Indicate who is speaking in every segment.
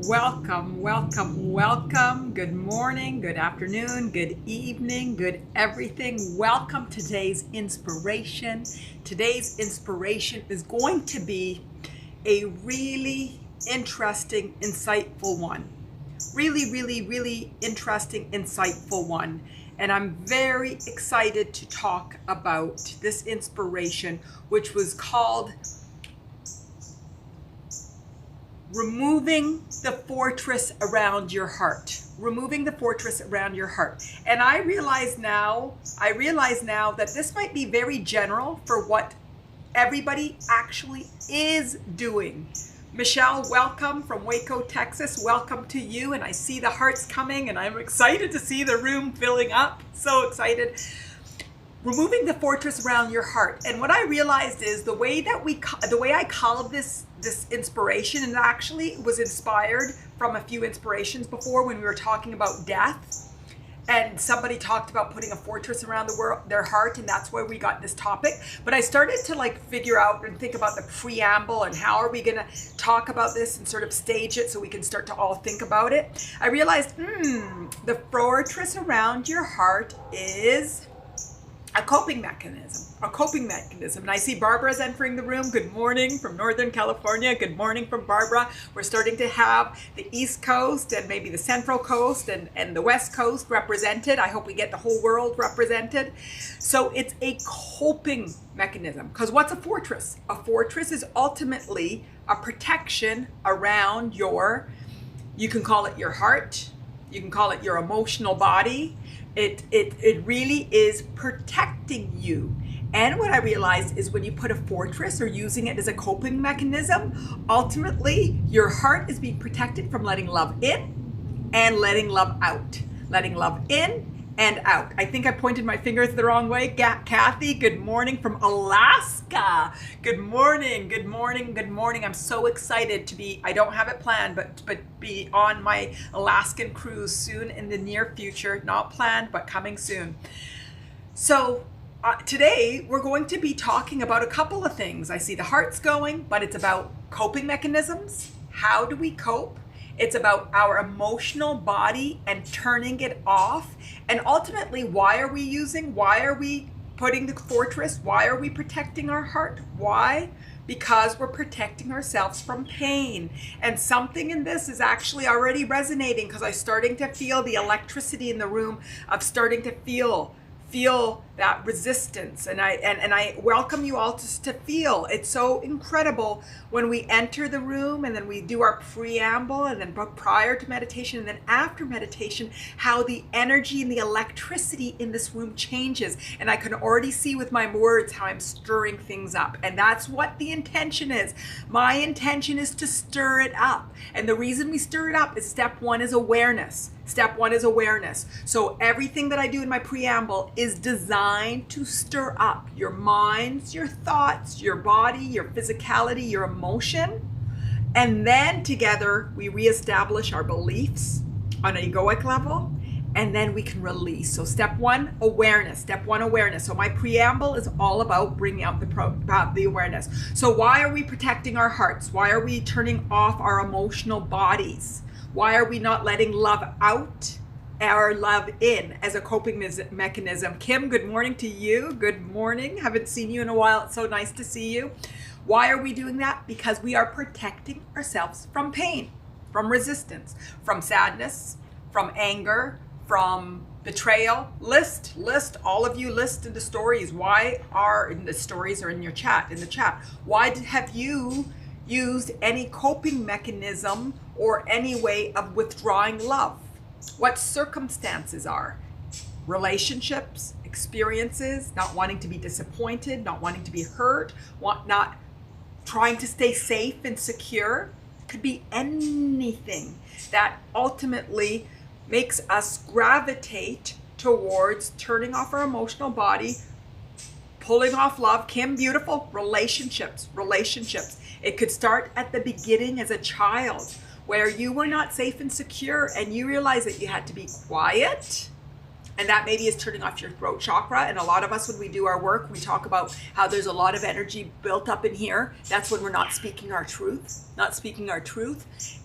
Speaker 1: Welcome, welcome, welcome. Good morning, good afternoon, good evening, good everything. Welcome to today's inspiration. Today's inspiration is going to be a really interesting, insightful one. Really interesting, insightful one. And I'm very excited to talk about this inspiration, which was called removing the fortress around your heart. Removing the fortress around your heart. And I realize now that this might be very general for what everybody actually is doing. Michelle, welcome from Waco, Texas. Welcome to you. And I see the hearts coming and I'm excited to see the room filling up. So excited. Removing the fortress around your heart. And what I realized is the way I called this inspiration, and it actually was inspired from a few inspirations before when we were talking about death, and somebody talked about putting a fortress around their heart, and that's why we got this topic. But I started to figure out and think about the preamble and how are we going to talk about this and sort of stage it so we can start to all think about it. I realized the fortress around your heart is a coping mechanism. And I see Barbara's entering the room. Good morning from Northern California. Good morning from Barbara. We're starting to have the East Coast and maybe the Central Coast and the West Coast represented. I hope we get the whole world represented. So it's a coping mechanism. Because what's a fortress? A fortress is ultimately a protection around you can call it your heart, you can call it your emotional body. It really is protecting you. And what I realized is when you put a fortress or using it as a coping mechanism, ultimately your heart is being protected from letting love in and letting love out. Letting love in and out. I think I pointed my fingers the wrong way. Kathy, good morning from Alaska. Good morning, good morning, good morning. I'm so excited to be, I don't have it planned, but be on my Alaskan cruise soon in the near future. Not planned, but coming soon. So today we're going to be talking about a couple of things. I see the hearts going, but it's about coping mechanisms. How do we cope? It's about our emotional body and turning it off. And ultimately, why are we putting the fortress? Why are we protecting our heart? Why? Because we're protecting ourselves from pain. And something in this is actually already resonating because I'm starting to feel the electricity in the room of starting to feel that resistance, and I welcome you all to feel. It's so incredible when we enter the room and then we do our preamble and then prior to meditation and then after meditation, how the energy and the electricity in this room changes. And I can already see with my words how I'm stirring things up, and that's what the intention is. My intention is to stir it up, and the reason we stir it up is step one is awareness. Step one is awareness. So everything that I do in my preamble is designed to stir up your minds, your thoughts, your body, your physicality, your emotion. And then together we reestablish our beliefs on an egoic level, and then we can release. So step one, awareness. Step one, awareness. So my preamble is all about bringing out the awareness. So why are we protecting our hearts? Why are we turning off our emotional bodies? Why are we not letting love out or love in as a coping mechanism? Kim, good morning to you. Good morning. Haven't seen you in a while. It's so nice to see you. Why are we doing that? Because we are protecting ourselves from pain, from resistance, from sadness, from anger, from betrayal. List, all of you list in the stories. Why are, in the stories or in your chat, in the chat, why have you used any coping mechanism or any way of withdrawing love? What circumstances are? Relationships, experiences, not wanting to be disappointed, not wanting to be hurt, not trying to stay safe and secure. Could be anything that ultimately makes us gravitate towards turning off our emotional body, pulling off love. Kim, beautiful. Relationships. It could start at the beginning as a child where you were not safe and secure and you realized that you had to be quiet And that maybe is turning off your throat chakra. And a lot of us, when we do our work, we talk about how there's a lot of energy built up in here. That's when we're not speaking our truth,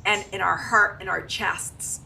Speaker 1: and in our heart, in our chests,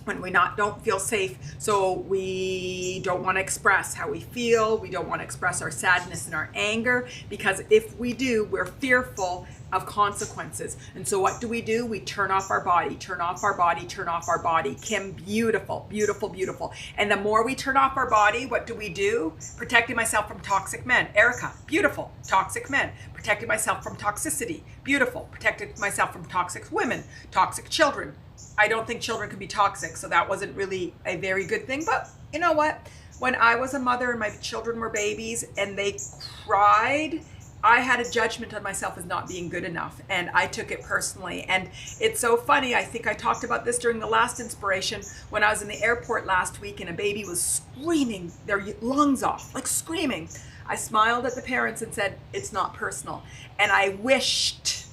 Speaker 1: when we don't feel safe. So we don't want to express how we feel. We don't want to express our sadness and our anger, because if we do, we're fearful of consequences. And so what do? We turn off our body, turn off our body, turn off our body. Kim, beautiful, beautiful, beautiful. And the more we turn off our body, what do? Protecting myself from toxic men. Erica, beautiful, toxic men. Protecting myself from toxicity, beautiful. Protecting myself from toxic women, toxic children. I don't think children can be toxic, so that wasn't really a very good thing. But you know what? When I was a mother and my children were babies and they cried, I had a judgment on myself as not being good enough, and I took it personally. And it's so funny, I think I talked about this during the last inspiration when I was in the airport last week and a baby was screaming their lungs off, like screaming. I smiled at the parents and said, it's not personal. And I wished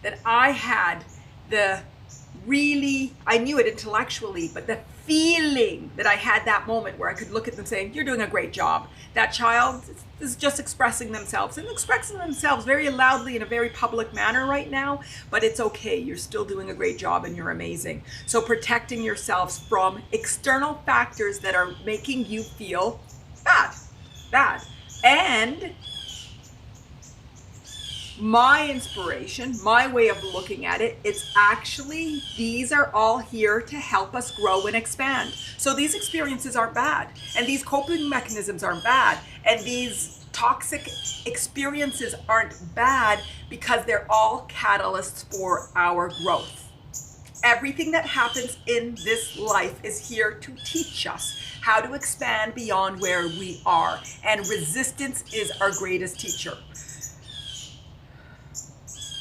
Speaker 1: that I had I knew it intellectually, but the feeling that I had that moment where I could look at them saying, you're doing a great job. That child is just expressing themselves very loudly in a very public manner right now, but it's okay. You're still doing a great job and you're amazing. So protecting yourselves from external factors that are making you feel bad. And my inspiration, my way of looking at it, it's actually, these are all here to help us grow and expand. So these experiences aren't bad, and these coping mechanisms aren't bad, and these toxic experiences aren't bad, because they're all catalysts for our growth. Everything that happens in this life is here to teach us how to expand beyond where we are, and resistance is our greatest teacher.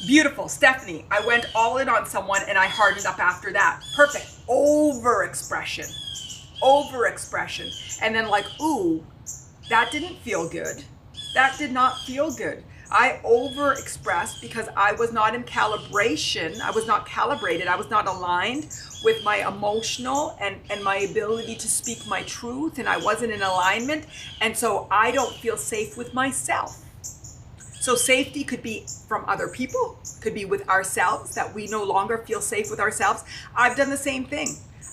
Speaker 1: Beautiful, Stephanie. I went all in on someone and I hardened up after that. Perfect. Overexpression. And then like, ooh, that didn't feel good. That did not feel good. I overexpressed because I was not in calibration. I was not calibrated. I was not aligned with my emotional and my ability to speak my truth. And I wasn't in alignment. And so I don't feel safe with myself. So safety could be from other people, could be with ourselves, that we no longer feel safe with ourselves. I've done the same thing.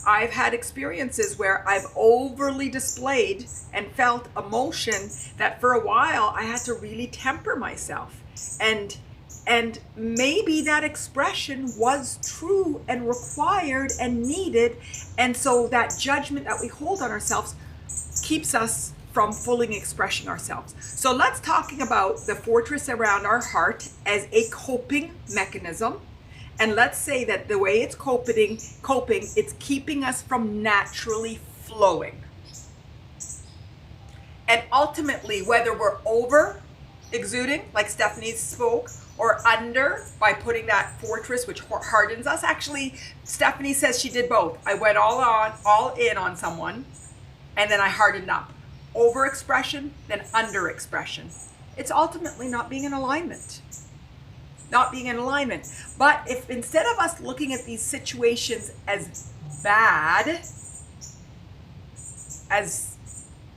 Speaker 1: I've had experiences where I've overly displayed and felt emotion that for a while I had to really temper myself. And maybe that expression was true and required and needed. And so that judgment that we hold on ourselves keeps us from fully expressing ourselves. So let's talking about the fortress around our heart as a coping mechanism. And let's say that the way it's coping, it's keeping us from naturally flowing. And ultimately, whether we're over exuding, like Stephanie spoke, or under by putting that fortress, which hardens us. Actually, Stephanie says she did both. I went all in on someone, and then I hardened up. Overexpression, then underexpression. It's ultimately not being in alignment. But if instead of us looking at these situations as bad, as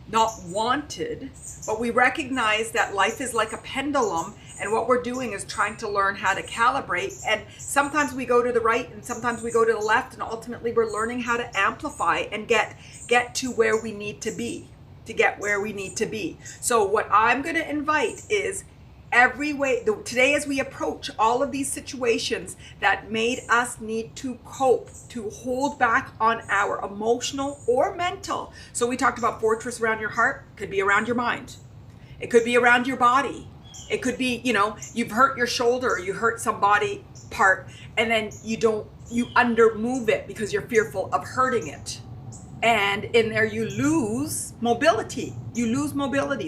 Speaker 1: not wanted, but we recognize that life is like a pendulum, and what we're doing is trying to learn how to calibrate, and sometimes we go to the right and sometimes we go to the left, and ultimately we're learning how to amplify and get to where we need to be. So what I'm going to invite is today as we approach all of these situations that made us need to cope, to hold back on our emotional or mental. So we talked about fortress around your heart, could be around your mind. It could be around your body. It could be, you've hurt your shoulder, or you hurt some body part, and then you under move it because you're fearful of hurting it. And in there you lose mobility.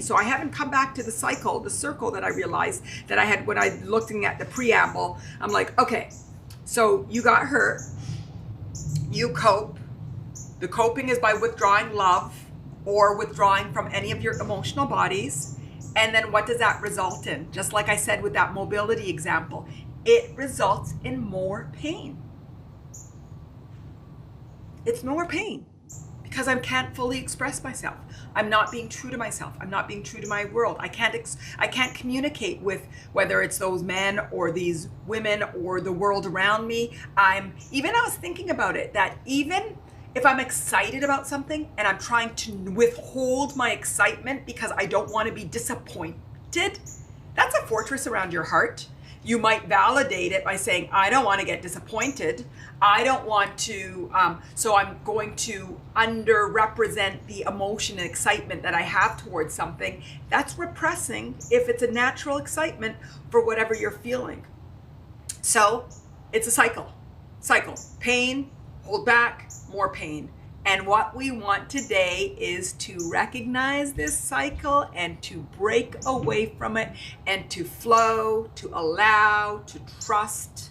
Speaker 1: So I haven't come back to the circle that I realized that I had when I looking at the preamble. I'm like, okay, so you got hurt, you cope. The coping is by withdrawing love or withdrawing from any of your emotional bodies. And then what does that result in? Just like I said with that mobility example, it results in more pain. It's more pain. because I can't fully express myself. I'm not being true to myself. I'm not being true to my world. I can't communicate with, whether it's those men or these women or the world around me. I was thinking about it, that even if I'm excited about something and I'm trying to withhold my excitement because I don't want to be disappointed, that's a fortress around your heart. You might validate it by saying, I don't want to get disappointed. I don't want to, so I'm going to underrepresent the emotion and excitement that I have towards something. That's repressing if it's a natural excitement for whatever you're feeling. So it's a cycle. Pain, hold back, more pain. And what we want today is to recognize this cycle and to break away from it and to flow, to allow, to trust,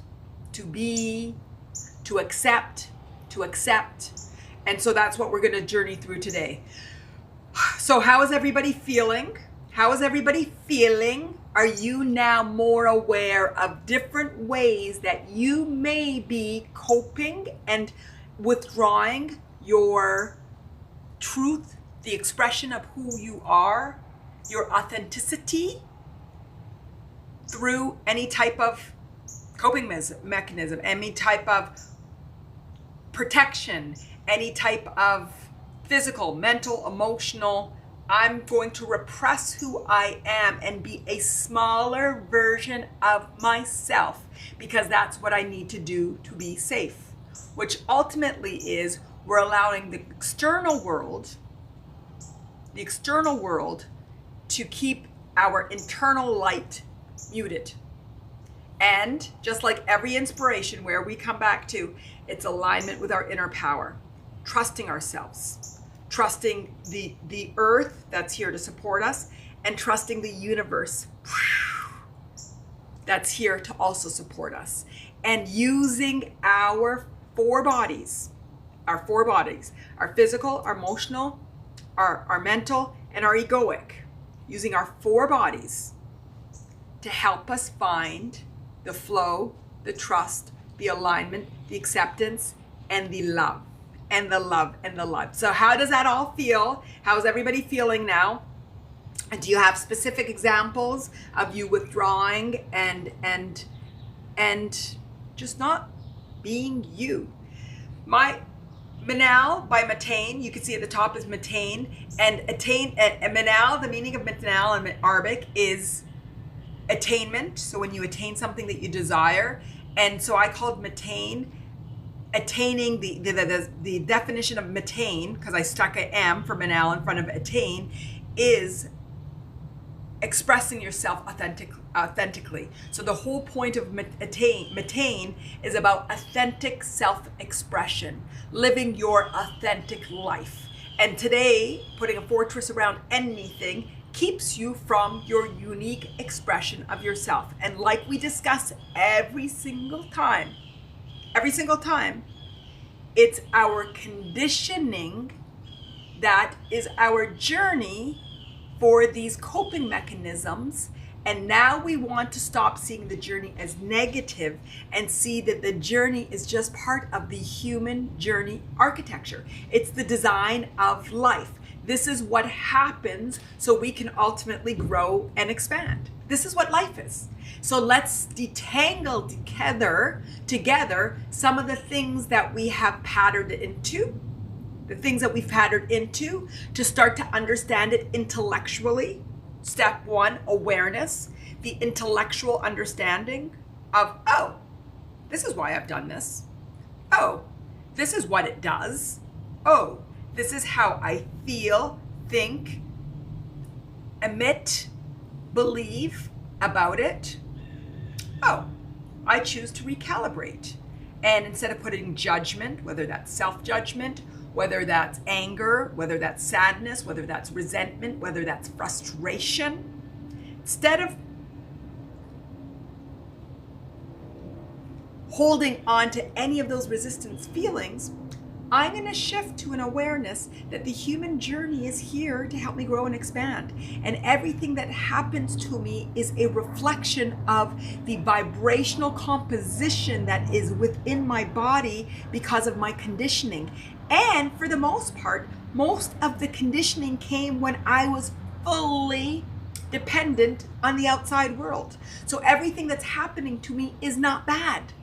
Speaker 1: to be, to accept. And so that's what we're going to journey through today. So how is everybody feeling? Are you now more aware of different ways that you may be coping and withdrawing your truth, the expression of who you are, your authenticity, through any type of coping mechanism, any type of protection, any type of physical, mental, emotional? I'm going to repress who I am and be a smaller version of myself because that's what I need to do to be safe, which ultimately is we're allowing the external world to keep our internal light muted. And just like every inspiration, where we come back to, it's alignment with our inner power, trusting ourselves, trusting the earth that's here to support us, and trusting the universe that's here to also support us. And using our four bodies, our physical, our emotional, our mental, and our egoic, using our four bodies to help us find the flow, the trust, the alignment, the acceptance, and the love, and the love, and the love. So how does that all feel? How's everybody feeling now? And do you have specific examples of you withdrawing and just not being you? Manal by Mattain, you can see at the top is Mattain, and Attain, and Manal, the meaning of Manal in Arabic is attainment. So when you attain something that you desire, and so I called Mattain attaining. The definition of Mattain, because I stuck a M for Manal in front of Attain, is expressing yourself authentically. So the whole point of Mattain is about authentic self-expression, living your authentic life. And today, putting a fortress around anything keeps you from your unique expression of yourself. And like we discuss every single time, it's our conditioning that is our journey for these coping mechanisms. And now we want to stop seeing the journey as negative and see that the journey is just part of the human journey architecture. It's the design of life. This is what happens so we can ultimately grow and expand. This is what life is. So let's detangle together some of the things that we have patterned into, to start to understand it intellectually. Step one, awareness, the intellectual understanding of, oh, this is why I've done this. Oh, this is what it does. Oh, this is how I feel, think, emit, believe about it. Oh, I choose to recalibrate. And instead of putting judgment, whether that's self-judgment, whether that's anger, whether that's sadness, whether that's resentment, whether that's frustration, instead of holding on to any of those resistance feelings, I'm going to shift to an awareness that the human journey is here to help me grow and expand. And everything that happens to me is a reflection of the vibrational composition that is within my body because of my conditioning. And for the most part, most of the conditioning came when I was fully dependent on the outside world. So everything that's happening to me is not bad.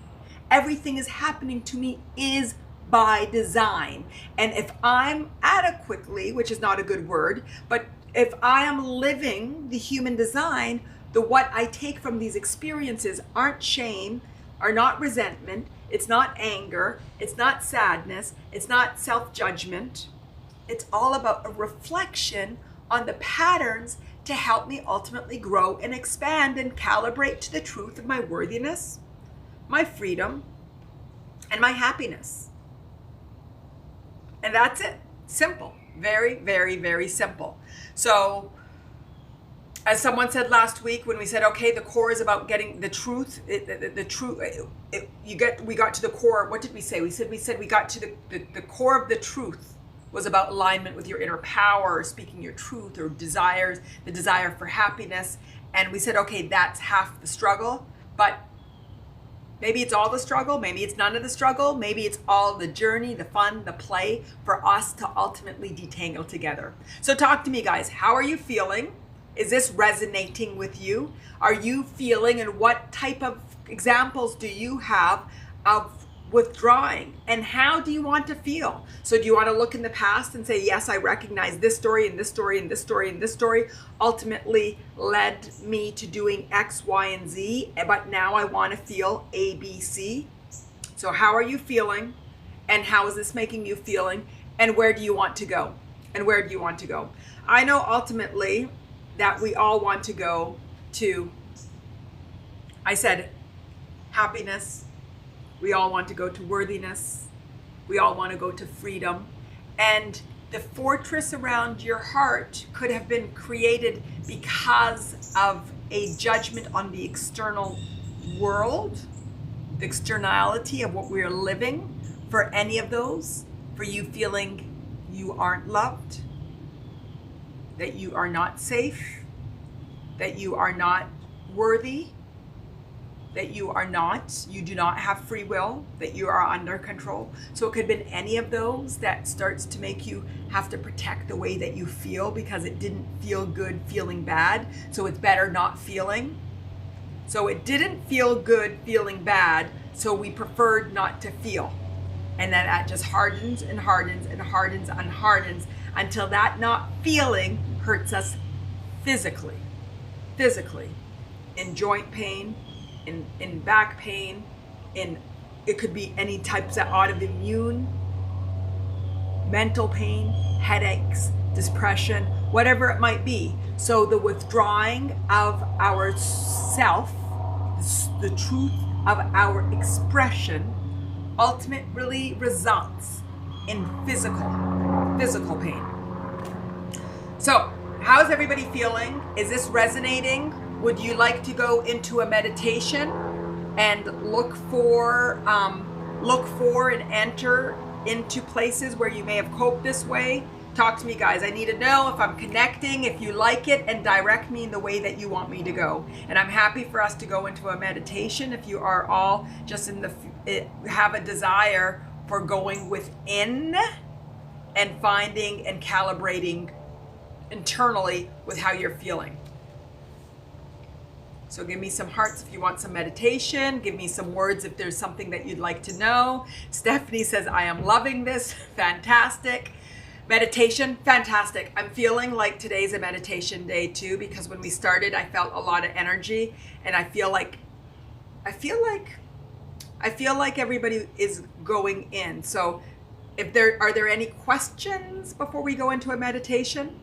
Speaker 1: Everything is happening to me is by design. And if I'm adequately, which is not a good word, but if I am living the human design, what I take from these experiences aren't shame, are not resentment, it's not anger, it's not sadness, it's not self-judgment. It's all about a reflection on the patterns to help me ultimately grow and expand and calibrate to the truth of my worthiness, my freedom, and my happiness. And that's it. Simple. Very, very, very simple. So, as someone said last week when we said, okay, the core is about getting the truth, the truth, we got to the core. What did we say? We said we got to the core of the truth was about alignment with your inner power, speaking your truth, or desires, the desire for happiness. And we said, okay, that's half the struggle, but maybe it's all the struggle, maybe it's none of the struggle, maybe it's all the journey, the fun, the play for us to ultimately detangle together. So talk to me, guys. How are you feeling? Is this resonating with you? Are you feeling, and what type of examples do you have of withdrawing, and how do you want to feel? So do you want to look in the past and say, yes, I recognize this story and this story and this story and this story ultimately led me to doing X, Y, and Z, but now I want to feel A, B, C. So how are you feeling, and how is this making you feeling, and where do you want to go? And where do you want to go? I know ultimately that we all want to go to, I said, happiness. We all want to go to worthiness. We all want to go to freedom. And the fortress around your heart could have been created because of a judgment on the external world, the externality of what we're living. For any of those, for you feeling you aren't loved, that you are not safe, that you are not worthy, that you do not have free will, that you are under control. So it could have been any of those that starts to make you have to protect the way that you feel because it didn't feel good feeling bad. So it's better not feeling. So it didn't feel good feeling bad, so we preferred not to feel. And then that just hardens and hardens and hardens and hardens until that not feeling hurts us physically, in joint pain, in back pain, it could be any types of autoimmune, mental pain, headaches, depression, whatever it might be. So the withdrawing of our self, the truth of our expression, ultimately results in physical pain. So how's everybody feeling? Is this resonating? Would you like to go into a meditation and look for and enter into places where you may have coped this way? Talk to me, guys. I need to know if I'm connecting, if you like it, and direct me in the way that you want me to go. And I'm happy for us to go into a meditation if you are all just have a desire for going within and finding and calibrating internally with how you're feeling. So give me some hearts if you want some meditation. Give me some words if there's something that you'd like to know. Stephanie says, I am loving this. Fantastic. Meditation, fantastic. I'm feeling like today's a meditation day too, because when we started, I felt a lot of energy, and I feel like everybody is going in. So are there any questions before we go into a meditation?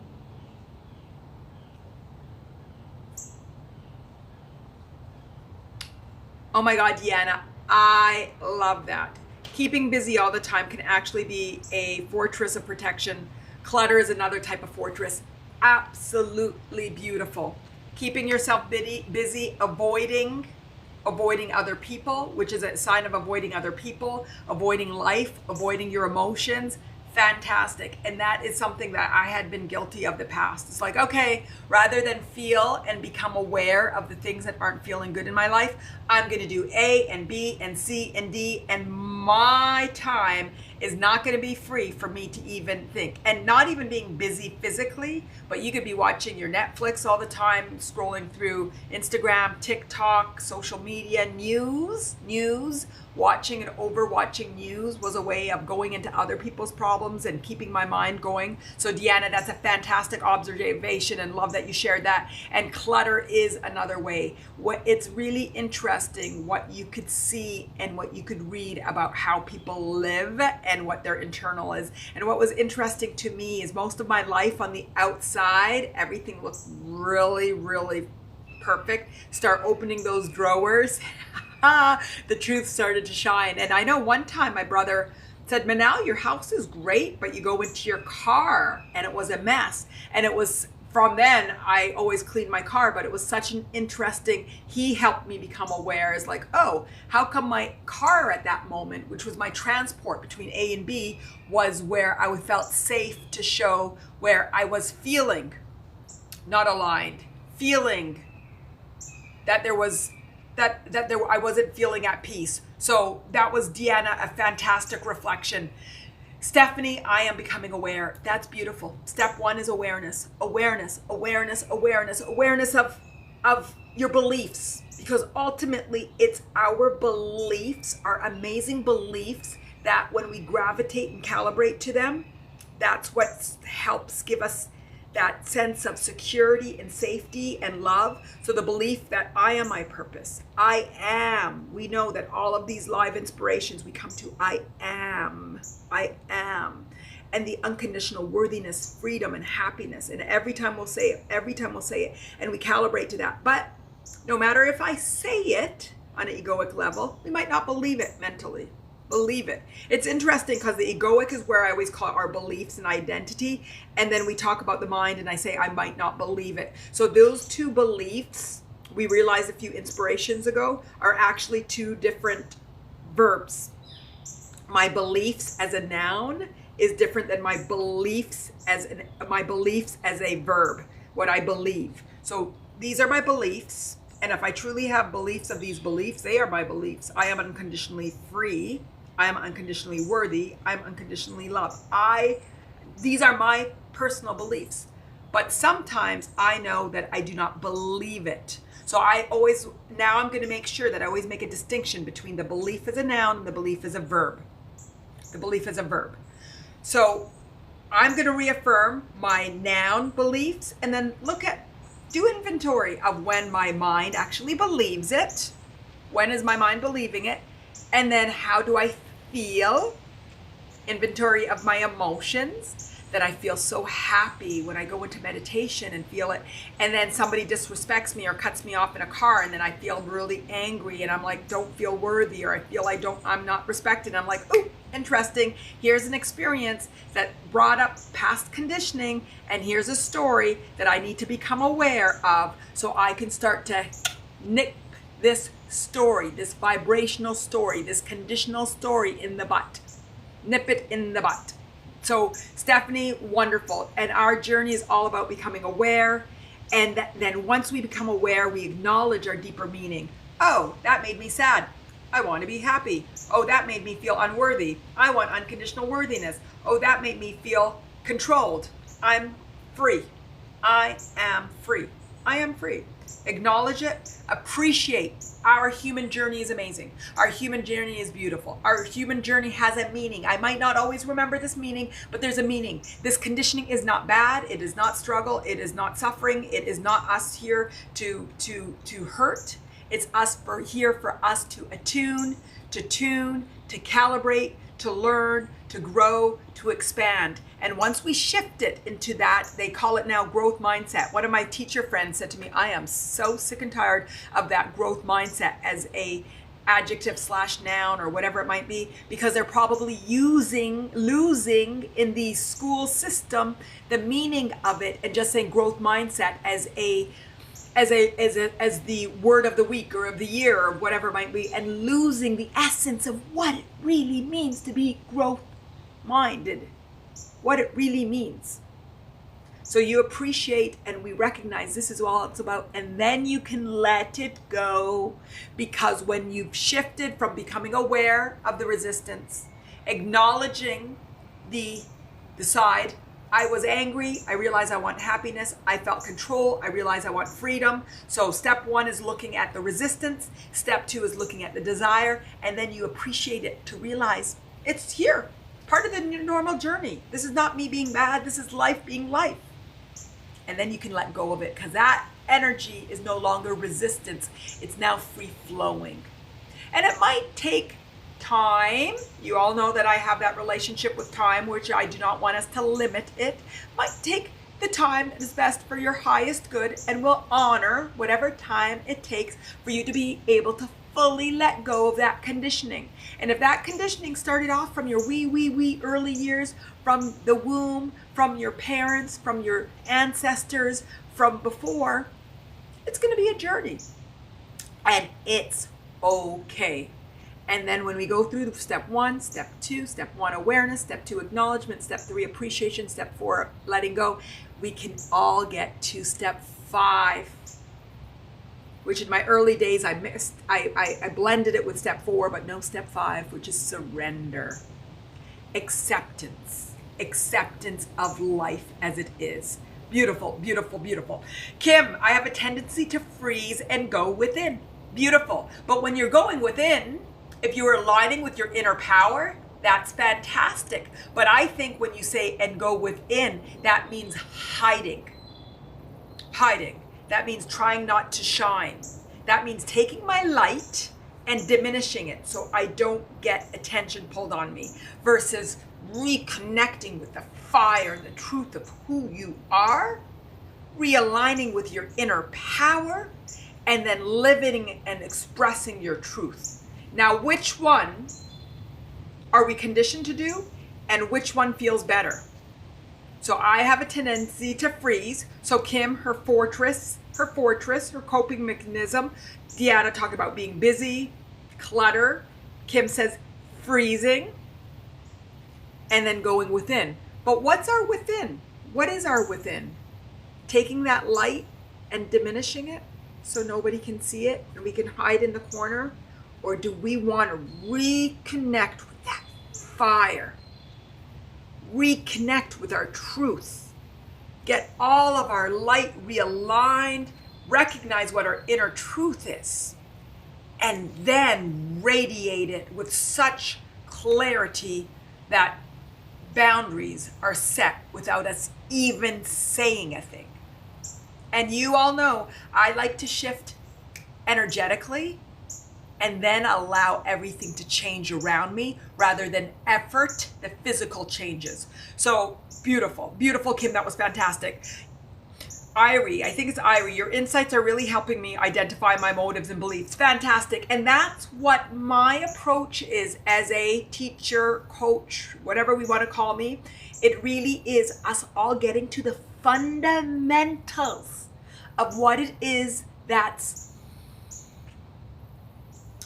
Speaker 1: Oh my God, Deanna, I love that. Keeping busy all the time can actually be a fortress of protection. Clutter is another type of fortress. Absolutely beautiful. Keeping yourself busy, avoiding avoiding other people, which is a sign of avoiding other people, avoiding life, avoiding your emotions. Fantastic. And that is something that I had been guilty of the past. It's like, okay, rather than feel and become aware of the things that aren't feeling good in my life, I'm going to do A and B and C and D, and my time is not going to be free for me to even think. And not even being busy physically, but you could be watching your Netflix all the time, scrolling through Instagram, TikTok, social media, news. Watching and overwatching news was a way of going into other people's problems and keeping my mind going. So Deanna, that's a fantastic observation, and love that you shared that. And clutter is another way. It's really interesting what you could see and what you could read about how people live and what their internal is. And what was interesting to me is most of my life on the outside, everything looked really, really perfect. Start opening those drawers. The truth started to shine. And I know one time my brother said, Manal, your house is great, but you go into your car and it was a mess. And it was from then, I always cleaned my car, but it was such an interesting, he helped me become aware. Is like, oh, how come my car at that moment, which was my transport between A and B, was where I felt safe to show where I was feeling not aligned, feeling that there was I wasn't feeling at peace. So that was, Deanna, a fantastic reflection. Stephanie, I am becoming aware. That's beautiful. Step one is awareness. Awareness of your beliefs. Because ultimately it's our beliefs, our amazing beliefs, that when we gravitate and calibrate to them, that's what helps give us that sense of security and safety and love. So the belief that I am my purpose. I am. We know that all of these live inspirations we come to, I am. And the unconditional worthiness, freedom, and happiness. And every time we'll say it, and we calibrate to that. But no matter if I say it on an egoic level, we might not believe it mentally. Believe it. It's interesting because the egoic is where I always call our beliefs and identity. And then we talk about the mind and I say, I might not believe it. So those two beliefs, we realized a few inspirations ago, are actually two different verbs. My beliefs as a noun is different than my beliefs as a verb, what I believe. So these are my beliefs. And if I truly have beliefs of these beliefs, they are my beliefs. I am unconditionally free. I am unconditionally worthy. I'm unconditionally loved. These are my personal beliefs. But sometimes I know that I do not believe it. So now I'm going to make sure that I always make a distinction between the belief as a noun and the belief as a verb. The belief as a verb. So I'm going to reaffirm my noun beliefs and then do inventory of when my mind actually believes it. When is my mind believing it? And then how do I feel? Inventory of my emotions, that I feel so happy when I go into meditation and feel it. And then somebody disrespects me or cuts me off in a car, and then I feel really angry and I'm like, don't feel worthy, or I feel I'm not respected. I'm like, oh, interesting. Here's an experience that brought up past conditioning, and here's a story that I need to become aware of so I can start to nip this story, this vibrational story, this conditional story in the butt. Nip it in the butt. So Stephanie, wonderful. And our journey is all about becoming aware. And then once we become aware, we acknowledge our deeper meaning. Oh, that made me sad. I want to be happy. Oh, that made me feel unworthy. I want unconditional worthiness. Oh, that made me feel controlled. I'm free. I am free. I am free. Acknowledge it, appreciate. Our human journey is amazing. Our human journey is beautiful. Our human journey has a meaning. I might not always remember this meaning, but there's a meaning. This conditioning is not bad. It is not struggle. It is not suffering. It is not us here to hurt. It's here for us to attune, to tune, to calibrate, to learn, to grow, to expand. And once we shift it into that, they call it now growth mindset. One of my teacher friends said to me, I am so sick and tired of that growth mindset as a adjective / noun or whatever it might be, because they're probably losing in the school system the meaning of it, and just saying growth mindset as as the word of the week or of the year or whatever it might be, and losing the essence of what it really means to be growth minded, what it really means. So you appreciate and we recognize this is all it's about, and then you can let it go, because when you've shifted from becoming aware of the resistance, acknowledging the side, I was angry, I realized I want happiness, I felt control, I realized I want freedom. So step 1 is looking at the resistance, step 2 is looking at the desire, and then you appreciate it to realize it's here, part of the normal journey. This is not me being bad, this is life being life. And then you can let go of it, because that energy is no longer resistance, it's now free flowing. And it might take time. You all know that I have that relationship with time, which I do not want us to limit it. Might take the time that is best for your highest good, and will honor whatever time it takes for you to be able to fully let go of that conditioning. And if that conditioning started off from your wee early years, from the womb, from your parents, from your ancestors, from before, it's going to be a journey. And it's okay. And then when we go through step 1, step 2, step 1 awareness, step 2 acknowledgement, step 3 appreciation, step 4 letting go, we can all get to step 5, which in my early days I missed. I blended it with step 4, but no, step 5, which is surrender. Acceptance of life as it is. Beautiful, beautiful, beautiful. Kim, I have a tendency to freeze and go within. Beautiful. But when you're going within, if you are aligning with your inner power, that's fantastic. But I think when you say and go within, that means hiding. Hiding. That means trying not to shine. That means taking my light and diminishing it so I don't get attention pulled on me, versus reconnecting with the fire and the truth of who you are, realigning with your inner power, and then living and expressing your truth. Now, which one are we conditioned to do, and which one feels better? So I have a tendency to freeze. So Kim, her fortress, her coping mechanism. Deanna talked about being busy, clutter. Kim says freezing, and then going within. But what's our within? What is our within? Taking that light and diminishing it so nobody can see it and we can hide in the corner? Or do we want to reconnect with that fire? Reconnect with our truth. Get all of our light realigned. Recognize what our inner truth is. And then radiate it with such clarity that boundaries are set without us even saying a thing. And you all know I like to shift energetically and then allow everything to change around me rather than effort the physical changes. So beautiful, beautiful, Kim, that was fantastic. Irie, I think it's Irie, your insights are really helping me identify my motives and beliefs. Fantastic. And that's what my approach is as a teacher, coach, whatever we want to call me. It really is us all getting to the fundamentals of what it is that's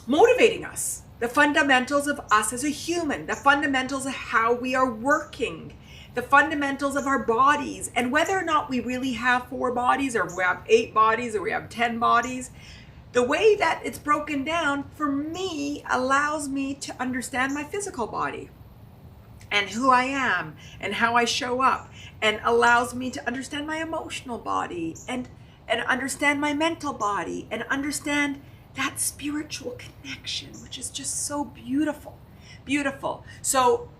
Speaker 1: motivating us, the fundamentals of us as a human, the fundamentals of how we are working, the fundamentals of our bodies, and whether or not we really have 4 bodies, or we have 8 bodies, or we have 10 bodies. The way that it's broken down for me allows me to understand my physical body and who I am and how I show up, and allows me to understand my emotional body and understand my mental body and understand that spiritual connection, which is just so beautiful, beautiful. So,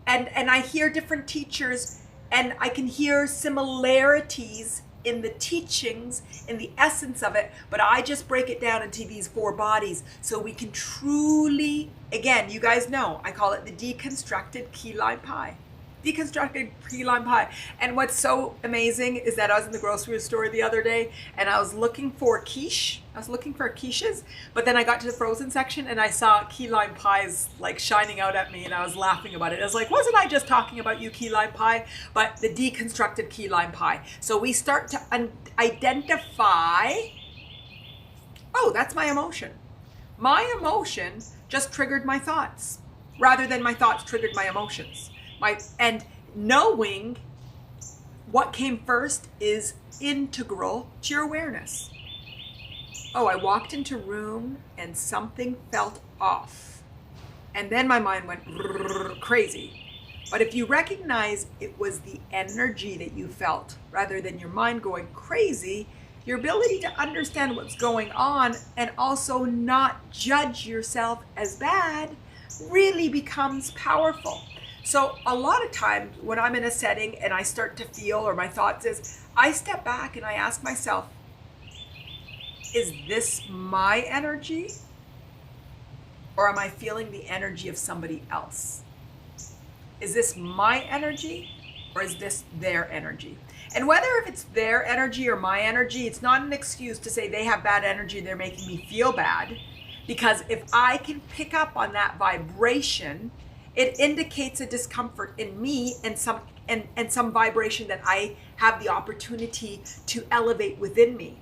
Speaker 1: and I hear different teachers, and I can hear similarities in the teachings, in the essence of it, but I just break it down into these 4 bodies so we can truly, again, you guys know, I call it the deconstructed key lime pie. Deconstructed key lime pie. And what's so amazing is that I was in the grocery store the other day and I was looking for quiche. I was looking for quiches, but then I got to the frozen section and I saw key lime pies like shining out at me, and I was laughing about it. I was like, wasn't I just talking about you, key lime pie? But the deconstructed key lime pie. So we start to identify oh, that's my emotion. My emotion just triggered my thoughts rather than my thoughts triggered my emotions. And knowing what came first is integral to your awareness. Oh, I walked into a room and something felt off. And then my mind went crazy. But if you recognize it was the energy that you felt rather than your mind going crazy, your ability to understand what's going on and also not judge yourself as bad really becomes powerful. So a lot of times when I'm in a setting and I start to feel, or my thoughts is, I step back and I ask myself, is this my energy? Or am I feeling the energy of somebody else? Is this my energy or is this their energy? And whether if it's their energy or my energy, it's not an excuse to say they have bad energy, they're making me feel bad. Because if I can pick up on that vibration, it indicates a discomfort in me and some vibration that I have the opportunity to elevate within me.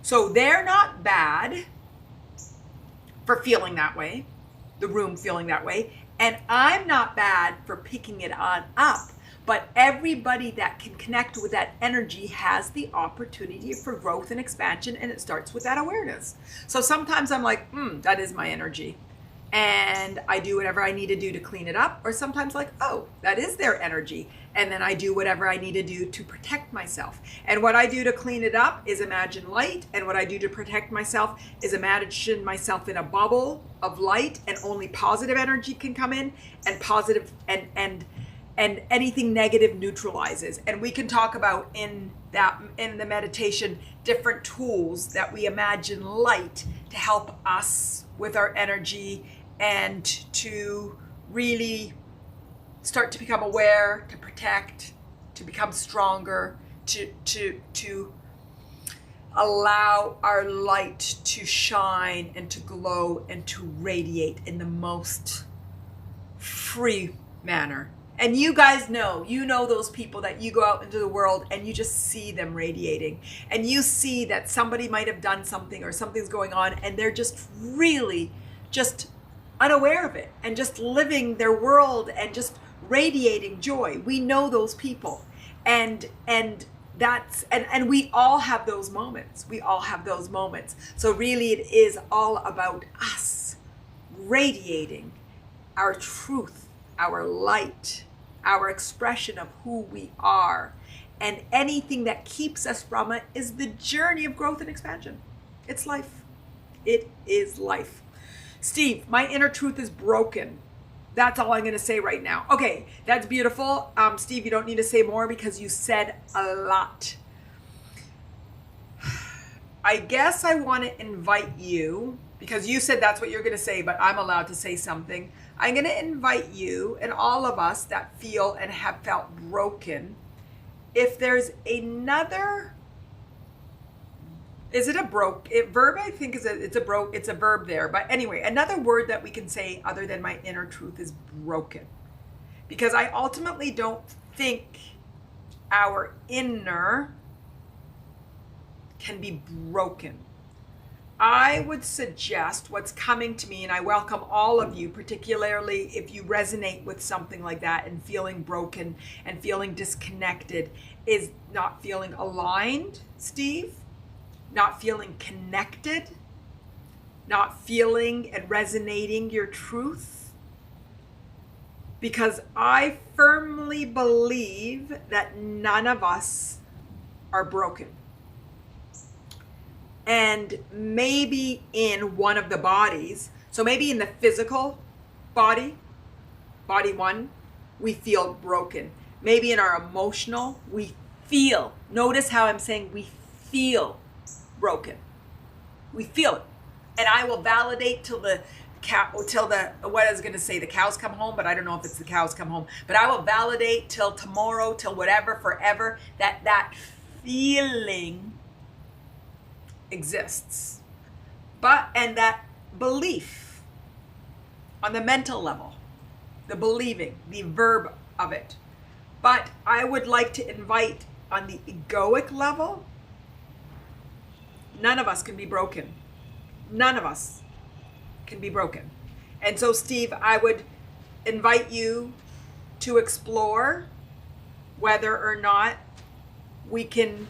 Speaker 1: So they're not bad for feeling that way, the room feeling that way, and I'm not bad for picking it on up. But everybody that can connect with that energy has the opportunity for growth and expansion, and it starts with that awareness. So sometimes I'm like, that is my energy. And I do whatever I need to do to clean it up. Or sometimes like, oh, that is their energy. And then I do whatever I need to do to protect myself. And what I do to clean it up is imagine light. And what I do to protect myself is imagine myself in a bubble of light, and only positive energy can come in, and positive and anything negative neutralizes. And we can talk about in the meditation different tools that we imagine light to help us with our energy and to really start to become aware, to protect, to become stronger, to allow our light to shine and to glow and to radiate in the most free manner. And you guys know, those people that you go out into the world and you just see them radiating, and you see that somebody might have done something or something's going on and they're just really just unaware of it and just living their world and just radiating joy. We know those people, and we all have those moments. We all have those moments. So really it is all about us radiating our truth, our light, our expression of who we are. And anything that keeps us from it is the journey of growth and expansion. It's life. It is life. Steve, my inner truth is broken. That's all I'm going to say right now. Okay, that's beautiful. Steve, you don't need to say more because you said a lot. I guess I want to invite you, because you said that's what you're going to say, but I'm allowed to say something. I'm going to invite you and all of us that feel and have felt broken, if there's another, is it a verb? I think it's a verb there. But anyway, another word that we can say other than my inner truth is broken. Because I ultimately don't think our inner can be broken. I would suggest what's coming to me, and I welcome all of you, particularly if you resonate with something like that and feeling broken and feeling disconnected, is not feeling aligned, Steve, not feeling connected, not feeling and resonating your truth. Because I firmly believe that none of us are broken. And maybe in one of the bodies, so maybe in the physical body, body one, we feel broken. Maybe in our emotional, we feel, notice how I'm saying we feel broken. We feel it. And I will validate till the cows come home, but I don't know if it's the cows come home, but I will validate till tomorrow, till whatever, forever, that feeling exists. And that belief on the mental level, the believing, the verb of it. But I would like to invite on the egoic level, none of us can be broken. None of us can be broken. And so, Steve, I would invite you to explore whether or not we can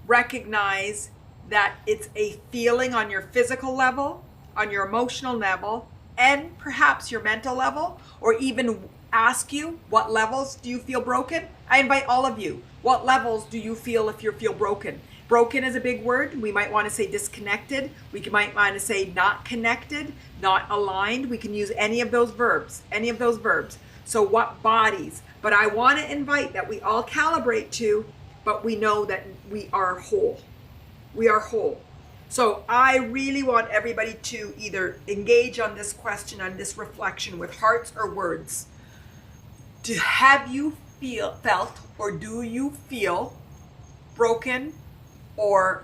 Speaker 1: recognize that it's a feeling on your physical level, on your emotional level, and perhaps your mental level, or even ask you, what levels do you feel broken? I invite all of you. What levels do you feel if you feel broken? Broken is a big word. We might want to say disconnected. We might want to say not connected, not aligned. We can use any of those verbs, So what bodies? But I want to invite that we all calibrate to, but we know that we are whole. We are whole. So I really want everybody to either engage on this question, on this reflection with hearts or words. Have you felt, or do you feel broken or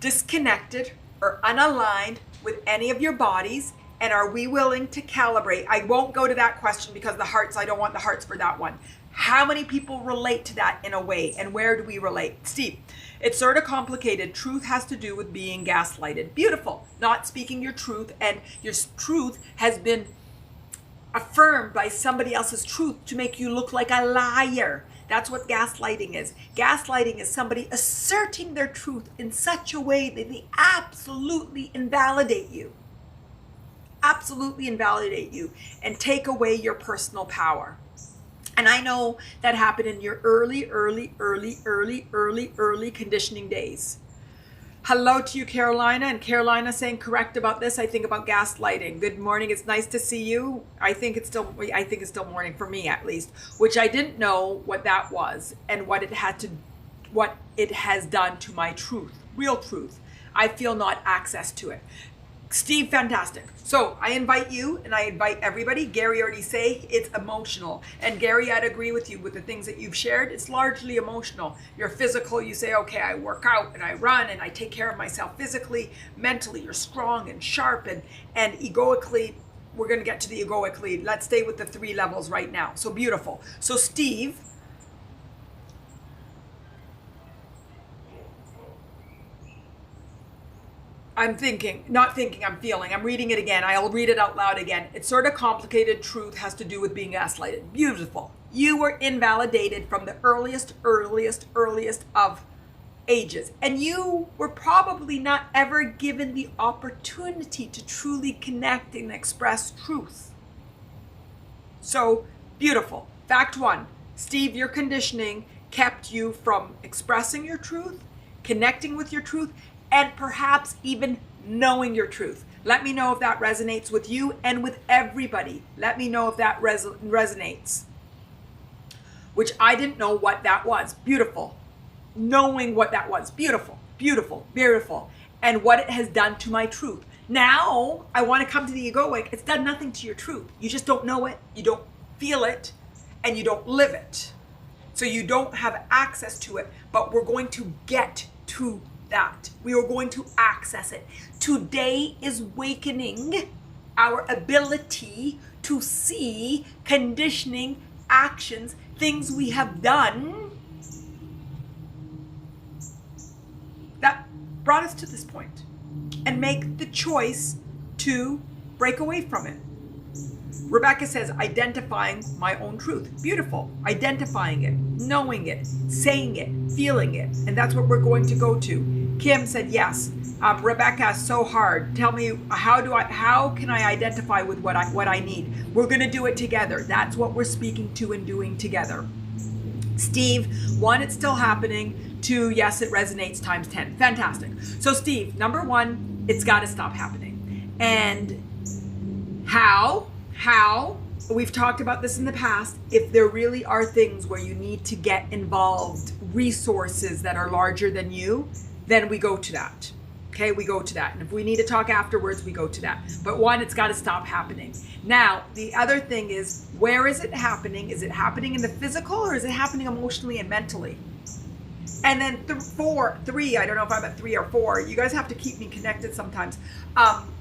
Speaker 1: disconnected or unaligned with any of your bodies? And are we willing to calibrate? I won't go to that question because the hearts, I don't want the hearts for that one. How many people relate to that in a way? And where do we relate? Steve, it's sort of complicated. Truth has to do with being gaslighted. Beautiful. Not speaking your truth, and your truth has been affirmed by somebody else's truth to make you look like a liar. That's what gaslighting is. Gaslighting is somebody asserting their truth in such a way that they absolutely invalidate you. Absolutely invalidate you and take away your personal power. And I know that happened in your early conditioning days. Hello to you, Carolina. And Carolina saying correct about this. I think about gaslighting. Good morning. It's nice to see you. I think it's still morning for me, at least, which I didn't know what that was and what it has done to my truth, real truth. I feel not access to it. Steve, fantastic. So I invite you and I invite everybody. Gary already say it's emotional. And Gary, I'd agree with you with the things that you've shared. It's largely emotional. You're physical. You say, okay, I work out and I run and I take care of myself physically. Mentally, you're strong and sharp and egoically. We're going to get to the egoically. Let's stay with the 3 levels right now. So beautiful. So Steve, I'm feeling. I'm reading it again. I'll read it out loud again. It's sort of complicated. Truth has to do with being gaslighted. Beautiful. You were invalidated from the earliest of ages. And you were probably not ever given the opportunity to truly connect and express truth. So beautiful. Fact 1, Steve, your conditioning kept you from expressing your truth, connecting with your truth, and perhaps even knowing your truth. Let me know if that resonates with you and with everybody. Let me know if that resonates. Which I didn't know what that was. Beautiful. Knowing what that was. Beautiful, beautiful, beautiful. And what it has done to my truth. Now, I want to come to the egoic. It's done nothing to your truth. You just don't know it. You don't feel it. And you don't live it. So you don't have access to it. But we're going to get to that. We are going to access it. Today is wakening our ability to see conditioning, actions, things we have done that brought us to this point, and make the choice to break away from it. Rebecca says, identifying my own truth. Beautiful. Identifying it, knowing it, saying it, feeling it. And that's what we're going to go to. Kim said, yes. Rebecca, so hard. Tell me, how can I identify with what I need? We're going to do it together. That's what we're speaking to and doing together. Steve, 1, it's still happening. 2, yes, it resonates times 10. Fantastic. So Steve, number 1, it's got to stop happening. And how? We've talked about this in the past. If there really are things where you need to get involved, resources that are larger than you, then we go to that. Okay, we go to that. And if we need to talk afterwards, we go to that. But 1, it's got to stop happening. Now, the other thing is, where is it happening? Is it happening in the physical, or is it happening emotionally and mentally? And then 3, I don't know if I'm at 3 or 4. You guys have to keep me connected sometimes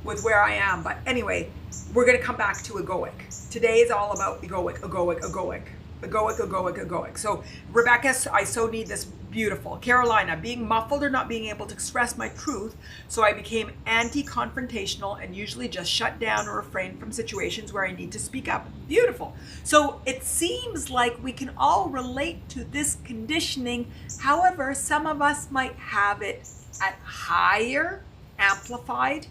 Speaker 1: with where I am. But anyway, we're going to come back to egoic. Today is all about egoic. egoic. So Rebecca, I so need this. Beautiful. Carolina, being muffled or not being able to express my truth, so I became anti-confrontational and usually just shut down or refrain from situations where I need to speak up. Beautiful. So it seems like we can all relate to this conditioning. However, some of us might have it at higher amplified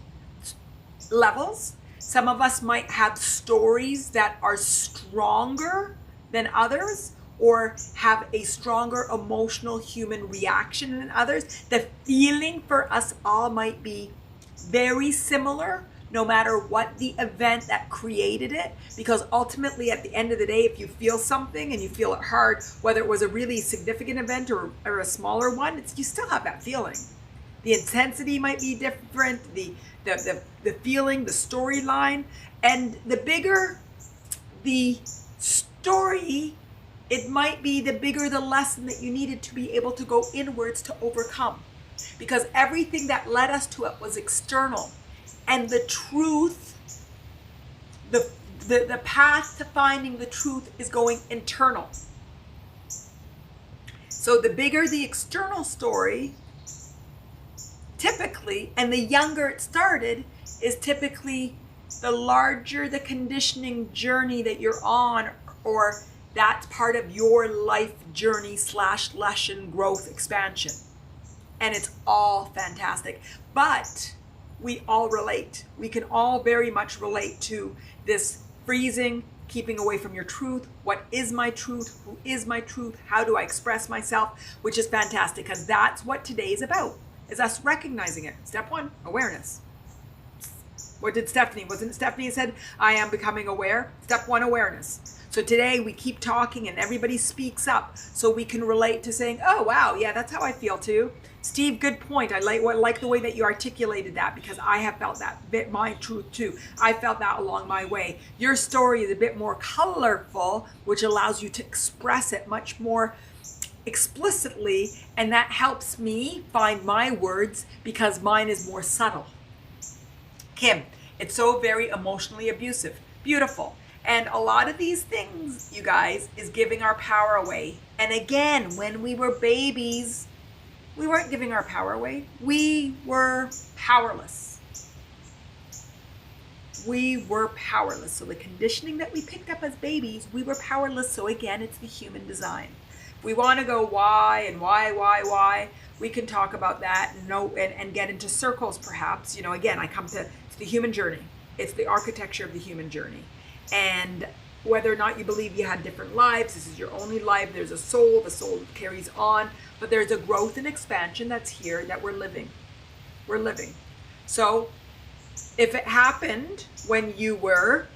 Speaker 1: levels. Some of us might have stories that are stronger than others, or have a stronger emotional human reaction than others. The feeling for us all might be very similar, no matter what the event that created it, because ultimately at the end of the day, if you feel something and you feel it hard, whether it was a really significant event or a smaller one, you still have that feeling. The intensity might be different, the feeling, the storyline, and the bigger the story, it might be the bigger the lesson that you needed to be able to go inwards to overcome. Because everything that led us to it was external. And the truth, the path to finding the truth is going internal. So the bigger the external story, typically, and the younger it started, is typically the larger the conditioning journey that you're on, or that's part of your life journey / lesson growth expansion. And it's all fantastic. But we all relate. We can all very much relate to this freezing, keeping away from your truth. What is my truth? Who is my truth? How do I express myself? Which is fantastic, because that's what today is about, is us recognizing it. Step 1, awareness. What did Stephanie, wasn't it Stephanie who said, I am becoming aware? Step 1, awareness. So today we keep talking and everybody speaks up so we can relate to saying, oh, wow, yeah, that's how I feel too. Steve, good point. I like the way that you articulated that, because I have felt that bit my truth too. I felt that along my way. Your story is a bit more colorful, which allows you to express it much more explicitly, and that helps me find my words because mine is more subtle. Kim, it's so very emotionally abusive. Beautiful. And a lot of these things, you guys, is giving our power away. And again, when we were babies, we weren't giving our power away. We were powerless. We were powerless. So the conditioning that we picked up as babies, we were powerless. So again, it's the human design. If we want to go why and why, we can talk about that and get into circles perhaps. You know, again, I come to the human journey. It's the architecture of the human journey. And whether or not you believe you had different lives, this is your only life. There's a soul, the soul carries on, but there's a growth and expansion that's here that we're living. We're living. So if it happened when you were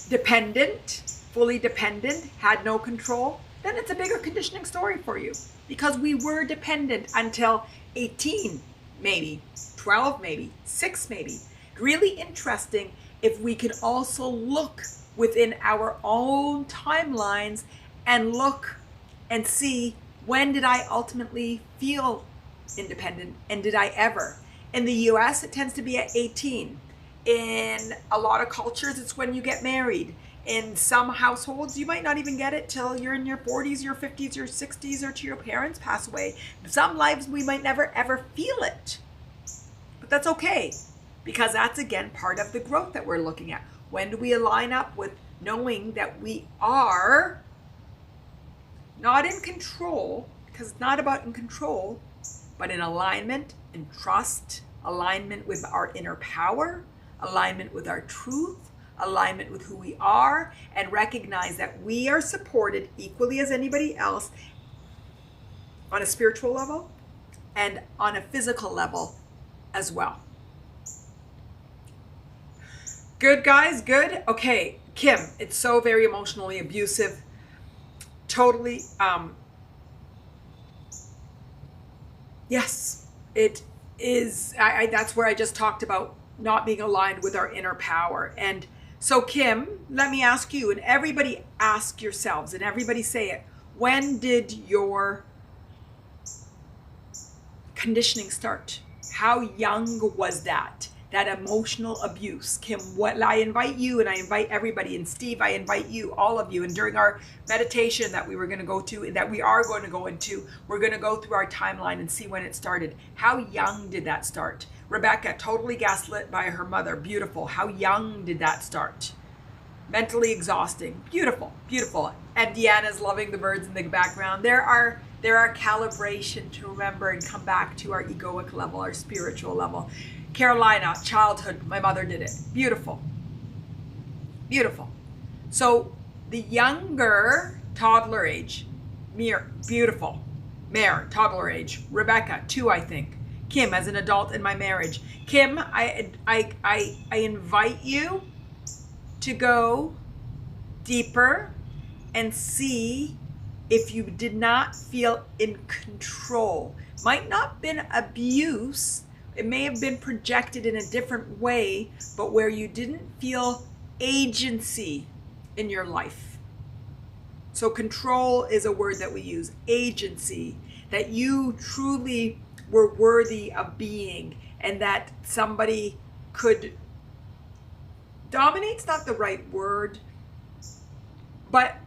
Speaker 1: dependent, fully dependent, had no control, then it's a bigger conditioning story for you, because we were dependent until 18, maybe 12, maybe 6, maybe. Really interesting if we could also look within our own timelines and look and see, when did I ultimately feel independent, and did I ever? In the US, it tends to be at 18. In a lot of cultures, it's when you get married. In some households, you might not even get it till you're in your 40s, your 50s, your 60s, or till your parents pass away. In some lives, we might never ever feel it. But that's okay, because that's again part of the growth that we're looking at. When do we align up with knowing that we are not in control, because it's not about in control, but in alignment, in trust, alignment with our inner power, alignment with our truth, alignment with who we are, and recognize that we are supported equally as anybody else on a spiritual level and on a physical level as well. Good, guys, good. Okay, Kim, it's so very emotionally abusive. Totally, yes, it is. That's where I just talked about not being aligned with our inner power. And so, Kim, let me ask you, and everybody ask yourselves, and everybody say it, when did your conditioning start? How young was that that emotional abuse. Kim, what I invite you, and I invite everybody, and Steve, I invite you, all of you, and during our meditation that we were going to go to, that we are going to go into, we're going to go through our timeline and see when it started. How young did that start? Rebecca, totally gaslit by her mother. Beautiful. How young did that start? Mentally exhausting. Beautiful, beautiful. And Deanna's loving the birds in the background. There are calibration to remember and come back to our egoic level, our spiritual level. Carolina, childhood, my mother did it. Beautiful. Beautiful. So the younger, toddler age, beautiful. Mare, toddler age. Rebecca, 2, I think. Kim, as an adult in my marriage. Kim, I invite you to go deeper and see if you did not feel in control. Might not have been abuse. It may have been projected in a different way, but where you didn't feel agency in your life. So control is a word that we use. Agency. That you truly were worthy of being, and that somebody could, dominate's not the right word, but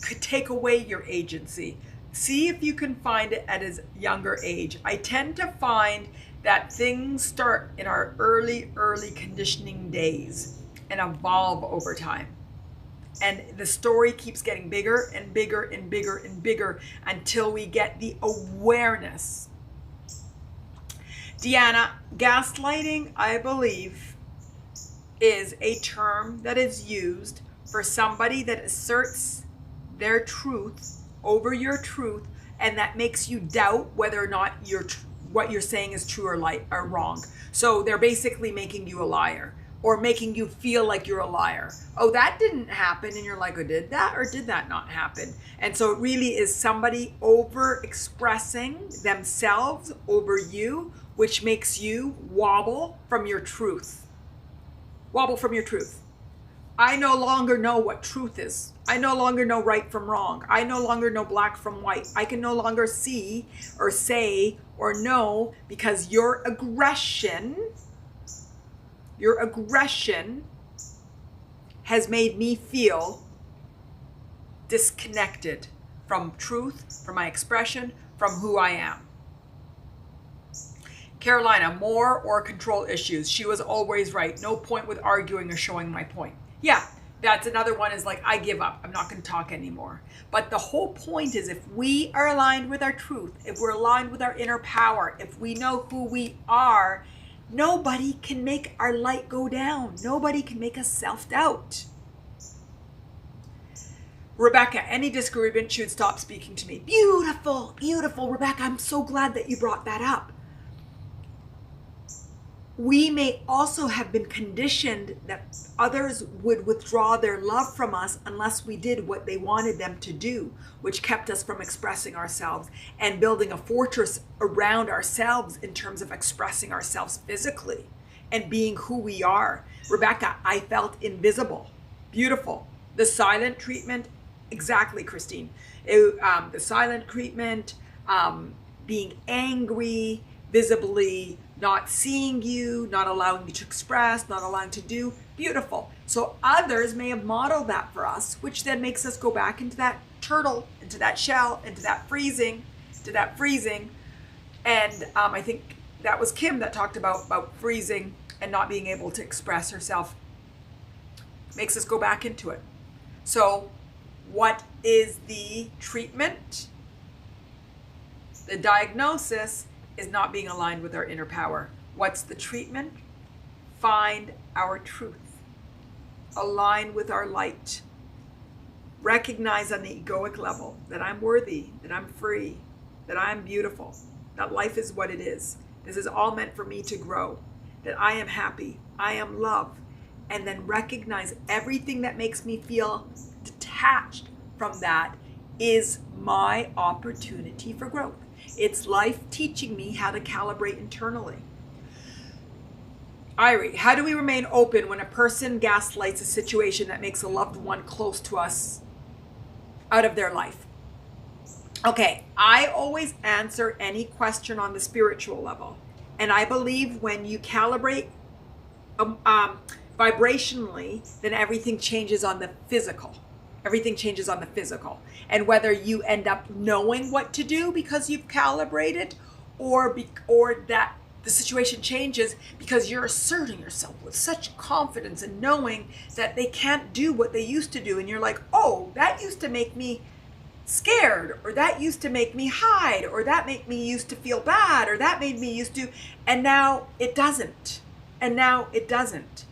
Speaker 1: could take away your agency. See if you can find it at a younger age. I tend to find that things start in our early conditioning days and evolve over time. And the story keeps getting bigger and bigger and bigger and bigger until we get the awareness. Deanna, gaslighting, I believe, is a term that is used for somebody that asserts their truth over your truth, and that makes you doubt whether or not what you're saying is true or wrong. So they're basically making you a liar, or making you feel like you're a liar. Oh, that didn't happen. And you're like, oh, did that or did that not happen? And so it really is somebody over expressing themselves over you, which makes you wobble from your truth. Wobble from your truth. I no longer know what truth is. I no longer know right from wrong. I no longer know black from white. I can no longer see or say or know, because your aggression has made me feel disconnected from truth, from my expression, from who I am. Carolina, more or control issues. She was always right. No point with arguing or showing my point. Yeah, that's another one, is like, I give up. I'm not going to talk anymore. But the whole point is, if we are aligned with our truth, if we're aligned with our inner power, if we know who we are, nobody can make our light go down. Nobody can make us self-doubt. Rebecca, any disagreement, she would stop speaking to me. Beautiful, beautiful, Rebecca. I'm so glad that you brought that up. We may also have been conditioned that others would withdraw their love from us unless we did what they wanted them to do, which kept us from expressing ourselves and building a fortress around ourselves in terms of expressing ourselves physically and being who we are. Rebecca, I felt invisible. Beautiful. The silent treatment, exactly, Christine. The silent treatment, being angry, visibly not seeing you, not allowing you to express, not allowing to do. Beautiful. So others may have modeled that for us, which then makes us go back into that turtle, into that shell, into that freezing. And I think that was Kim that talked about freezing and not being able to express herself. Makes us go back into it. So what is the treatment? The diagnosis is not being aligned with our inner power. What's the treatment? Find our truth. Align with our light. Recognize on the egoic level that I'm worthy, that I'm free, that I'm beautiful, that life is what it is. This is all meant for me to grow, that I am happy, I am love, and then recognize everything that makes me feel detached from that is my opportunity for growth. It's life teaching me how to calibrate internally. Irie, how do we remain open when a person gaslights a situation that makes a loved one close to us out of their life? Okay, I always answer any question on the spiritual level. And I believe when you calibrate vibrationally, then everything changes on the physical. Everything changes on the physical. And whether you end up knowing what to do because you've calibrated, or that the situation changes because you're asserting yourself with such confidence and knowing that they can't do what they used to do. And you're like, oh, that used to make me scared, or that used to make me hide, or that made me used to feel bad, or that made me used to, and now it doesn't. And now it doesn't.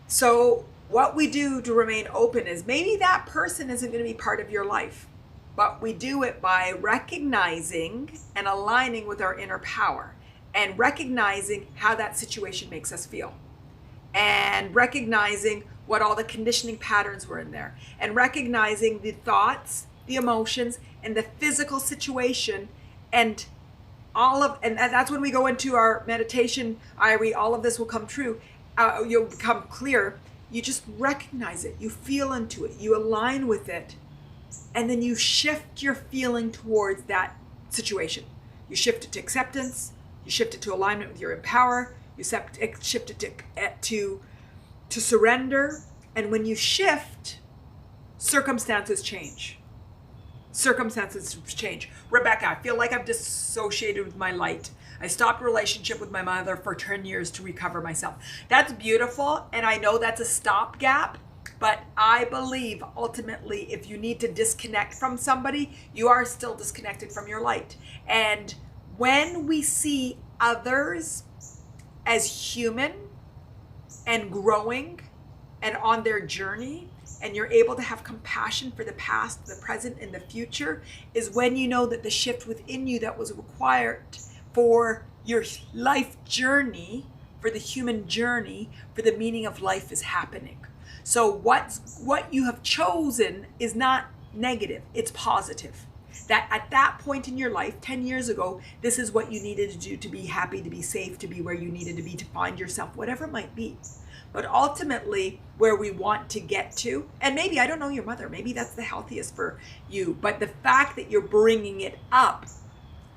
Speaker 1: So what we do to remain open is, maybe that person isn't going to be part of your life, but we do it by recognizing and aligning with our inner power, and recognizing how that situation makes us feel, and recognizing what all the conditioning patterns were in there, and recognizing the thoughts, the emotions, and the physical situation, and that's when we go into our meditation, Irie, all of this will come true. You'll become clear. You just recognize it. You feel into it. You align with it. And then you shift your feeling towards that situation. You shift it to acceptance. You shift it to alignment with your empower. You shift it to surrender. And when you shift, circumstances change. Circumstances change. Rebecca, I feel like I've dissociated with my light. I stopped relationship with my mother for 10 years to recover myself. That's beautiful, and I know that's a stopgap, but I believe ultimately if you need to disconnect from somebody, you are still disconnected from your light. And when we see others as human and growing and on their journey, and you're able to have compassion for the past, the present, and the future, is when you know that the shift within you that was required for your life journey, for the human journey, for the meaning of life is happening. So what you have chosen is not negative, it's positive. That at that point in your life, 10 years ago, this is what you needed to do to be happy, to be safe, to be where you needed to be, to find yourself, whatever it might be. But ultimately, where we want to get to, and maybe, I don't know your mother, maybe that's the healthiest for you, but the fact that you're bringing it up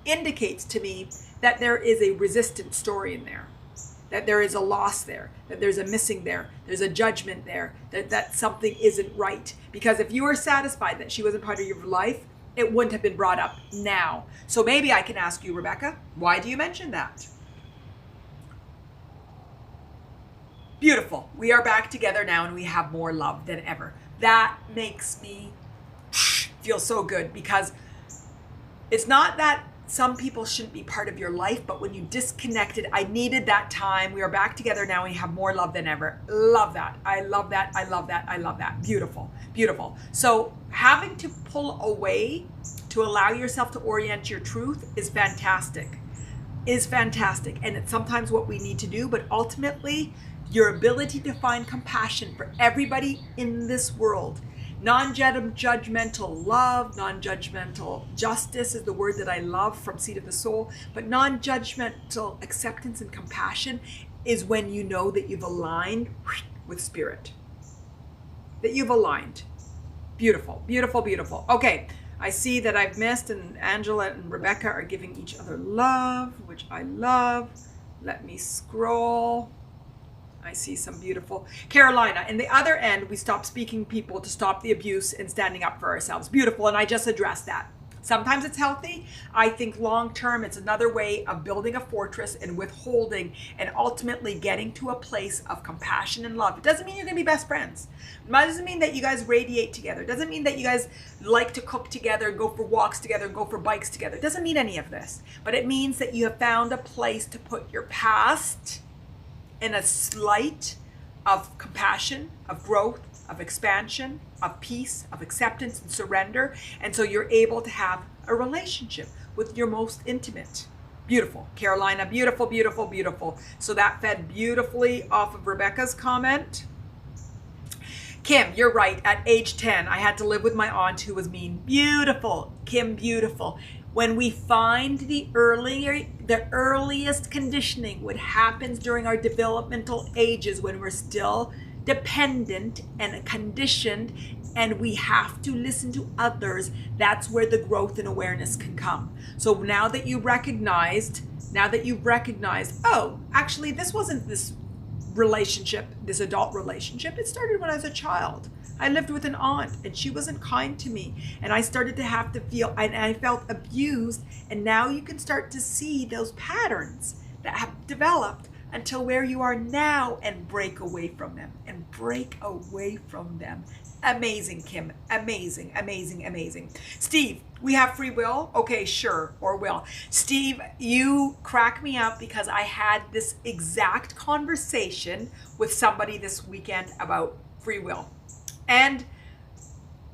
Speaker 1: indicates to me that there is a resistant story in there, that there is a loss there, that there's a missing there, there's a judgment there, that something isn't right. Because if you were satisfied that she wasn't part of your life, it wouldn't have been brought up now. So maybe I can ask you, Rebecca, why do you mention that? Beautiful. We are back together now and we have more love than ever. That makes me feel so good, because it's not that some people shouldn't be part of your life, but when you disconnected, I needed that time. We are back together now and we have more love than ever. Love that. I love that. I love that. I love that. Beautiful. Beautiful. So having to pull away to allow yourself to orient your truth is fantastic. And it's sometimes what we need to do, but ultimately, your ability to find compassion for everybody in this world, non-judgmental love, non-judgmental justice is the word that I love from Seed of the Soul, but non-judgmental acceptance and compassion is when you know that you've aligned with spirit, that you've aligned. Beautiful, beautiful, beautiful. Okay, I see that I've missed, and Angela and Rebecca are giving each other love, which I love. Let me scroll. I see some beautiful. Carolina, in the other end, we stop speaking people to stop the abuse and standing up for ourselves. Beautiful, and I just addressed that. Sometimes it's healthy. I think long-term, it's another way of building a fortress and withholding and ultimately getting to a place of compassion and love. It doesn't mean you're going to be best friends. It doesn't mean that you guys radiate together. It doesn't mean that you guys like to cook together, go for walks together, go for bikes together. It doesn't mean any of this. But it means that you have found a place to put your past in a light of compassion, of growth, of expansion, of peace, of acceptance and surrender. And so you're able to have a relationship with your most intimate. Beautiful. Carolina, beautiful, beautiful, beautiful. So that fed beautifully off of Rebecca's comment. Kim, you're right. At age 10, I had to live with my aunt who was mean. Beautiful. Kim, beautiful. When we find the earliest conditioning, what happens during our developmental ages when we're still dependent and conditioned and we have to listen to others, that's where the growth and awareness can come. So now that you recognized now that you've recognized, oh, actually, this wasn't this relationship, this adult relationship. It started when I was a child. I lived with an aunt and she wasn't kind to me. And I started to have to feel, and I felt abused. And now you can start to see those patterns that have developed until where you are now and break away from them and break away from them. Amazing, Kim. Amazing, amazing, amazing. Steve, we have free will? Okay, sure, or will. Steve, you crack me up because I had this exact conversation with somebody this weekend about free will. And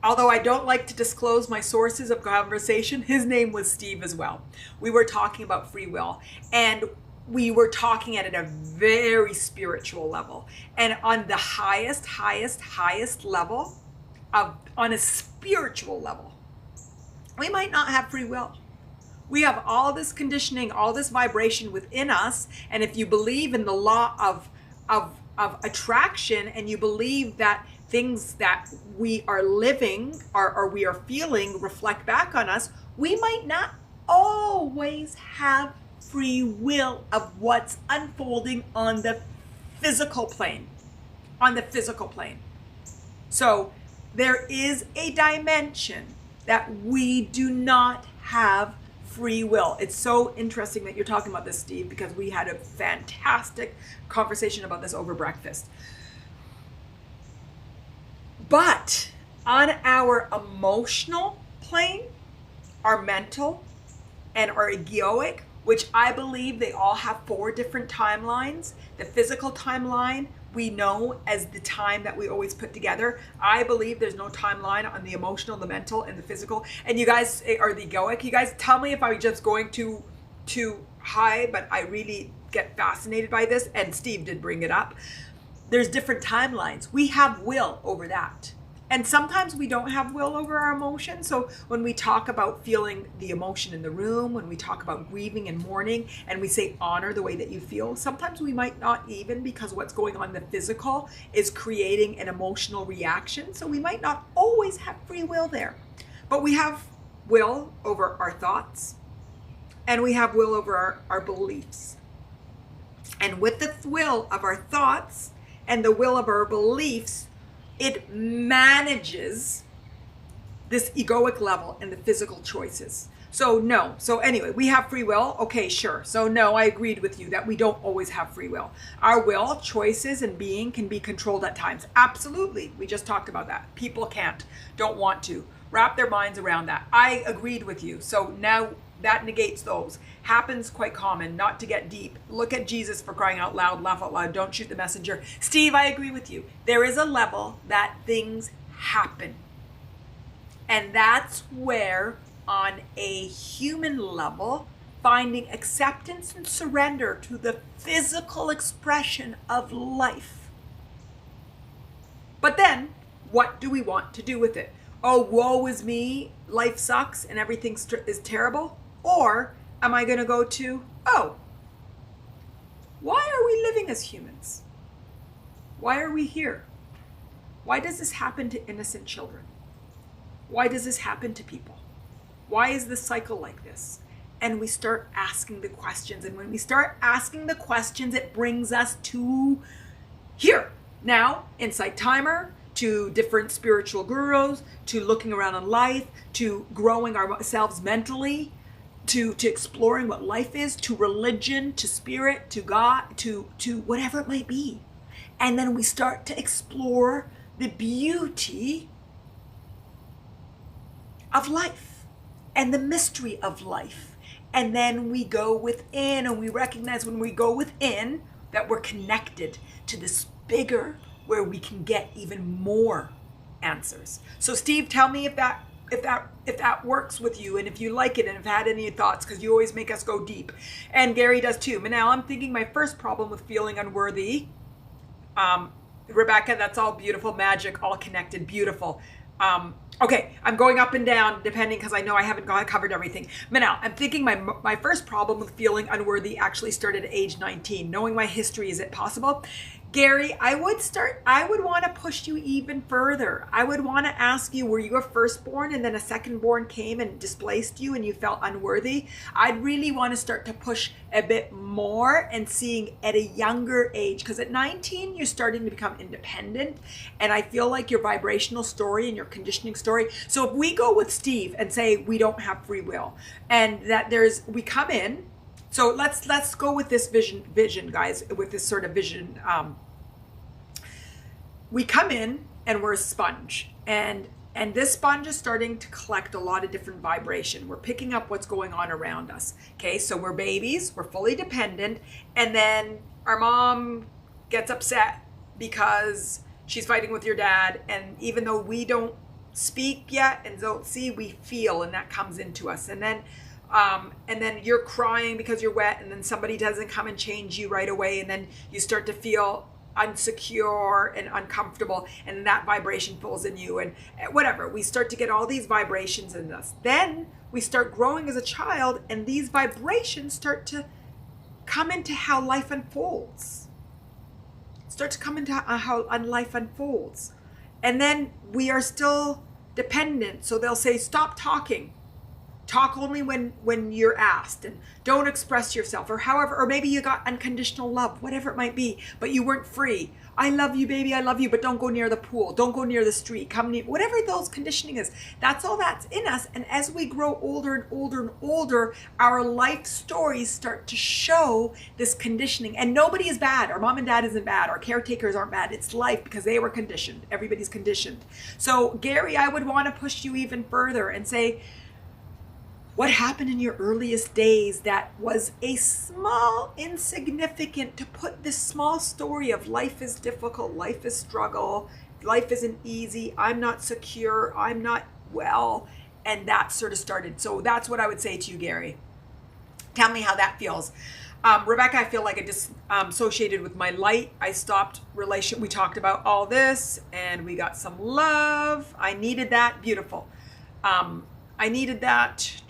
Speaker 1: although I don't like to disclose my sources of conversation, his name was Steve as well. We were talking about free will, and we were talking at a very spiritual level. And on the highest level, on a spiritual level, we might not have free will. We have all this conditioning, all this vibration within us. And if you believe in the law of attraction, and you believe that things that we are living or we are feeling reflect back on us, we might not always have free will of what's unfolding on the physical plane. So there is a dimension that we do not have free will. It's so interesting that you're talking about this, Steve, because we had a fantastic conversation about this over breakfast. But on our emotional plane, our mental, and our egoic, which I believe they all have 4 different timelines. The physical timeline we know as the time that we always put together. I believe there's no timeline on the emotional, the mental, and the physical. And you guys, or the egoic, you guys tell me if I'm just going too high, but I really get fascinated by this. And Steve did bring it up. There's different timelines. We have will over that. And sometimes we don't have will over our emotions. So when we talk about feeling the emotion in the room, when we talk about grieving and mourning, and we say honor the way that you feel, sometimes we might not even, because what's going on in the physical is creating an emotional reaction. So we might not always have free will there. But we have will over our thoughts, and we have will over our beliefs. And with the will of our thoughts and the will of our beliefs, it manages this egoic level and the physical choices. So no. So anyway, we have free will. Okay, sure. So no, I agreed with you that we don't always have free will. Our will, choices, and being can be controlled at times. Absolutely. We just talked about that. People can't, don't want to wrap their minds around that. I agreed with you. So now that negates those. Happens quite common, not to get deep. Look at Jesus, for crying out loud, laugh out loud, don't shoot the messenger. Steve, I agree with you. There is a level that things happen. And that's where, on a human level, finding acceptance and surrender to the physical expression of life. But then, what do we want to do with it? Oh, woe is me, life sucks and everything is terrible? Or am I going to go to, oh, why are we living as humans? Why are we here? Why does this happen to innocent children? Why does this happen to people? Why is this cycle like this? And we start asking the questions. And when we start asking the questions, it brings us to here. Now, Insight Timer, to different spiritual gurus, to looking around in life, to growing ourselves mentally, to exploring what life is, to religion, to spirit, to God, to whatever it might be. And then we start to explore the beauty of life and the mystery of life. And then we go within, and we recognize when we go within that we're connected to this bigger, where we can get even more answers. So Steve, tell me if that works with you, and if you like it, and if you had any thoughts, because you always make us go deep. And Gary does too. Manal, I'm thinking my first problem with feeling unworthy. Rebecca, that's all beautiful, magic, all connected, beautiful. Okay, I'm going up and down depending, because I know I haven't covered everything. Manal, I'm thinking my first problem with feeling unworthy actually started at age 19. Knowing my history, is it possible? Gary, I would want to push you even further. I would want to ask you, were you a firstborn and then a secondborn came and displaced you and you felt unworthy? I'd really want to start to push a bit more and seeing at a younger age, because at 19, you're starting to become independent. And I feel like your vibrational story and your conditioning story. So if we go with Steve and say we don't have free will and that we come in. So let's go with this vision, guys, with this sort of vision. We come in and we're a sponge, and this sponge is starting to collect a lot of different vibration. We're picking up what's going on around us. Okay, so we're babies, we're fully dependent, and then our mom gets upset because she's fighting with your dad, and even though we don't speak yet and don't see, we feel, and that comes into us. And then you're crying because you're wet, and then somebody doesn't come and change you right away, and then you start to feel unsecure and uncomfortable, and that vibration pulls in you, and whatever. We start to get all these vibrations in us. Then we start growing as a child, and these vibrations start to come into how life unfolds. Start to come into how life unfolds. And then we are still dependent. So they'll say, stop talking. Talk only when you're asked, and don't express yourself, or however, or maybe you got unconditional love, whatever it might be, but you weren't free. I love you, baby, I love you, but don't go near the pool. Don't go near the street. Come near, whatever those conditioning is. That's all that's in us. And as we grow older and older and older, our life stories start to show this conditioning. And nobody is bad. Our mom and dad isn't bad. Our caretakers aren't bad. It's life, because they were conditioned. Everybody's conditioned. So Gary, I would want to push you even further and say, what happened in your earliest days that was a small, insignificant, to put this small story of life is difficult, life is struggle, life isn't easy, I'm not secure, I'm not well, and that sort of started. So that's what I would say to you, Gary. Tell me how that feels. Rebecca, I feel like I dissociated with my light. I stopped relation. We talked about all this and we got some love. I needed that. Beautiful. I needed that.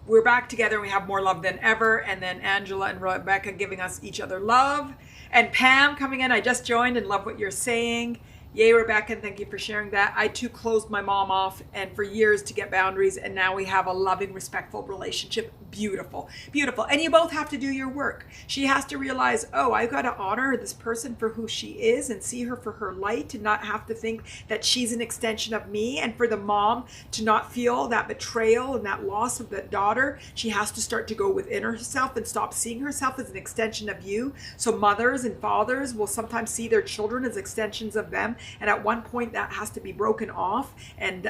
Speaker 1: We're back together and we have more love than ever. And then Angela and Rebecca giving us each other love. And Pam coming in. I just joined and love what you're saying. Yay, Rebecca, and thank you for sharing that. I too closed my mom off and for years to get boundaries, and now we have a loving, respectful relationship. Beautiful, beautiful. And you both have to do your work. She has to realize, oh, I've got to honor this person for who she is and see her for her light, and not have to think that she's an extension of me. And for the mom to not feel that betrayal and that loss of the daughter, she has to start to go within herself and stop seeing herself as an extension of you. So mothers and fathers will sometimes see their children as extensions of them. And at one point that has to be broken off and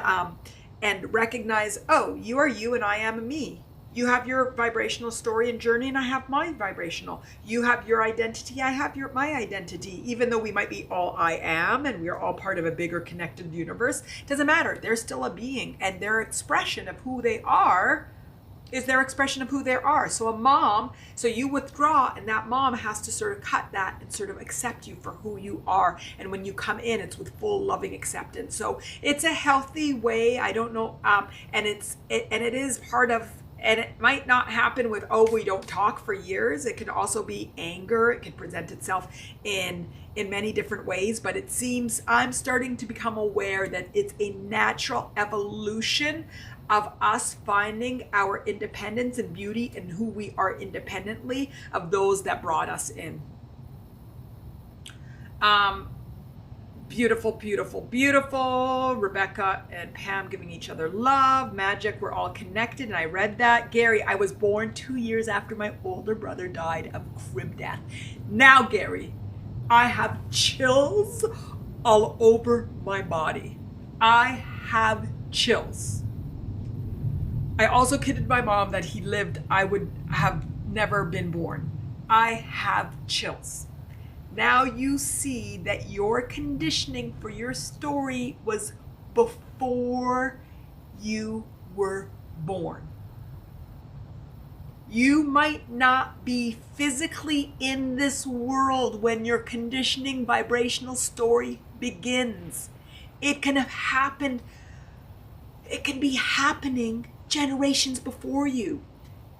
Speaker 1: recognize, oh, you are you and I am me. You have your vibrational story and journey, and I have my vibrational. You have your identity, I have my identity. Even though we might be all I am and we are all part of a bigger connected universe, it doesn't matter. They're still a being, and their expression of who they are is their expression of who they are. So a mom, so you withdraw, and that mom has to sort of cut that and sort of accept you for who you are. And when you come in, it's with full loving acceptance. So it's a healthy way. I don't know, and it is part of. And it might not happen with, oh, we don't talk for years. It can also be anger. It can present itself in many different ways. But it seems I'm starting to become aware that it's a natural evolution of us finding our independence and beauty and who we are independently of those that brought us in. Beautiful, beautiful, beautiful. Rebecca and Pam giving each other love. Magic, we're all connected. And I read that. Gary, I was born 2 years after my older brother died of crib death. Now, Gary, I have chills all over my body. I have chills. I also kidded my mom that he lived, I would have never been born. I have chills. Now you see that your conditioning for your story was before you were born. You might not be physically in this world when your conditioning vibrational story begins. It can have happened. It can be happening generations before you,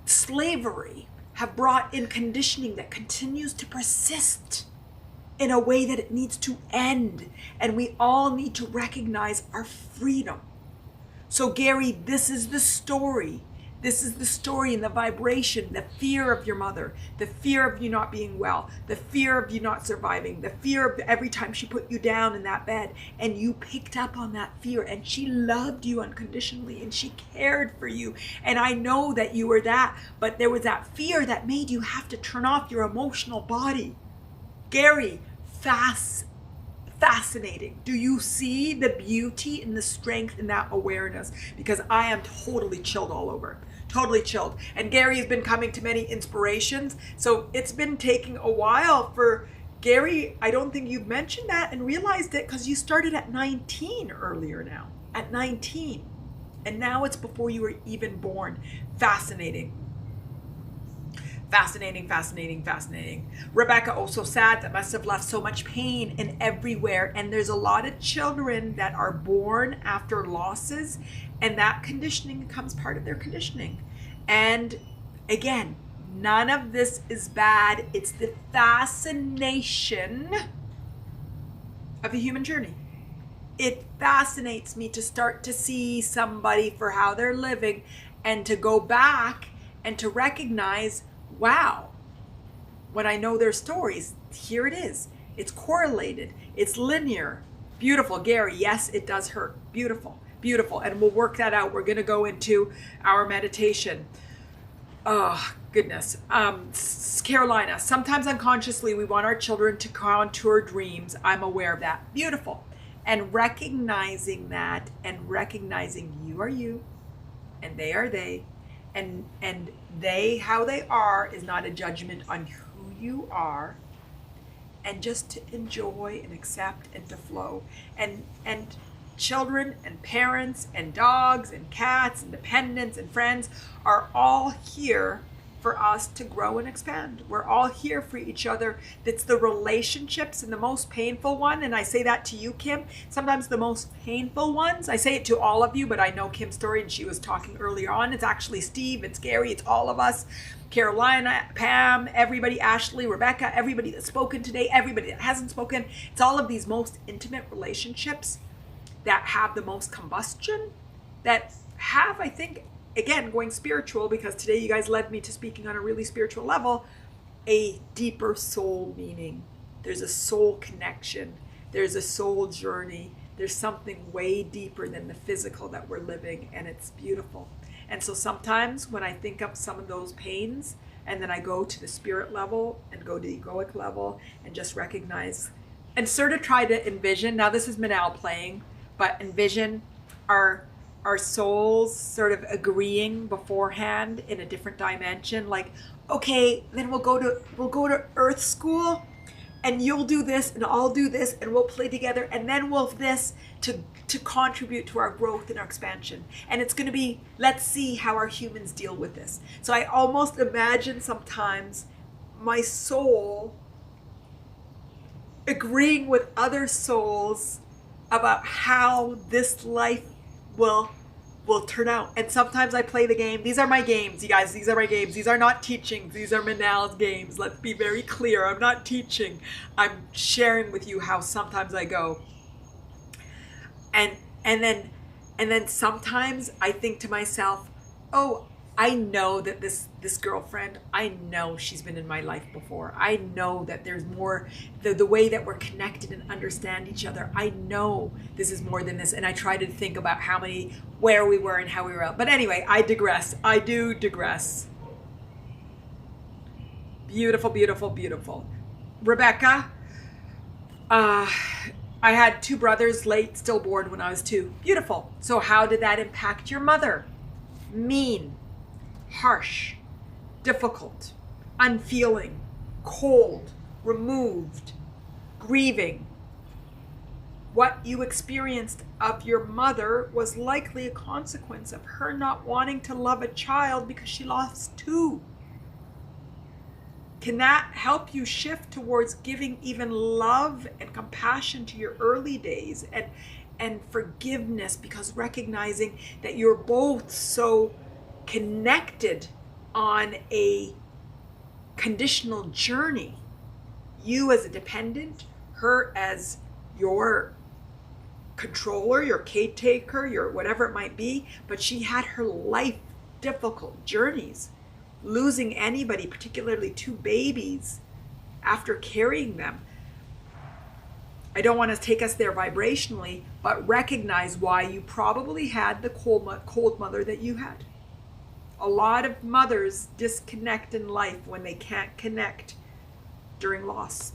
Speaker 1: slavery, have brought in conditioning that continues to persist in a way that it needs to end. And we all need to recognize our freedom. So Gary, this is the story. This is the story and the vibration, the fear of your mother, the fear of you not being well, the fear of you not surviving, the fear of every time she put you down in that bed, and you picked up on that fear, and she loved you unconditionally and she cared for you. And I know that you were that, but there was that fear that made you have to turn off your emotional body. Gary, fascinating. Do you see the beauty and the strength in that awareness? Because I am totally chilled all over. Totally chilled. And Gary has been coming to many inspirations. So it's been taking a while for Gary. I don't think you've mentioned that and realized it because you started at 19 earlier now. At 19. And now it's before you were even born. Fascinating. Fascinating, fascinating, fascinating. Rebecca, oh, so sad. That must have left so much pain and everywhere. And there's a lot of children that are born after losses, and that conditioning becomes part of their conditioning. And again, none of this is bad. It's the fascination of the human journey. It fascinates me to start to see somebody for how they're living and to go back and to recognize, wow, when I know their stories, here it is. It's correlated. It's linear. Beautiful, Gary. Yes, it does hurt. Beautiful, beautiful. And we'll work that out. We're going to go into our meditation. Oh, goodness. Carolina, sometimes unconsciously we want our children to contour dreams. I'm aware of that. Beautiful. And recognizing that and recognizing you are you and they are they. And they, how they are, is not a judgment on who you are, and just to enjoy and accept and to flow. And children and parents and dogs and cats and dependents and friends are all here for us to grow and expand. We're all here for each other. It's the relationships and the most painful one, and I say that to you, Kim, sometimes the most painful ones. I say it to all of you, but I know Kim's story, and she was talking earlier on. It's actually Steve, it's Gary, it's all of us. Carolina, Pam, everybody, Ashley, Rebecca, everybody that's spoken today, everybody that hasn't spoken. It's all of these most intimate relationships that have the most combustion, that have, I think, again, going spiritual, because today you guys led me to speaking on a really spiritual level, a deeper soul meaning. There's a soul connection. There's a soul journey. There's something way deeper than the physical that we're living, and it's beautiful. And so sometimes when I think of some of those pains, and then I go to the spirit level and go to the egoic level and just recognize and sort of try to envision, now this is Manal playing, but envision our souls sort of agreeing beforehand in a different dimension, like, okay, then we'll go to Earth School, and you'll do this and I'll do this, and we'll play together, and then we'll this to contribute to our growth and our expansion. And it's going to be, let's see how our humans deal with this. So I almost imagine sometimes my soul agreeing with other souls about how this life will turn out. And sometimes I play the game. These are my games, you guys. These are my games. These are not teachings. These are Manal's games. Let's be very clear. I'm not teaching. I'm sharing with you how sometimes I go. And then sometimes I think to myself, oh, I know that this girlfriend, I know she's been in my life before. I know that there's more, the way that we're connected and understand each other. I know this is more than this. And I try to think about where we were and how we were out. But anyway, I digress. I do digress. Beautiful, beautiful, beautiful. Rebecca, I had 2 brothers, late, stillborn when I was 2. Beautiful. So how did that impact your mother? Mean. Harsh, difficult, unfeeling, cold, removed, grieving. What you experienced of your mother was likely a consequence of her not wanting to love a child because she lost 2. Can that help you shift towards giving even love and compassion to your early days and forgiveness, because recognizing that you're both so connected on a conditional journey. You as a dependent, her as your controller, your caretaker, your whatever it might be, but she had her life difficult journeys, losing anybody, particularly 2 babies, after carrying them. I don't want to take us there vibrationally, but recognize why you probably had the cold mother that you had. A lot of mothers disconnect in life when they can't connect during loss.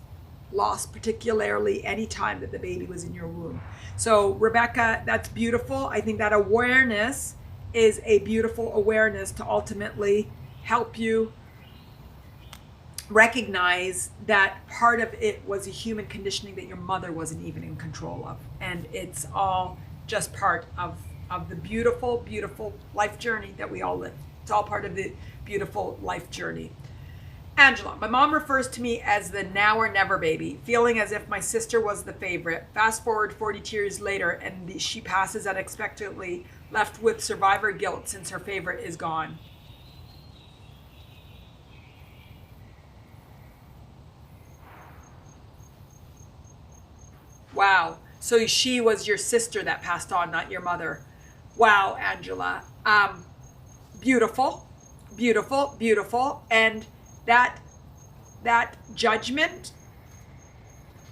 Speaker 1: Loss, particularly any time that the baby was in your womb. So Rebecca, that's beautiful. I think that awareness is a beautiful awareness to ultimately help you recognize that part of it was a human conditioning that your mother wasn't even in control of. And it's all just part of the beautiful, beautiful life journey that we all live. It's all part of the beautiful life journey. Angela, my mom refers to me as the now or never baby, feeling as if my sister was the favorite. Fast forward 42 years later and she passes unexpectedly, left with survivor guilt since her favorite is gone. Wow. So she was your sister that passed on, not your mother. Wow, Angela. Beautiful, beautiful, beautiful. And that judgment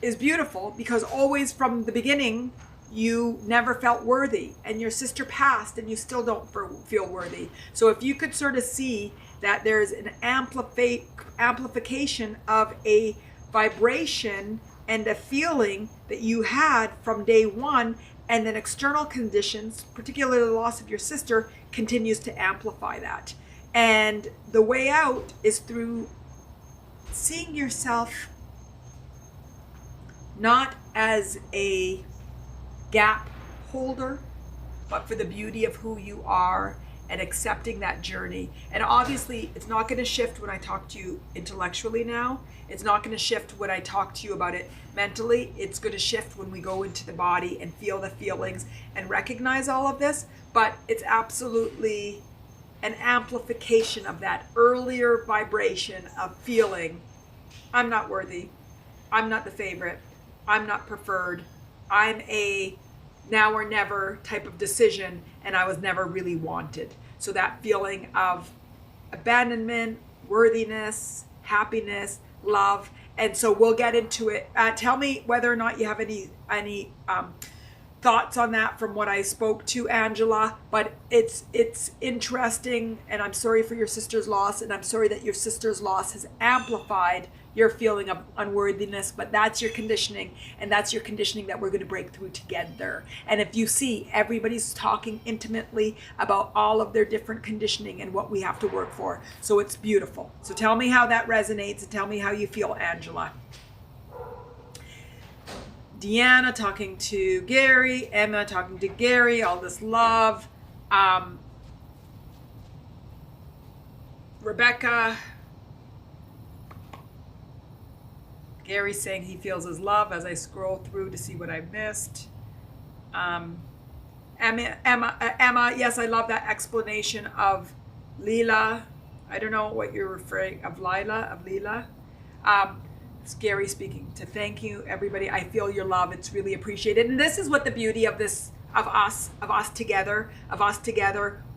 Speaker 1: is beautiful because always from the beginning, you never felt worthy and your sister passed and you still don't feel worthy. So if you could sort of see that there's an amplification of a vibration and a feeling that you had from day one, and then external conditions, particularly the loss of your sister, continues to amplify that. And the way out is through seeing yourself not as a gap holder, but for the beauty of who you are and accepting that journey. And obviously, it's not going to shift when I talk to you intellectually now. It's not going to shift when I talk to you about it mentally. It's going to shift when we go into the body and feel the feelings and recognize all of this. But it's absolutely an amplification of that earlier vibration of feeling, I'm not worthy, I'm not the favorite, I'm not preferred, I'm a now or never type of decision, and I was never really wanted. So that feeling of abandonment, worthiness, happiness, love. And so we'll get into it. Tell me whether or not you have any thoughts on that from what I spoke to, Angela. But it's interesting, and I'm sorry for your sister's loss, and I'm sorry that your sister's loss has amplified your feeling of unworthiness, but that's your conditioning, and that's your conditioning that we're going to break through together. And if you see, everybody's talking intimately about all of their different conditioning and what we have to work for. So it's beautiful. So tell me how that resonates and tell me how you feel, Angela. Deanna talking to Gary, Emma talking to Gary, all this love. Rebecca, Gary saying he feels his love as I scroll through to see what I missed. Emma, yes, I love that explanation of Leela. I don't know what you're referring of Leela. It's Gary speaking to thank you, everybody. I feel your love. It's really appreciated. And this is what the beauty of this, of us together.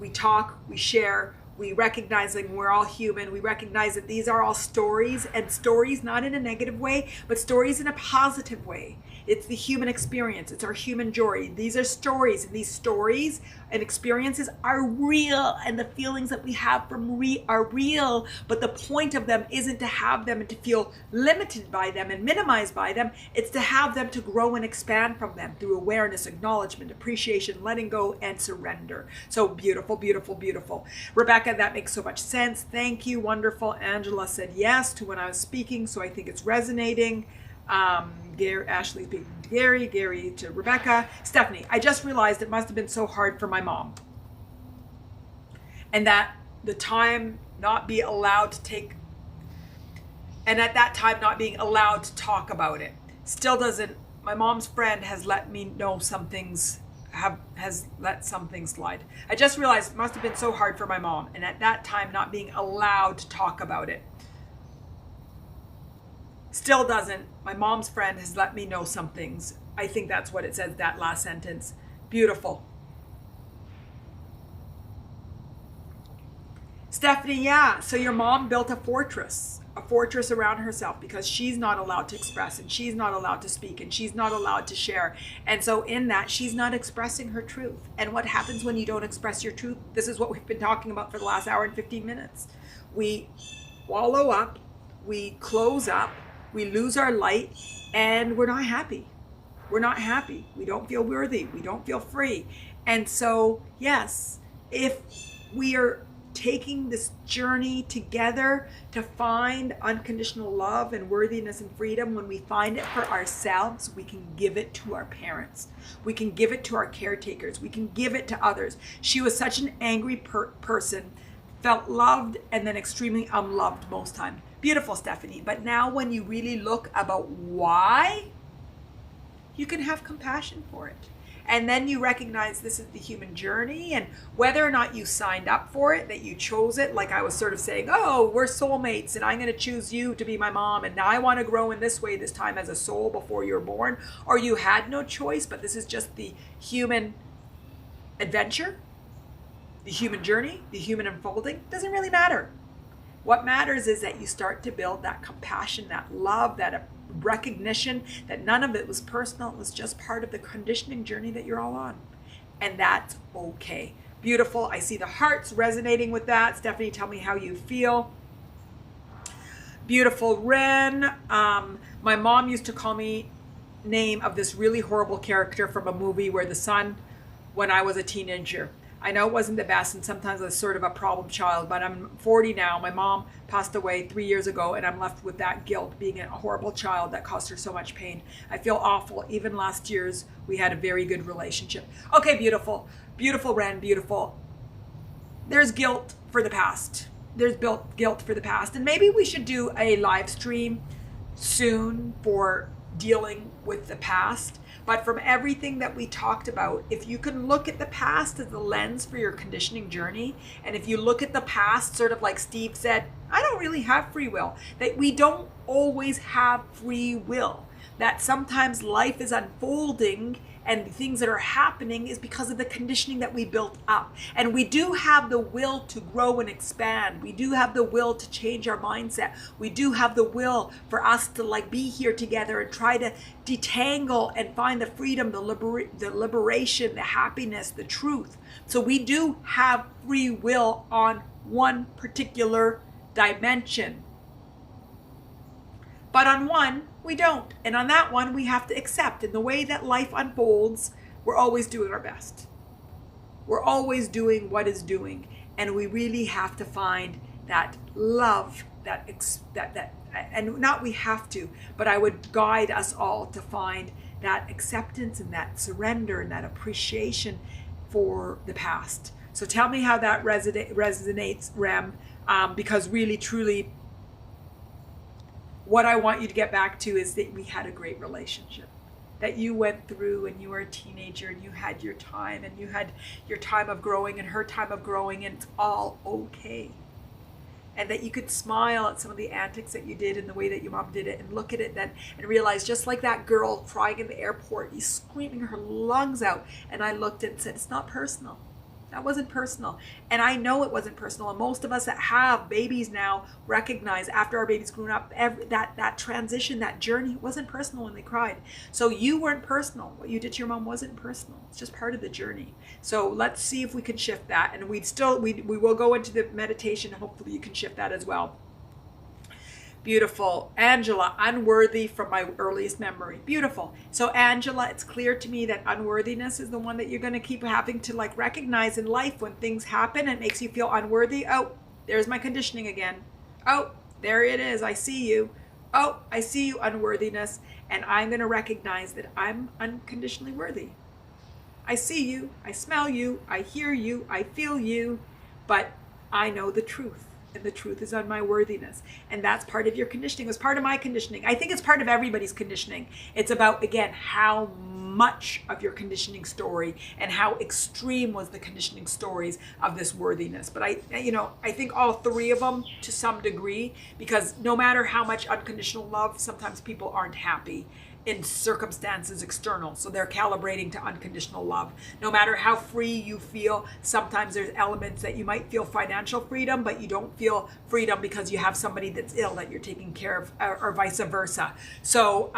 Speaker 1: We talk, we share, we recognize that we're all human. We recognize that these are all stories, and stories not in a negative way, but stories in a positive way. It's the human experience. It's our human joy. These are stories, and these stories and experiences are real, and the feelings that we have from are real. But the point of them isn't to have them and to feel limited by them and minimized by them. It's to have them to grow and expand from them through awareness, acknowledgement, appreciation, letting go, and surrender. So beautiful, beautiful, beautiful. Rebecca, that makes so much sense. Thank you. Wonderful. Angela said yes to when I was speaking, so I think it's resonating. Ashley speaking to Gary to Rebecca. Stephanie, I just realized it must have been so hard for my mom. And that the time not be allowed to take, and at that time not being allowed to talk about it. Still doesn't, my mom's friend has let me know some things has let some things slide. I just realized it must have been so hard for my mom, and at that time not being allowed to talk about it. Still doesn't. My mom's friend has let me know some things. I think that's what it says, that last sentence. Beautiful. Stephanie, yeah, so your mom built a fortress around herself because she's not allowed to express, and she's not allowed to speak, and she's not allowed to share. And so in that, she's not expressing her truth. And what happens when you don't express your truth? This is what we've been talking about for the last hour and 15 minutes. We wallow up, we close up, we lose our light, and we're not happy. We're not happy. We don't feel worthy. We don't feel free. And so, yes, if we are taking this journey together to find unconditional love and worthiness and freedom, when we find it for ourselves, we can give it to our parents. We can give it to our caretakers. We can give it to others. She was such an angry person, felt loved, and then extremely unloved most time. Beautiful, Stephanie. But now when you really look about why, you can have compassion for it. And then you recognize this is the human journey, and whether or not you signed up for it, that you chose it, like I was sort of saying, oh, we're soulmates and I'm going to choose you to be my mom, and now I want to grow in this way this time as a soul before you're born, or you had no choice, but this is just the human adventure, the human journey, the human unfolding. Doesn't really matter. What matters is that you start to build that compassion, that love, that recognition that none of it was personal. It was just part of the conditioning journey that you're all on. And that's okay. Beautiful. I see the hearts resonating with that. Stephanie, tell me how you feel. Beautiful. Ren, my mom used to call me name of this really horrible character from a movie where the son, when I was a teenager. I know it wasn't the best, and sometimes I was sort of a problem child, but I'm 40 now. My mom passed away 3 years ago, and I'm left with that guilt, being a horrible child that caused her so much pain. I feel awful. Even last year's, we had a very good relationship. Okay, beautiful. Beautiful, Ren, beautiful. There's guilt for the past. There's guilt for the past. And maybe we should do a live stream soon for dealing with the past. But from everything that we talked about, if you can look at the past as the lens for your conditioning journey, and if you look at the past, sort of like Steve said, I don't really have free will, that we don't always have free will, that sometimes life is unfolding and the things that are happening is because of the conditioning that we built up. And we do have the will to grow and expand. We do have the will to change our mindset. We do have the will for us to be here together and try to detangle and find the freedom, the liberation, the happiness, the truth. So we do have free will on one particular dimension. But on one, we don't. And on that one, we have to accept. In the way that life unfolds, we're always doing our best. We're always doing what is doing. And we really have to find that love, and not we have to, but I would guide us all to find that acceptance and that surrender and that appreciation for the past. So tell me how that resonates, Rem, because really, truly, what I want you to get back to is that we had a great relationship, that you went through and you were a teenager and you had your time and you had your time of growing and her time of growing, and it's all okay. And that you could smile at some of the antics that you did and the way that your mom did it, and look at it then and realize, just like that girl crying in the airport, he's screaming her lungs out. And I looked and said, it's not personal. That wasn't personal. And I know it wasn't personal. And most of us that have babies now recognize, after our babies grown up, that transition, that journey wasn't personal when they cried. So you weren't personal. What you did to your mom wasn't personal. It's just part of the journey. So let's see if we can shift that. And we will go into the meditation. Hopefully you can shift that as well. Beautiful. Angela, unworthy from my earliest memory. Beautiful. So Angela, it's clear to me that unworthiness is the one that you're going to keep having to recognize in life. When things happen, it makes you feel unworthy. Oh, there's my conditioning again. Oh, there it is. I see you. Oh, I see you, unworthiness. And I'm going to recognize that I'm unconditionally worthy. I see you. I smell you. I hear you. I feel you. But I know the truth. and the truth is on my worthiness. And that's part of your conditioning. It was part of my conditioning. I think it's part of everybody's conditioning. It's about, again, how much of your conditioning story and how extreme was the conditioning stories of this worthiness. But I think all three of them to some degree, because no matter how much unconditional love, sometimes people aren't happy in circumstances external, so they're calibrating to unconditional love. No matter how free you feel, sometimes there's elements that you might feel financial freedom, but you don't feel freedom because you have somebody that's ill that you're taking care of, or vice versa. So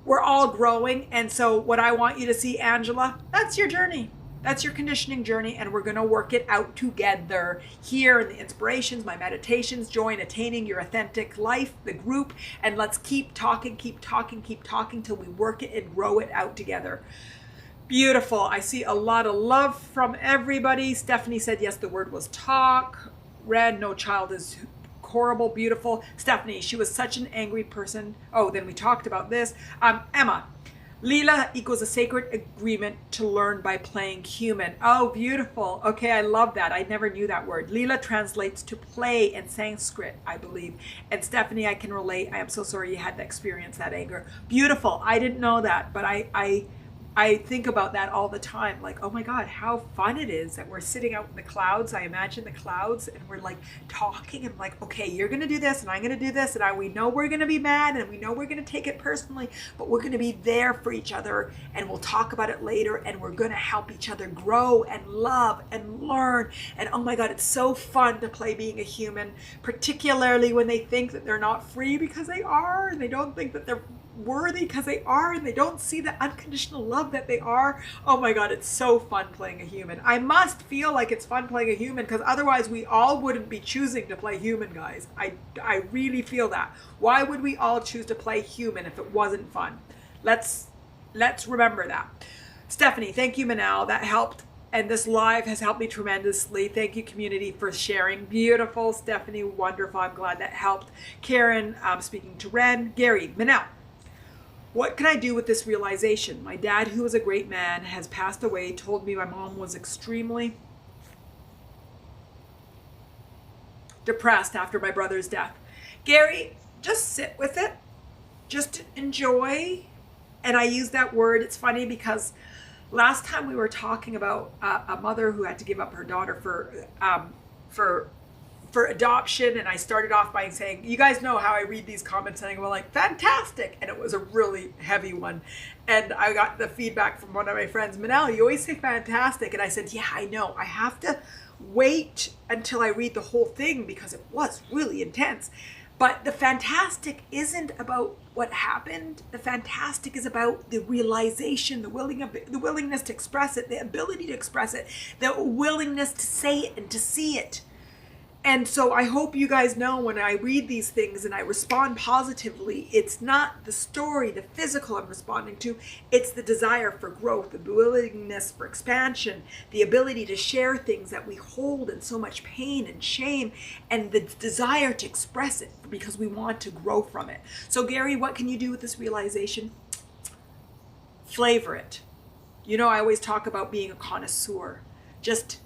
Speaker 1: we're all growing, and so what I want you to see, Angela, that's your journey. That's your conditioning journey, and we're going to work it out together here in the inspirations, my meditations. Join Attaining Your Authentic Life, the group, and let's keep talking till we work it and grow it out together. Beautiful. I see a lot of love from everybody. Stephanie said, yes, the word was talk. Red, no child is horrible. Beautiful. Stephanie, she was such an angry person. Oh, then we talked about this. Emma, Leela equals a sacred agreement to learn by playing human. Oh, beautiful. Okay, I love that. I never knew that word. Leela translates to play in Sanskrit, I believe. And Stephanie, I can relate. I am so sorry you had to experience that anger. Beautiful. I didn't know that, but I think about that all the time. Like, oh my God, how fun it is that we're sitting out in the clouds. I imagine the clouds, and we're like talking and like, okay, you're going to do this and I'm going to do this. And we know we're going to be mad and we know we're going to take it personally, but we're going to be there for each other, and we'll talk about it later, and we're going to help each other grow and love and learn. And oh my God, it's so fun to play being a human, particularly when they think that they're not free, because they are, and they don't think that they're worthy because they are, and they don't see the unconditional love that they are. Oh my God, it's so fun playing a human. I must feel like it's fun playing a human, because otherwise we all wouldn't be choosing to play human, guys. I really feel that. Why would we all choose to play human if it wasn't fun? Let's remember that. Stephanie, thank you, Manal. That helped. And this live has helped me tremendously. Thank you, community, for sharing. Beautiful, Stephanie, wonderful. I'm glad that helped. Karen, speaking to Ren. Gary, Manal, what can I do with this realization? My dad, who was a great man, has passed away, told me my mom was extremely depressed after my brother's death. Gary, just sit with it. Just enjoy. And I use that word. It's funny because last time we were talking about a mother who had to give up her daughter for adoption, and I started off by saying, you guys know how I read these comments and I go like, fantastic, and it was a really heavy one, and I got the feedback from one of my friends, Manal, you always say fantastic, and I said, yeah, I know, I have to wait until I read the whole thing because it was really intense. But the fantastic isn't about what happened. The fantastic is about the realization, the willingness to express it, the ability to express it, the willingness to say it and to see it. And so I hope you guys know when I read these things and I respond positively, it's not the story, the physical I'm responding to, it's the desire for growth, the willingness for expansion, the ability to share things that we hold in so much pain and shame, and the desire to express it because we want to grow from it. So Gary, what can you do with this realization? Flavor it. You know, I always talk about being a connoisseur. Just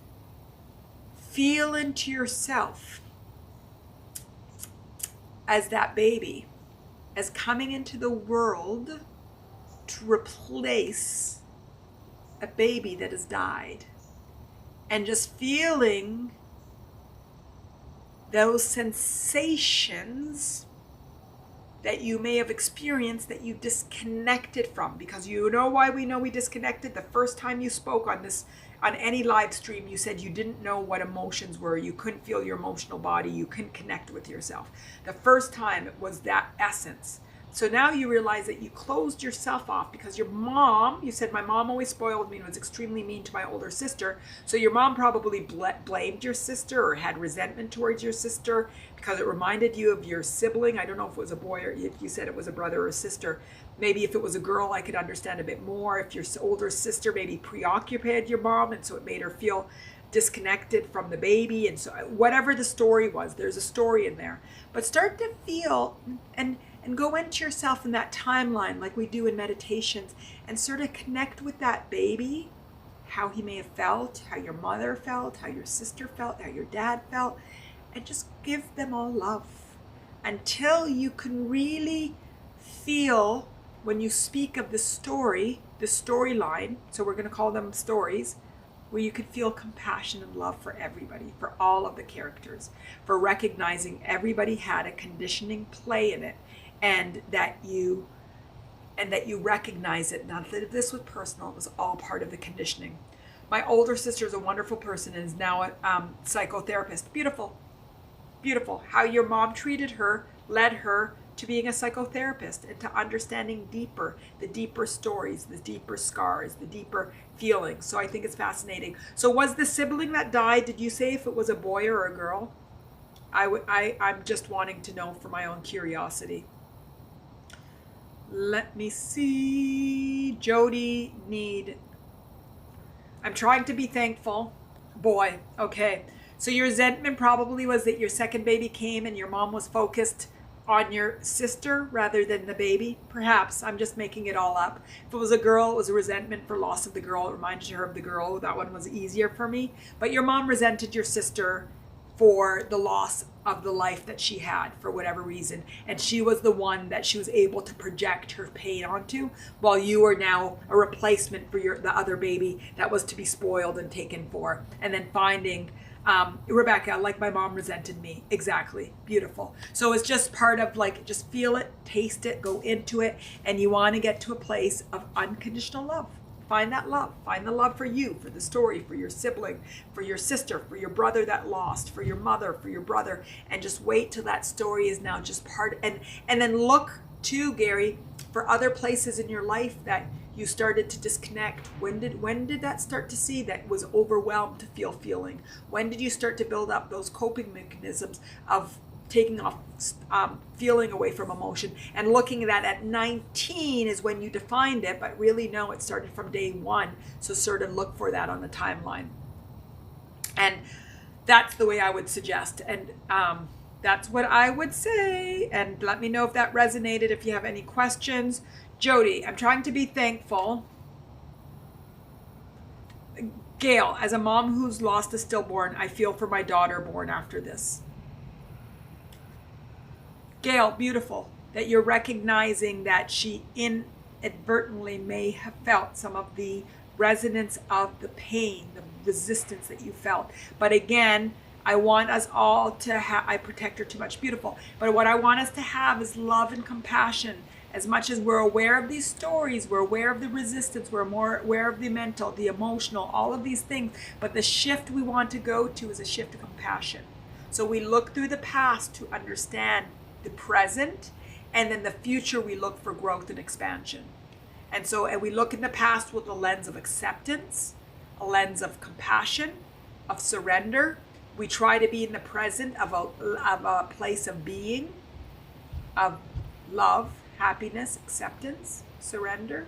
Speaker 1: feel into yourself as that baby, as coming into the world to replace a baby that has died. And just feeling those sensations that you may have experienced that you disconnected from. Because you know why we know we disconnected? The first time you spoke on this, on any live stream, you said you didn't know what emotions were. You couldn't feel your emotional body. You couldn't connect with yourself. The first time it was that essence. So now you realize that you closed yourself off because your mom, you said my mom always spoiled me and was extremely mean to my older sister. So your mom probably blamed your sister or had resentment towards your sister because it reminded you of your sibling. I don't know if it was a boy or if you said it was a brother or a sister. Maybe if it was a girl, I could understand a bit more. If your older sister maybe preoccupied your mom and so it made her feel disconnected from the baby. And so whatever the story was, there's a story in there. But start to feel and go into yourself in that timeline like we do in meditations and sort of connect with that baby, how he may have felt, how your mother felt, how your sister felt, how your dad felt, and just give them all love until you can really feel, when you speak of the story, the storyline, so we're going to call them stories, where you could feel compassion and love for everybody, for all of the characters, for recognizing everybody had a conditioning play in it, and that you recognize it. Not that this was personal, it was all part of the conditioning. My older sister is a wonderful person and is now a psychotherapist. Beautiful, beautiful. How your mom treated her led her to being a psychotherapist and to understanding deeper, the deeper stories, the deeper scars, the deeper feelings. So I think it's fascinating. So was the sibling that died, did you say if it was a boy or a girl? I'm just wanting to know for my own curiosity. Let me see. Jody Need. I'm trying to be thankful. Boy, okay. So your resentment probably was that your second baby came and your mom was focused on your sister rather than the baby. Perhaps. I'm just making it all up. If it was a girl, it was a resentment for loss of the girl. It reminded her of the girl. That one was easier for me. But your mom resented your sister for the loss of the life that she had for whatever reason. And she was the one that she was able to project her pain onto, while you are now a replacement for the other baby that was to be spoiled and taken for. And then finding Rebecca, like my mom resented me. Exactly. Beautiful. So it's just part of like, just feel it, taste it, go into it. And you want to get to a place of unconditional love. Find that love. Find the love for you, for the story, for your sibling, for your sister, for your brother that lost, for your mother, for your brother. And just wait till that story is now just part. And then look too, Gary, for other places in your life that you started to disconnect. When did that start to see that was overwhelmed to feel feeling? When did you start to build up those coping mechanisms of taking off feeling away from emotion? And looking at that at 19 is when you defined it, but really no, it started from day one. So sort of look for that on the timeline. And that's the way I would suggest. And that's what I would say. And let me know if that resonated, if you have any questions. Jody, I'm trying to be thankful. Gail, as a mom who's lost a stillborn, I feel for my daughter born after this. Gail, beautiful that you're recognizing that she inadvertently may have felt some of the resonance of the pain, the resistance that you felt. But again, I want us all to have, I protect her too much, beautiful. But what I want us to have is love and compassion. As much as we're aware of these stories, we're aware of the resistance, we're more aware of the mental, the emotional, all of these things. But the shift we want to go to is a shift of compassion. So we look through the past to understand the present, and then the future we look for growth and expansion. And we look in the past with a lens of acceptance, a lens of compassion, of surrender. We try to be in the present of a place of being, of love, happiness, acceptance, surrender.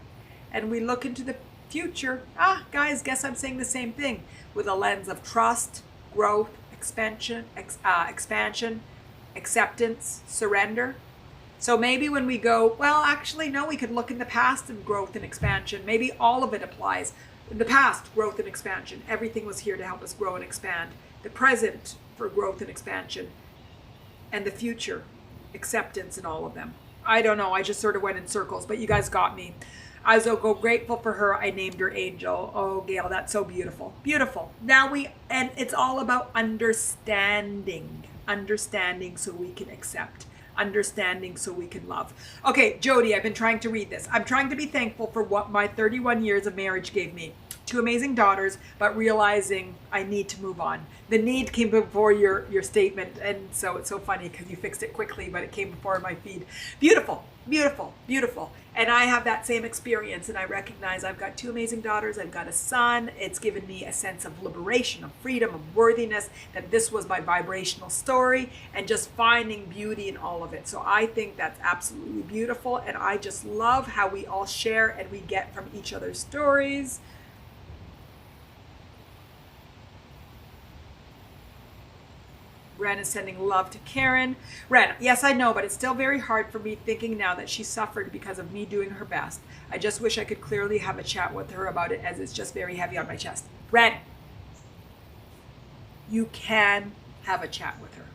Speaker 1: And we look into the future. Guys, guess I'm saying the same thing, with a lens of trust, growth, expansion, acceptance, surrender. So maybe when we go, well, actually, no, we could look in the past and growth and expansion. Maybe all of it applies. In the past, growth and expansion. Everything was here to help us grow and expand. The present for growth and expansion. And the future, acceptance in all of them. I don't know. I just sort of went in circles, but you guys got me. I was so grateful for her. I named her Angel. Oh, Gail, that's so beautiful. Beautiful. And it's all about understanding. Understanding so we can accept. Understanding so we can love. Okay, Jody, I've been trying to read this. I'm trying to be thankful for what my 31 years of marriage gave me. 2 amazing daughters, but realizing I need to move on. The need came before your statement, and so it's so funny because you fixed it quickly, but it came before my feed. Beautiful, beautiful, beautiful. And I have that same experience, and I recognize I've got 2 amazing daughters. I've got a son. It's given me a sense of liberation, of freedom, of worthiness, that this was my vibrational story, and just finding beauty in all of it. So I think that's absolutely beautiful, and I just love how we all share and we get from each other's stories. Ren is sending love to Karen. Ren, yes, I know, but it's still very hard for me thinking now that she suffered because of me doing her best. I just wish I could clearly have a chat with her about it, as it's just very heavy on my chest. Ren, you can have a chat with her.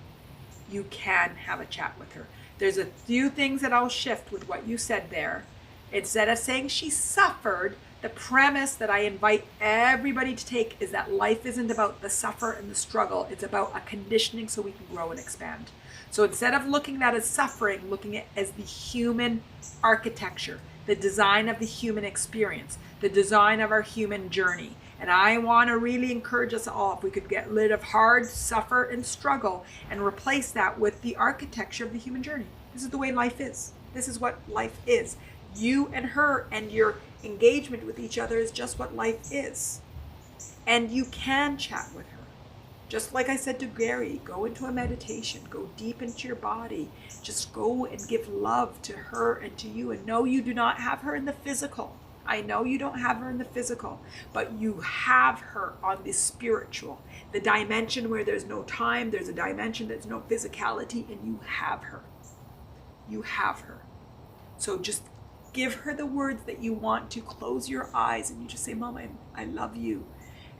Speaker 1: you can have a chat with her. There's a few things that I'll shift with what you said there. Instead of saying she suffered, the premise that I invite everybody to take is that life isn't about the suffer and the struggle. It's about a conditioning so we can grow and expand. So instead of looking at that as suffering, looking at it as the human architecture, the design of the human experience, the design of our human journey. And I want to really encourage us all, if we could get rid of hard, suffer, and struggle and replace that with the architecture of the human journey. This is the way life is. This is what life is. You and her and your engagement with each other is just what life is. And you can chat with her. Just like I said to Gary, go into a meditation, go deep into your body. Just go and give love to her and to you. And no, you do not have her in the physical. I know you don't have her in the physical, but you have her on the spiritual. The dimension where there's no time, there's a dimension that's no physicality, and you have her. You have her. So just give her the words that you want to. Close your eyes and you just say, Mom, I love you.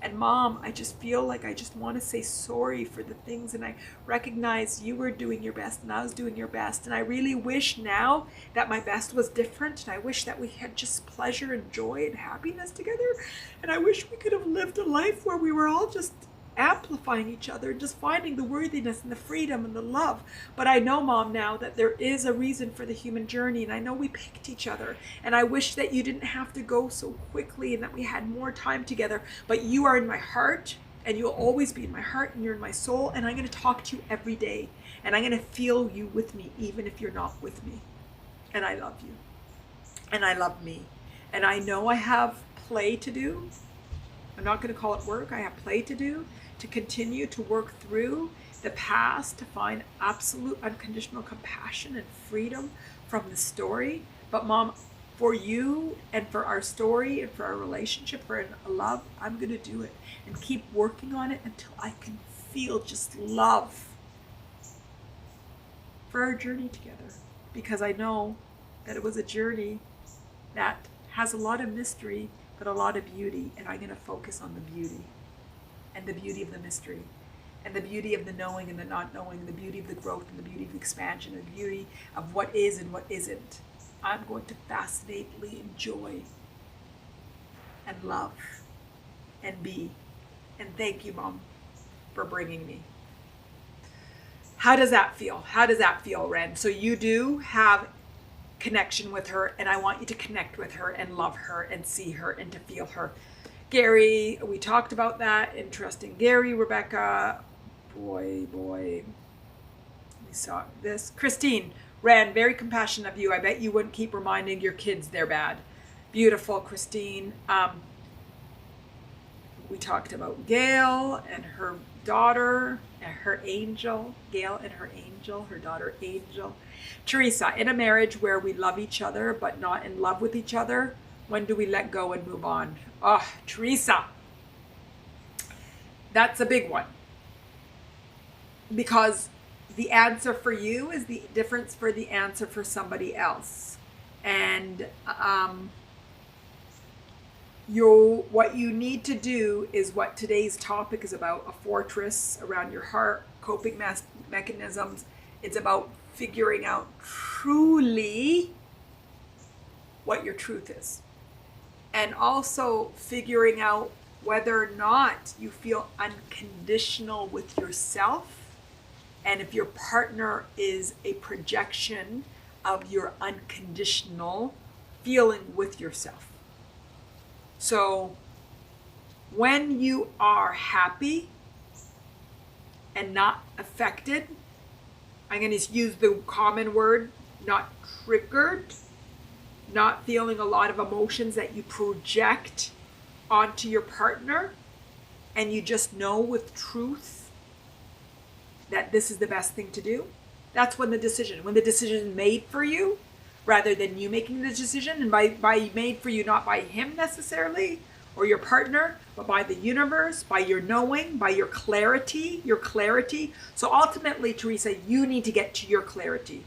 Speaker 1: And Mom, I just feel like I just want to say sorry for the things, and I recognize you were doing your best and I was doing your best, and I really wish now that my best was different, and I wish that we had just pleasure and joy and happiness together, and I wish we could have lived a life where we were all just amplifying each other, just finding the worthiness and the freedom and the love. But I know, Mom, now that there is a reason for the human journey, and I know we picked each other, and I wish that you didn't have to go so quickly and that we had more time together. But you are in my heart, and you'll always be in my heart, and you're in my soul, and I'm going to talk to you every day, and I'm going to feel you with me even if you're not with me. And I love you, and I love me, and I know I have play to do. I'm not going to call it work. I have play to do, to continue to work through the past, to find absolute unconditional compassion and freedom from the story. But Mom, for you and for our story and for our relationship, for our love, I'm going to do it and keep working on it until I can feel just love for our journey together. Because I know that it was a journey that has a lot of mystery, but a lot of beauty, and I'm going to focus on the beauty. And the beauty of the mystery, and the beauty of the knowing and the not knowing, the beauty of the growth and the beauty of the expansion, and the beauty of what is and what isn't. I'm going to fascinately enjoy and love and be. And thank you, Mom, for bringing me. How does that feel? How does that feel, Ren? So you do have connection with her, and I want you to connect with her and love her and see her and to feel her. Gary, we talked about that. Interesting. Gary, Rebecca, boy. We saw this. Christine, Ren, very compassionate of you. I bet you wouldn't keep reminding your kids they're bad. Beautiful, Christine. We talked about Gail and her daughter and her angel. Gail and her angel, her daughter Angel. Teresa, in a marriage where we love each other but not in love with each other, when do we let go and move on? Oh, Teresa, that's a big one. Because the answer for you is the difference for the answer for somebody else. And what you need to do is what today's topic is about, a fortress around your heart, coping mechanisms. It's about figuring out truly what your truth is. And also figuring out whether or not you feel unconditional with yourself, and if your partner is a projection of your unconditional feeling with yourself. So when you are happy and not affected, I'm going to use the common word, not triggered, not feeling a lot of emotions that you project onto your partner, and you just know with truth that this is the best thing to do, that's when the decision is made for you, rather than you making the decision, and by made for you, not by him necessarily, or your partner, but by the universe, by your knowing, by your clarity. So ultimately, Teresa, you need to get to your clarity.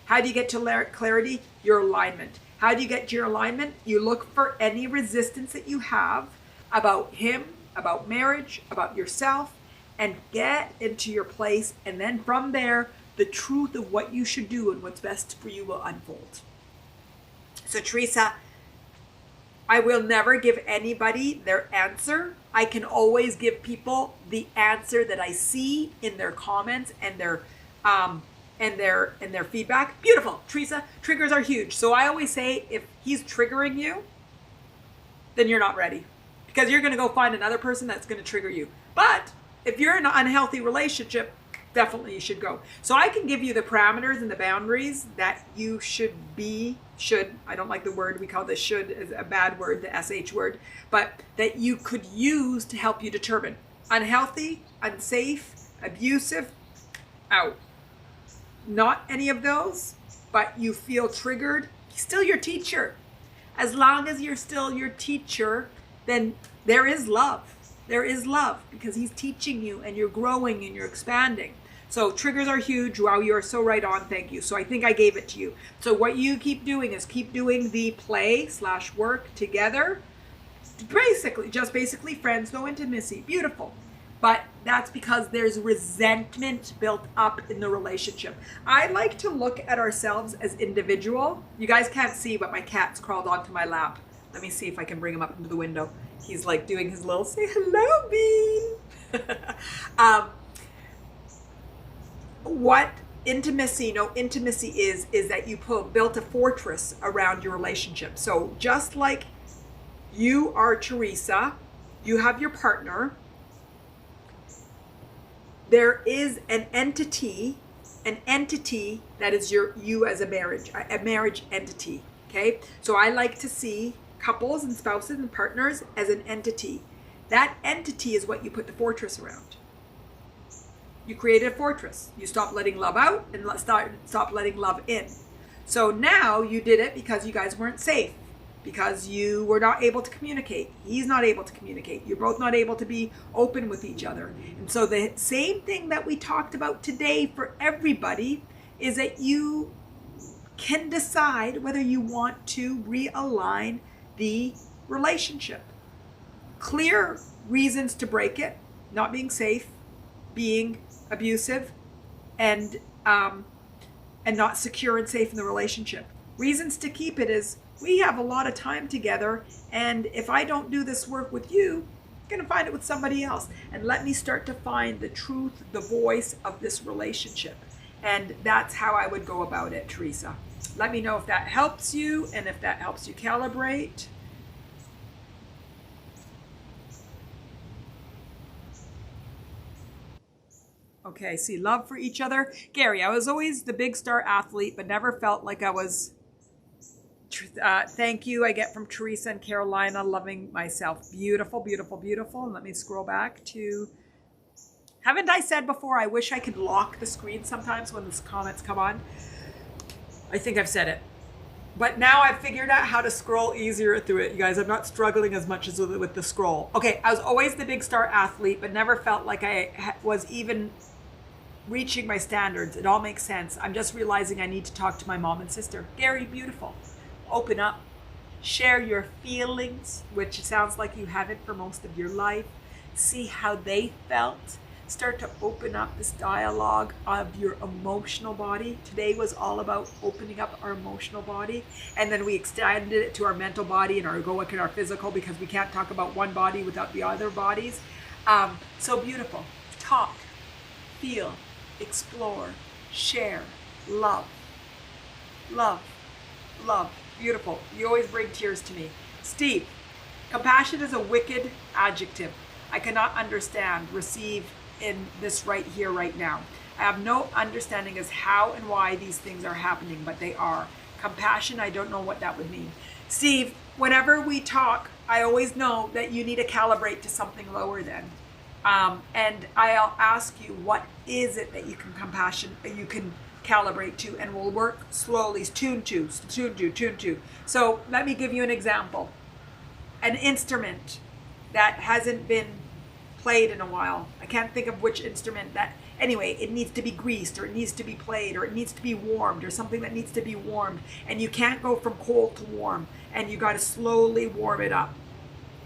Speaker 1: How do you get to clarity? Your alignment. How do you get to your alignment? You look for any resistance that you have about him, about marriage, about yourself, and get into your place. And then from there, the truth of what you should do and what's best for you will unfold. So Teresa, I will never give anybody their answer. I can always give people the answer that I see in their comments and their feedback. Beautiful, Teresa. Triggers are huge. So I always say, if he's triggering you, then you're not ready, because you're going to go find another person that's going to trigger you. But if you're in an unhealthy relationship, definitely you should go. So I can give you the parameters and the boundaries that you should, I don't like the word, we call this should as a bad word, the SH word, but that you could use to help you determine unhealthy, unsafe, abusive, out. Not any of those, but you feel triggered, he's still your teacher. As long as you're still your teacher, then there is love. There is love, because he's teaching you and you're growing and you're expanding. So triggers are huge. Wow, you are so right on. Thank you. So I think I gave it to you. So what you keep doing is keep doing the play/work together. Basically friends, no intimacy. Beautiful. But that's because there's resentment built up in the relationship. I like to look at ourselves as individual. You guys can't see, but my cat's crawled onto my lap. Let me see if I can bring him up into the window. He's like doing his little say hello, Bean. What intimacy, no intimacy is that you built a fortress around your relationship. So just like you are Teresa, you have your partner, there is an entity that is you as a marriage entity. Okay, so I like to see couples and spouses and partners as an entity. That entity is what you put the fortress around. You created a fortress. You stopped letting love out and stop letting love in. So now you did it because you guys weren't safe, because you were not able to communicate. He's not able to communicate. You're both not able to be open with each other. And so the same thing that we talked about today for everybody is that you can decide whether you want to realign the relationship. Clear reasons to break it: not being safe, being abusive, and not secure and safe in the relationship. Reasons to keep it is, we have a lot of time together, and if I don't do this work with you, I'm gonna find it with somebody else. And let me start to find the truth, the voice of this relationship. And that's how I would go about it, Teresa. Let me know if that helps you and if that helps you calibrate. Okay, see, love for each other. Gary, I was always the big star athlete, but never felt like I was. Thank you. I get from Teresa and Carolina, loving myself. Beautiful, beautiful, beautiful. And let me scroll back to, haven't I said before, I wish I could lock the screen sometimes when the comments come on? I think I've said it. But now I've figured out how to scroll easier through it. You guys, I'm not struggling as much as with the scroll. Okay, I was always the big star athlete, but never felt like I was even reaching my standards. It all makes sense. I'm just realizing I need to talk to my mom and sister. Gary, beautiful. Open up. Share your feelings, which sounds like you haven't for most of your life. See how they felt. Start to open up this dialogue of your emotional body. Today was all about opening up our emotional body, and then we extended it to our mental body and our egoic and our physical, because we can't talk about one body without the other bodies. So beautiful. Talk, feel, explore, share, love, love, love. Beautiful. You always bring tears to me. Steve, compassion is a wicked adjective. I cannot understand, receive in this right here, right now. I have no understanding as how and why these things are happening, but they are. Compassion, I don't know what that would mean. Steve, whenever we talk, I always know that you need to calibrate to something lower than. And I'll ask you, what is it that you can calibrate to, and we'll work slowly. Tune to. So let me give you an example. An instrument that hasn't been played in a while. I can't think of which instrument that, anyway, it needs to be greased, or it needs to be played, or it needs to be warmed, or something that needs to be warmed. And you can't go from cold to warm, and you got to slowly warm it up.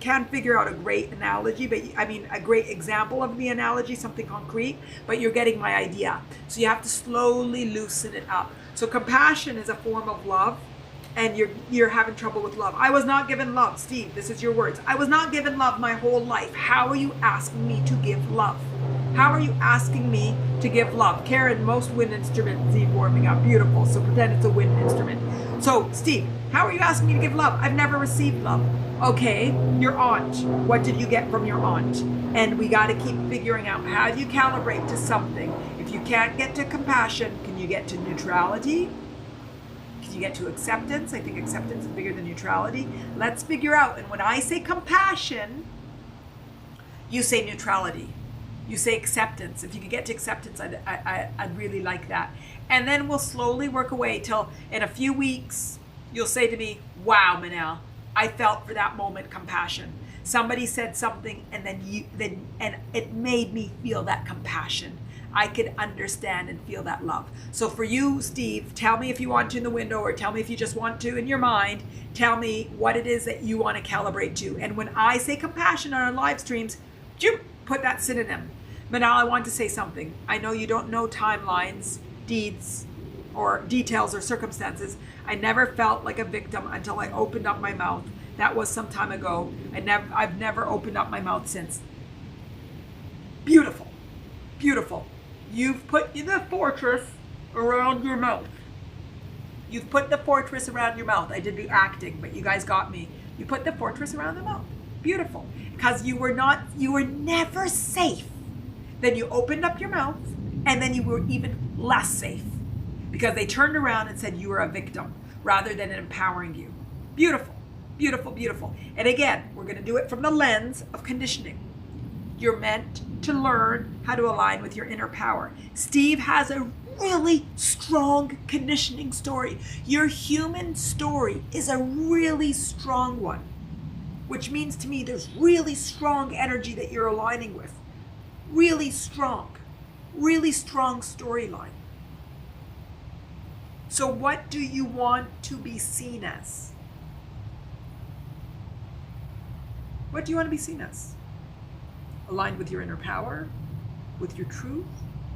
Speaker 1: can't figure out a great analogy, but I mean a great example of the analogy, something concrete, but you're getting my idea. So you have to slowly loosen it up. So compassion is a form of love, and you're having trouble with love. I was not given love. Steve, this is your words. I was not given love my whole life. How are you asking me to give love? How are you asking me to give love? Karen, most wind instruments, Steve, warming up. Beautiful. So pretend it's a wind instrument. So, Steve, how are you asking me to give love? I've never received love. Okay, your aunt. What did you get from your aunt? And we got to keep figuring out, how do you calibrate to something? If you can't get to compassion, can you get to neutrality? Can you get to acceptance? I think acceptance is bigger than neutrality. Let's figure out. And when I say compassion, you say neutrality. You say acceptance. If you could get to acceptance, I'd really like that. And then we'll slowly work away till in a few weeks, you'll say to me, wow, Manal, I felt for that moment compassion. Somebody said something, and then it made me feel that compassion. I could understand and feel that love. So for you, Steve, tell me if you want to in the window, or tell me if you just want to in your mind. Tell me what it is that you want to calibrate to. And when I say compassion on our live streams, put that synonym. Manal, I want to say something. I know you don't know timelines, deeds, or details or circumstances. I never felt like a victim until I opened up my mouth. That was some time ago. I've never opened up my mouth since. Beautiful. Beautiful. You've put the fortress around your mouth. You've put the fortress around your mouth. I did the acting, but you guys got me. You put the fortress around the mouth. Beautiful. Because you were never safe. Then you opened up your mouth, and then you were even less safe. Because they turned around and said you were a victim rather than empowering you. Beautiful. Beautiful, beautiful. And again, we're going to do it from the lens of conditioning. You're meant to learn how to align with your inner power. Steve has a really strong conditioning story. Your human story is a really strong one, which means to me there's really strong energy that you're aligning with. Really strong storyline. So what do you want to be seen as? What do you want to be seen as? Aligned with your inner power, with your truth.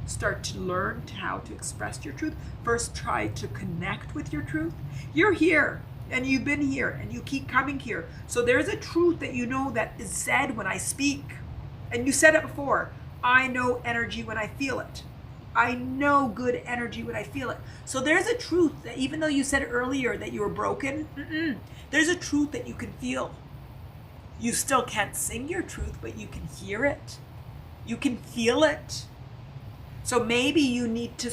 Speaker 1: Start to learn how to express your truth. First, try to connect with your truth. You're here, and you've been here, and you keep coming here. So there's a truth that you know that is said when I speak. And you said it before. I know energy when I feel it. I know good energy when I feel it. So there's a truth that even though you said earlier that you were broken, there's a truth that you can feel. You still can't sing your truth, but you can hear it. You can feel it. So maybe you need to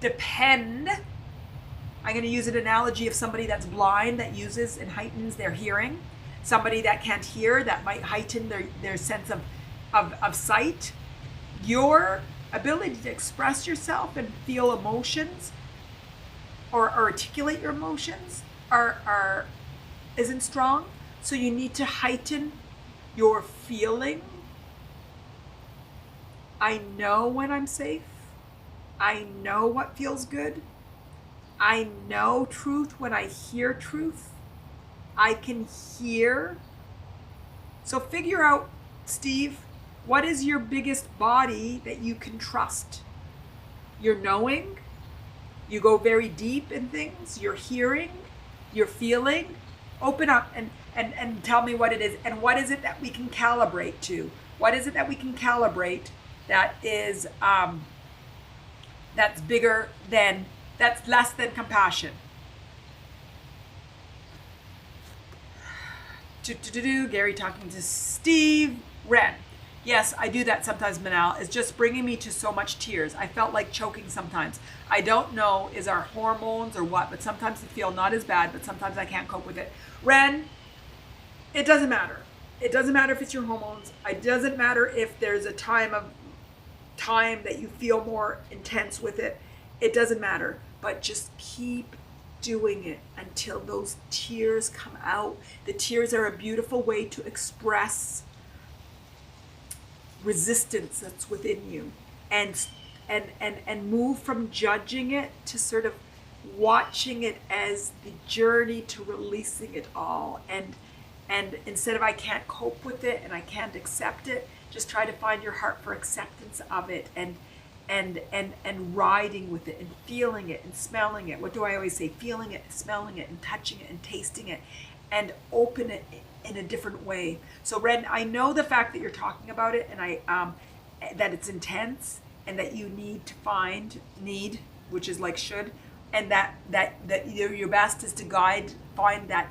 Speaker 1: depend. I'm going to use an analogy of somebody that's blind that uses and heightens their hearing. Somebody that can't hear, that might heighten their sense of sight. Your ability to express yourself and feel emotions or articulate your emotions isn't strong. So you need to heighten your feeling. I know when I'm safe. I know what feels good. I know truth when I hear truth. I can hear. So figure out, Steve, what is your biggest body that you can trust? You're knowing. You go very deep in things. You're hearing. You're feeling. Open up and tell me what it is. And what is it that we can calibrate to? What is it that we can calibrate that is that's bigger than, that's less than compassion? Gary talking to Steve. Ren. Yes, I do that sometimes, Manal. It's just bringing me to so much tears. I felt like choking sometimes. I don't know, is our hormones or what, but sometimes I feel not as bad, but sometimes I can't cope with it. Ren, it doesn't matter. It doesn't matter if it's your hormones. It doesn't matter if there's a time that you feel more intense with it. It doesn't matter, but just keep doing it until those tears come out. The tears are a beautiful way to express resistance that's within you, and move from judging it to sort of watching it as the journey to releasing it all, and And instead of I can't cope with it and I can't accept it, just try to find your heart for acceptance of it, and riding with it and feeling it and smelling it. What do I always say? Feeling it, smelling it, and touching it and tasting it, and open it in a different way. So Ren, I know the fact that you're talking about it, and that it's intense, and that you need to need, which is like should, and that your best is to find that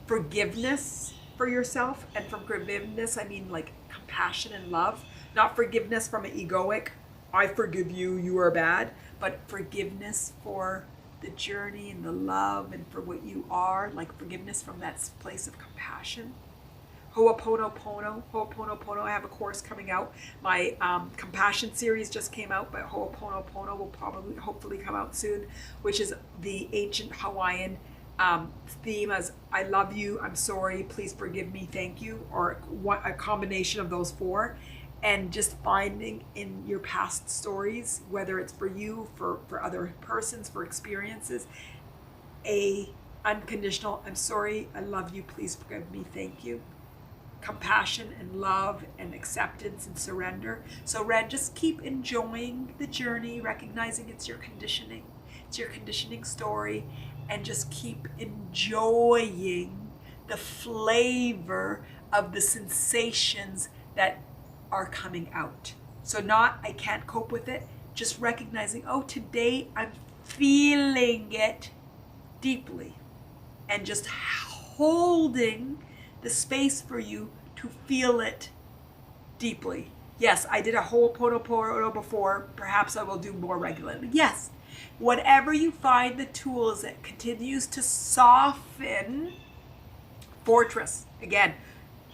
Speaker 1: forgiveness for yourself. And from forgiveness, I mean like compassion and love, not forgiveness from an egoic, I forgive you, you are bad, but forgiveness for the journey and the love and for what you are, like forgiveness from that place of compassion. Ho'oponopono, I have a course coming out. My compassion series just came out, but Ho'oponopono will hopefully come out soon, which is the ancient Hawaiian theme as I love you, I'm sorry, please forgive me, thank you, or a combination of those four. And just finding in your past stories, whether it's for you, for other persons, for experiences, a unconditional, I'm sorry, I love you, please forgive me, thank you. Compassion and love and acceptance and surrender. So Red, just keep enjoying the journey, recognizing it's your conditioning story, and just keep enjoying the flavor of the sensations that are coming out. So not, I can't cope with it, just recognizing, oh, today I'm feeling it deeply, and just holding the space for you to feel it deeply. Yes, I did a Ho'oponopono before, perhaps I will do more regularly. Yes, whatever you find the tools that continues to soften fortress. Again,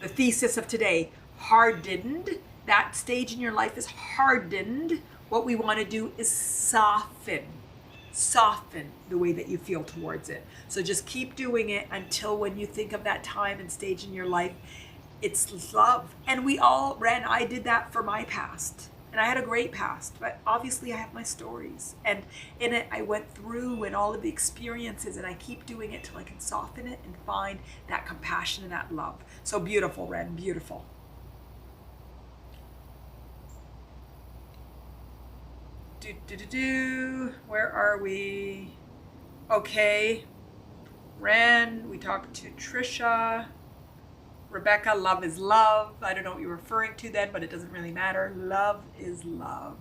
Speaker 1: the thesis of today, hardened, that stage in your life is hardened. What we want to do is soften the way that you feel towards it. So just keep doing it until when you think of that time and stage in your life, it's love. And we all, Ren, I did that for my past, and I had a great past, but obviously I have my stories, and in it I went through and all of the experiences, and I keep doing it till I can soften it and find that compassion and that love. So beautiful, Ren, beautiful. Where are we? Okay. Ren, we talked to Trisha. Rebecca, love is love. I don't know what you're referring to then, but it doesn't really matter. Love is love.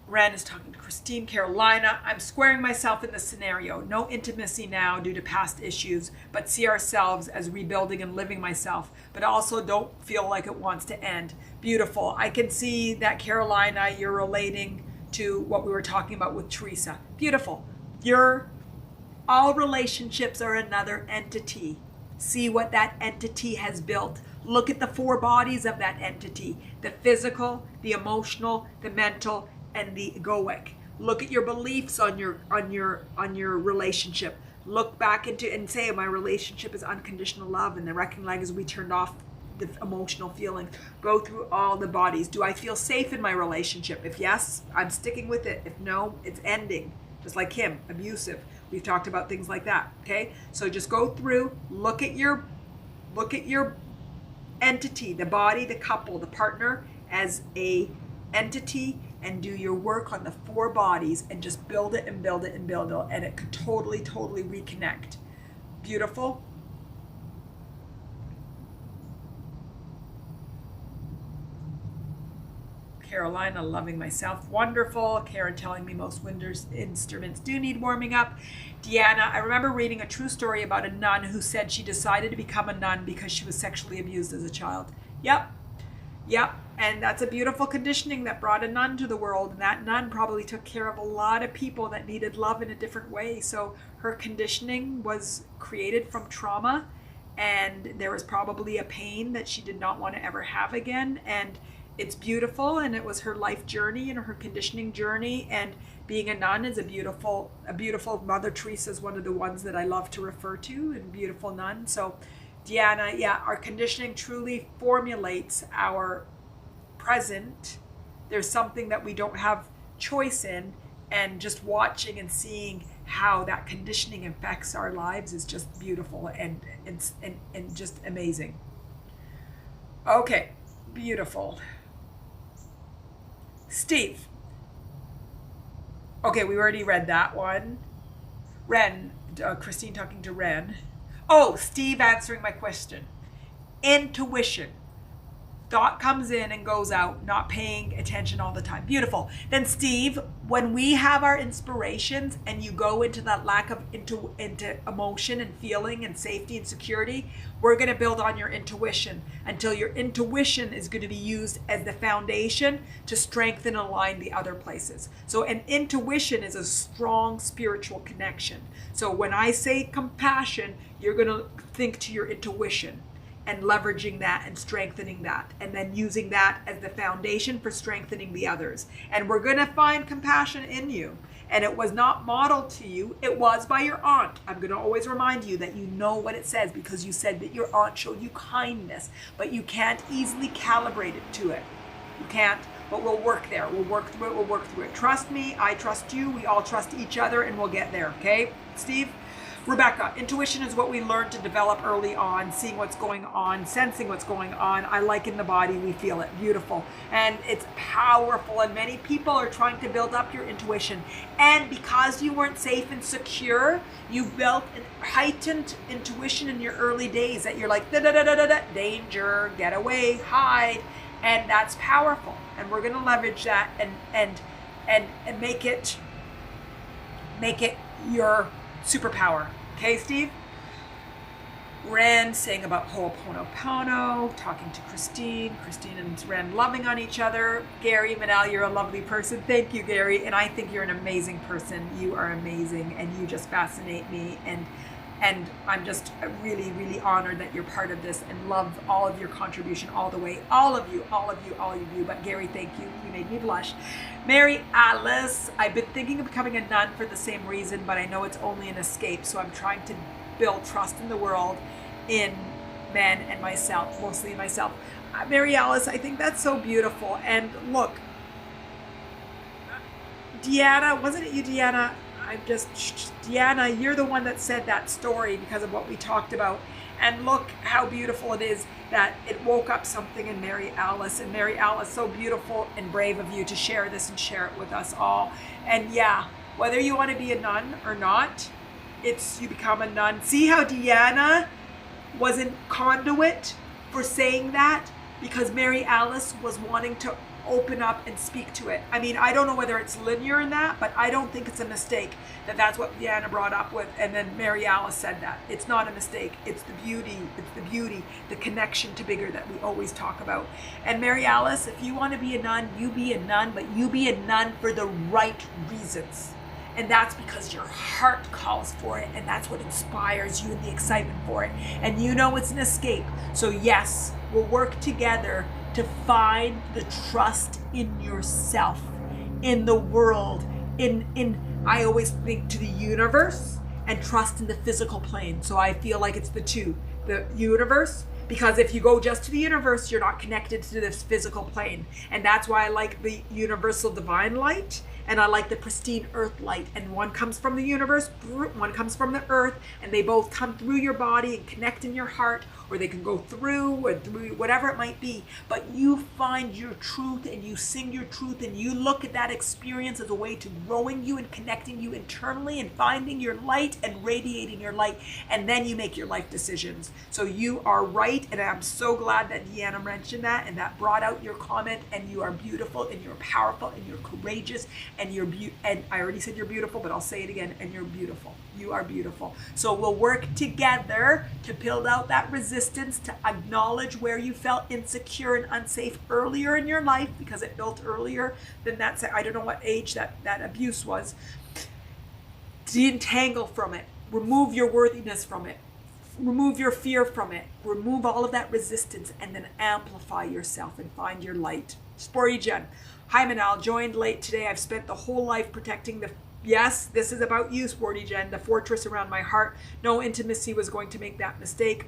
Speaker 1: Ren is talking to Christine. Carolina, I'm squaring myself in this scenario. No intimacy now due to past issues, but see ourselves as rebuilding and living myself, but also don't feel like it wants to end. Beautiful. I can see that, Carolina, you're relating to what we were talking about with Teresa. Beautiful. All relationships are another entity. See what that entity has built. Look at the four bodies of that entity: the physical, the emotional, the mental, and the egoic. Look at your beliefs on your relationship. Look back into and say, my relationship is unconditional love, and the recognize we turned off the emotional feelings. Go through all the bodies. Do I feel safe in my relationship? If yes, I'm sticking with it. If no, it's ending. Just like him, abusive. We've talked about things like that. Okay, so just go through, look at your entity, the body, the couple, the partner as a entity, and do your work on the four bodies, and just build it and build it and build it, and it could totally reconnect. Beautiful. Carolina, loving myself. Wonderful. Karen telling me most Windows instruments do need warming up. Deanna, I remember reading a true story about a nun who said she decided to become a nun because she was sexually abused as a child. Yep. And that's a beautiful conditioning that brought a nun to the world. And that nun probably took care of a lot of people that needed love in a different way. So her conditioning was created from trauma, and there was probably a pain that she did not want to ever have again. And it's beautiful, and it was her life journey and her conditioning journey, and being a nun is a beautiful Mother Teresa is one of the ones that I love to refer to, and beautiful nun. So Deanna, yeah, our conditioning truly formulates our present. There's something that we don't have choice in, and just watching and seeing how that conditioning affects our lives is just beautiful and just amazing. Okay, beautiful. Steve. Okay, we already read that one. Ren, Christine talking to Ren. Oh, Steve answering my question. Intuition. Thought comes in and goes out, not paying attention all the time. Beautiful. Then Steve, when we have our inspirations and you go into that lack of into emotion and feeling and safety and security, we're going to build on your intuition until your intuition is going to be used as the foundation to strengthen and align the other places. So an intuition is a strong spiritual connection. So when I say compassion, you're going to think to your intuition and leveraging that and strengthening that, and then using that as the foundation for strengthening the others. And we're going to find compassion in you. And it was not modeled to you, it was by your aunt. I'm going to always remind you that you know what it says because you said that your aunt showed you kindness, but you can't easily calibrate it to it. You can't, but we'll work there. We'll work through it, we'll work through it. Trust me, I trust you, we all trust each other, and we'll get there, okay? Steve? Rebecca, intuition is what we learn to develop early on, seeing what's going on, sensing what's going on. I like in the body, we feel it. Beautiful. And it's powerful, and many people are trying to build up your intuition. And because you weren't safe and secure, you built a heightened intuition in your early days that you're like, da-da-da-da-da-da, danger, get away, hide. And that's powerful. And we're going to leverage that and make it your superpower. Okay, Steve? Ren saying about Ho'oponopono, talking to Christine and Ren loving on each other. Gary, Manal, you're a lovely person. Thank you, Gary. And I think you're an amazing person. You are amazing and you just fascinate me. And I'm just really, really honored that you're part of this and love all of your contribution all the way. All of you. But Gary, thank you. You made me blush. Mary Alice, I've been thinking of becoming a nun for the same reason, but I know it's only an escape. So I'm trying to build trust in the world, in men and myself, mostly in myself. Mary Alice, I think that's so beautiful. And look, Deanna, wasn't it you, Deanna? Deanna, you're the one that said that story because of what we talked about. And look how beautiful it is that it woke up something in Mary Alice. And Mary Alice, so beautiful and brave of you to share this and share it with us all. And yeah, whether you want to be a nun or not, you become a nun. See how Deanna wasn't conduit for saying that? Because Mary Alice was wanting to open up and speak to it. I mean, I don't know whether it's linear in that, but I don't think it's a mistake that that's what Deanna brought up with, and then Mary Alice said that. It's not a mistake. It's the beauty, the connection to bigger that we always talk about. And Mary Alice, if you want to be a nun, you be a nun, but you be a nun for the right reasons. And that's because your heart calls for it, and that's what inspires you and the excitement for it. And you know it's an escape. So yes, we'll work together to find the trust in yourself, in the world, I always think to the universe and trust in the physical plane. So I feel like it's the two, the universe, because if you go just to the universe, you're not connected to this physical plane. And that's why I like the universal divine light, and I like the pristine earth light. And one comes from the universe, one comes from the earth, and they both come through your body and connect in your heart, or they can go through whatever it might be. But you find your truth and you sing your truth, and you look at that experience as a way to growing you and connecting you internally and finding your light and radiating your light. And then you make your life decisions. So you are right. And I'm so glad that Deanna mentioned that, and that brought out your comment. And you are beautiful, and you're powerful, and you're courageous, and and I already said you're beautiful, but I'll say it again, and you're beautiful. You are beautiful. So we'll work together to build out that resistance, to acknowledge where you felt insecure and unsafe earlier in your life, because it built earlier than that. I don't know what age that abuse was. Detangle from it. Remove your worthiness from it. Remove your fear from it. Remove all of that resistance, and then amplify yourself and find your light. Sporty Jen. Hi, Manal. Joined late today. I've spent the whole life protecting the... Yes, this is about you, Sporty Jen. The fortress around my heart. No intimacy was going to make that mistake.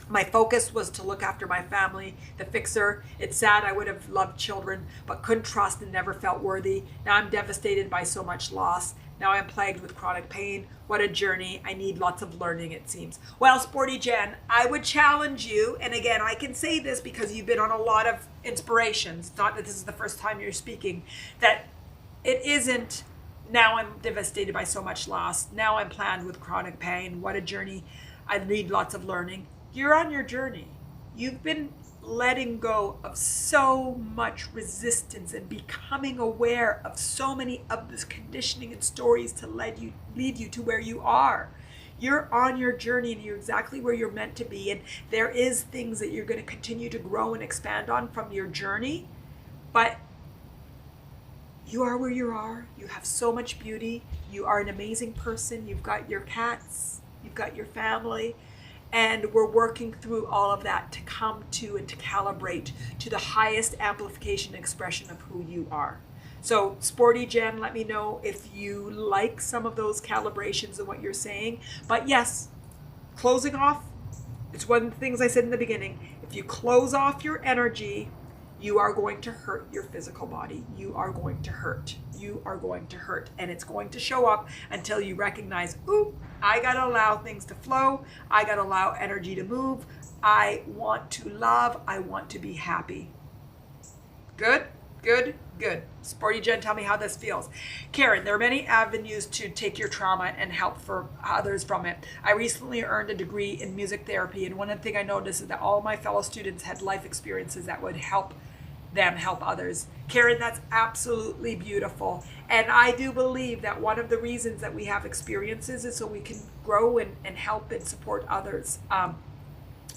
Speaker 1: My focus was to look after my family, the fixer. It's sad, I would have loved children, but couldn't trust and never felt worthy. Now I'm devastated by so much loss. Now I'm plagued with chronic pain. What a journey. I need lots of learning, it seems. Well, Sporty Jen, I would challenge you, and again, I can say this because you've been on a lot of inspirations, not that this is the first time you're speaking, that it isn't, now I'm devastated by so much loss. Now I'm plagued with chronic pain. What a journey. I need lots of learning. You're on your journey. You've been letting go of so much resistance and becoming aware of so many of this conditioning and stories to lead you to where you are. You're on your journey and you're exactly where you're meant to be. And there is things that you're going to continue to grow and expand on from your journey. But you are where you are. You have so much beauty. You are an amazing person. You've got your cats. You've got your family. And we're working through all of that to come to and to calibrate to the highest amplification and expression of who you are. So Sporty Jen, let me know if you like some of those calibrations of what you're saying. But yes, closing off, it's one of the things I said in the beginning. If you close off your energy, you are going to hurt your physical body. You are going to hurt. You are going to hurt. And it's going to show up until you recognize, ooh, I got to allow things to flow. I got to allow energy to move. I want to love. I want to be happy. Good, good, good. Sporty Jen, tell me how this feels. Karen, there are many avenues to take your trauma and help for others from it. I recently earned a degree in music therapy, and one of the things I noticed is that all my fellow students had life experiences that would help them help others. Karen, that's absolutely beautiful. And I do believe that one of the reasons that we have experiences is so we can grow and help and support others.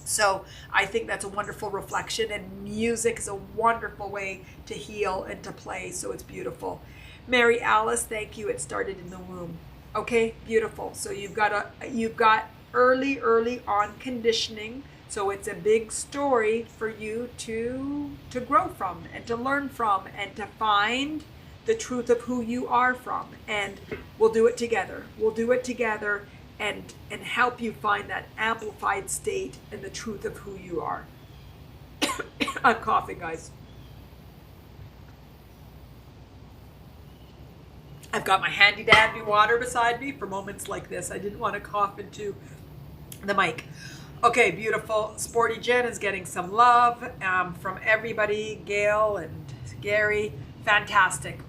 Speaker 1: So I think that's a wonderful reflection, and music is a wonderful way to heal and to play. So it's beautiful. Mary Alice, thank you. It started in the womb. Okay, beautiful. So you've got early on conditioning. So it's a big story for you to grow from and to learn from and to find the truth of who you are from. And we'll do it together. We'll do it together and help you find that amplified state and the truth of who you are. I'm coughing, guys. I've got my handy dandy water beside me for moments like this. I didn't want to cough into the mic. Okay, beautiful. Sporty Jen is getting some love from everybody. Gail and Gary. Fantastic.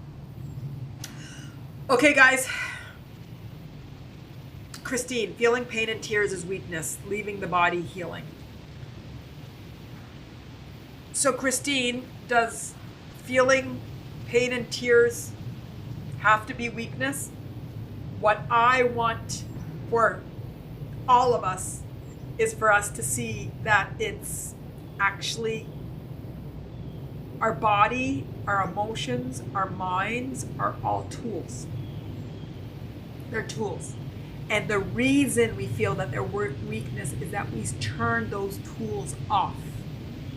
Speaker 1: Okay, guys. Christine, feeling pain and tears is weakness, leaving the body healing. So Christine, does feeling pain and tears have to be weakness? What I want for all of us is for us to see that it's actually our body, our emotions, our minds are all tools. They're tools. And the reason we feel that they're weakness is that we turn those tools off.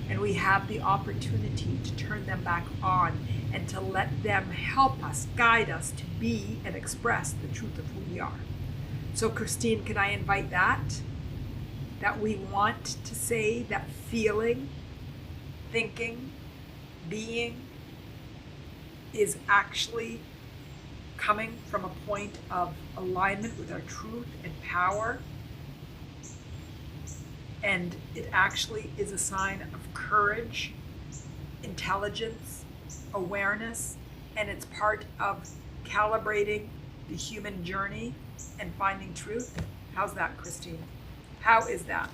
Speaker 1: And we have the opportunity to turn them back on and to let them help us, guide us to be and express the truth of who we are. So Christine, can I invite that we want to say that feeling, thinking, being is actually coming from a point of alignment with our truth and power. And it actually is a sign of courage, intelligence, awareness, and it's part of calibrating the human journey and finding truth. How's that, Christine? How is that?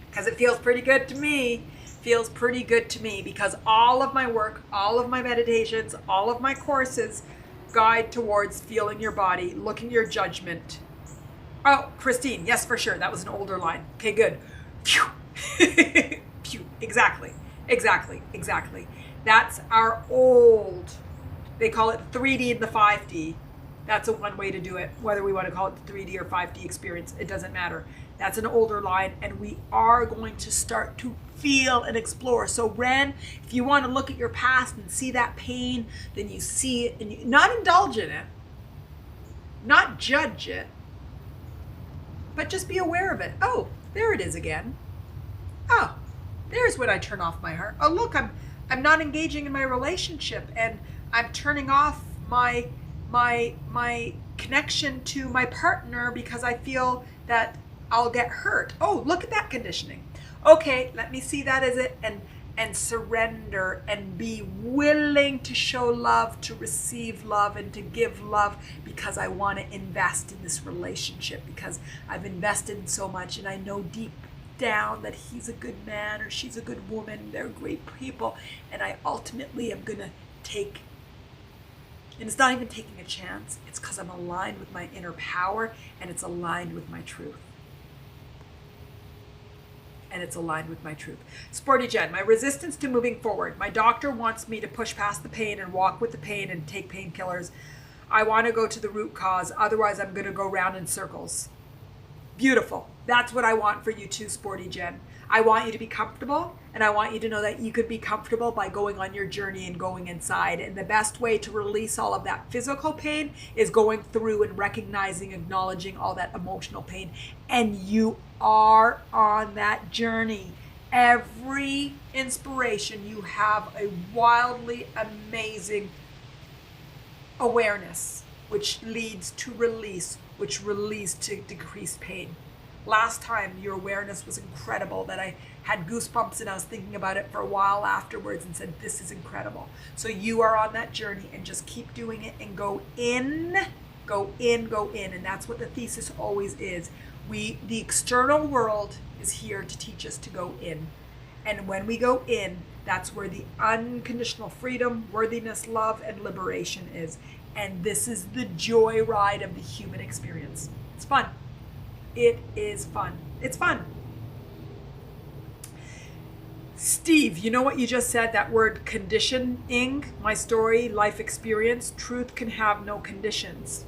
Speaker 1: Because it feels pretty good to me. Feels pretty good to me because all of my work, all of my meditations, all of my courses guide towards feeling your body, looking your judgment. Oh, Christine, yes, for sure. That was an older line. Okay, good. Phew. Phew. Exactly. That's our old, they call it 3D and the 5D. That's a one way to do it. Whether we want to call it the 3D or 5D experience, it doesn't matter. That's an older line, and we are going to start to feel and explore. So Ren, if you want to look at your past and see that pain, then you see it and you not indulge in it, not judge it, but just be aware of it. Oh, there it is again. Oh, there's when I turn off my heart. Oh, look, I'm not engaging in my relationship, and I'm turning off my my connection to my partner because I feel that I'll get hurt. Oh, look at that conditioning. Okay, let me see that as it, and surrender and be willing to show love, to receive love, and to give love, because I want to invest in this relationship, because I've invested in so much, and I know deep down that he's a good man or she's a good woman, they're great people, and I ultimately am gonna take, and it's not even taking a chance, it's because I'm aligned with my inner power, and it's aligned with my truth. And it's aligned with my truth. Sporty Jen, my resistance to moving forward. My doctor wants me to push past the pain and walk with the pain and take painkillers. I want to go to the root cause. Otherwise, I'm going to go round in circles. Beautiful. That's what I want for you too, Sporty Jen. I want you to be comfortable, and I want you to know that you could be comfortable by going on your journey and going inside. And the best way to release all of that physical pain is going through and recognizing, acknowledging all that emotional pain. And you are on that journey. Every inspiration, you have a wildly amazing awareness, which leads to release, which releads to decreased pain. Last time, your awareness was incredible, that I had goosebumps and I was thinking about it for a while afterwards and said, this is incredible. So you are on that journey, and just keep doing it and go in, go in, go in. And that's what the thesis always is. The external world is here to teach us to go in. And when we go in, that's where the unconditional freedom, worthiness, love, and liberation is. And this is the joy ride of the human experience. It's fun. It is fun. It's fun. Steve, you know what you just said? That word conditioning, my story, life experience. Truth can have no conditions.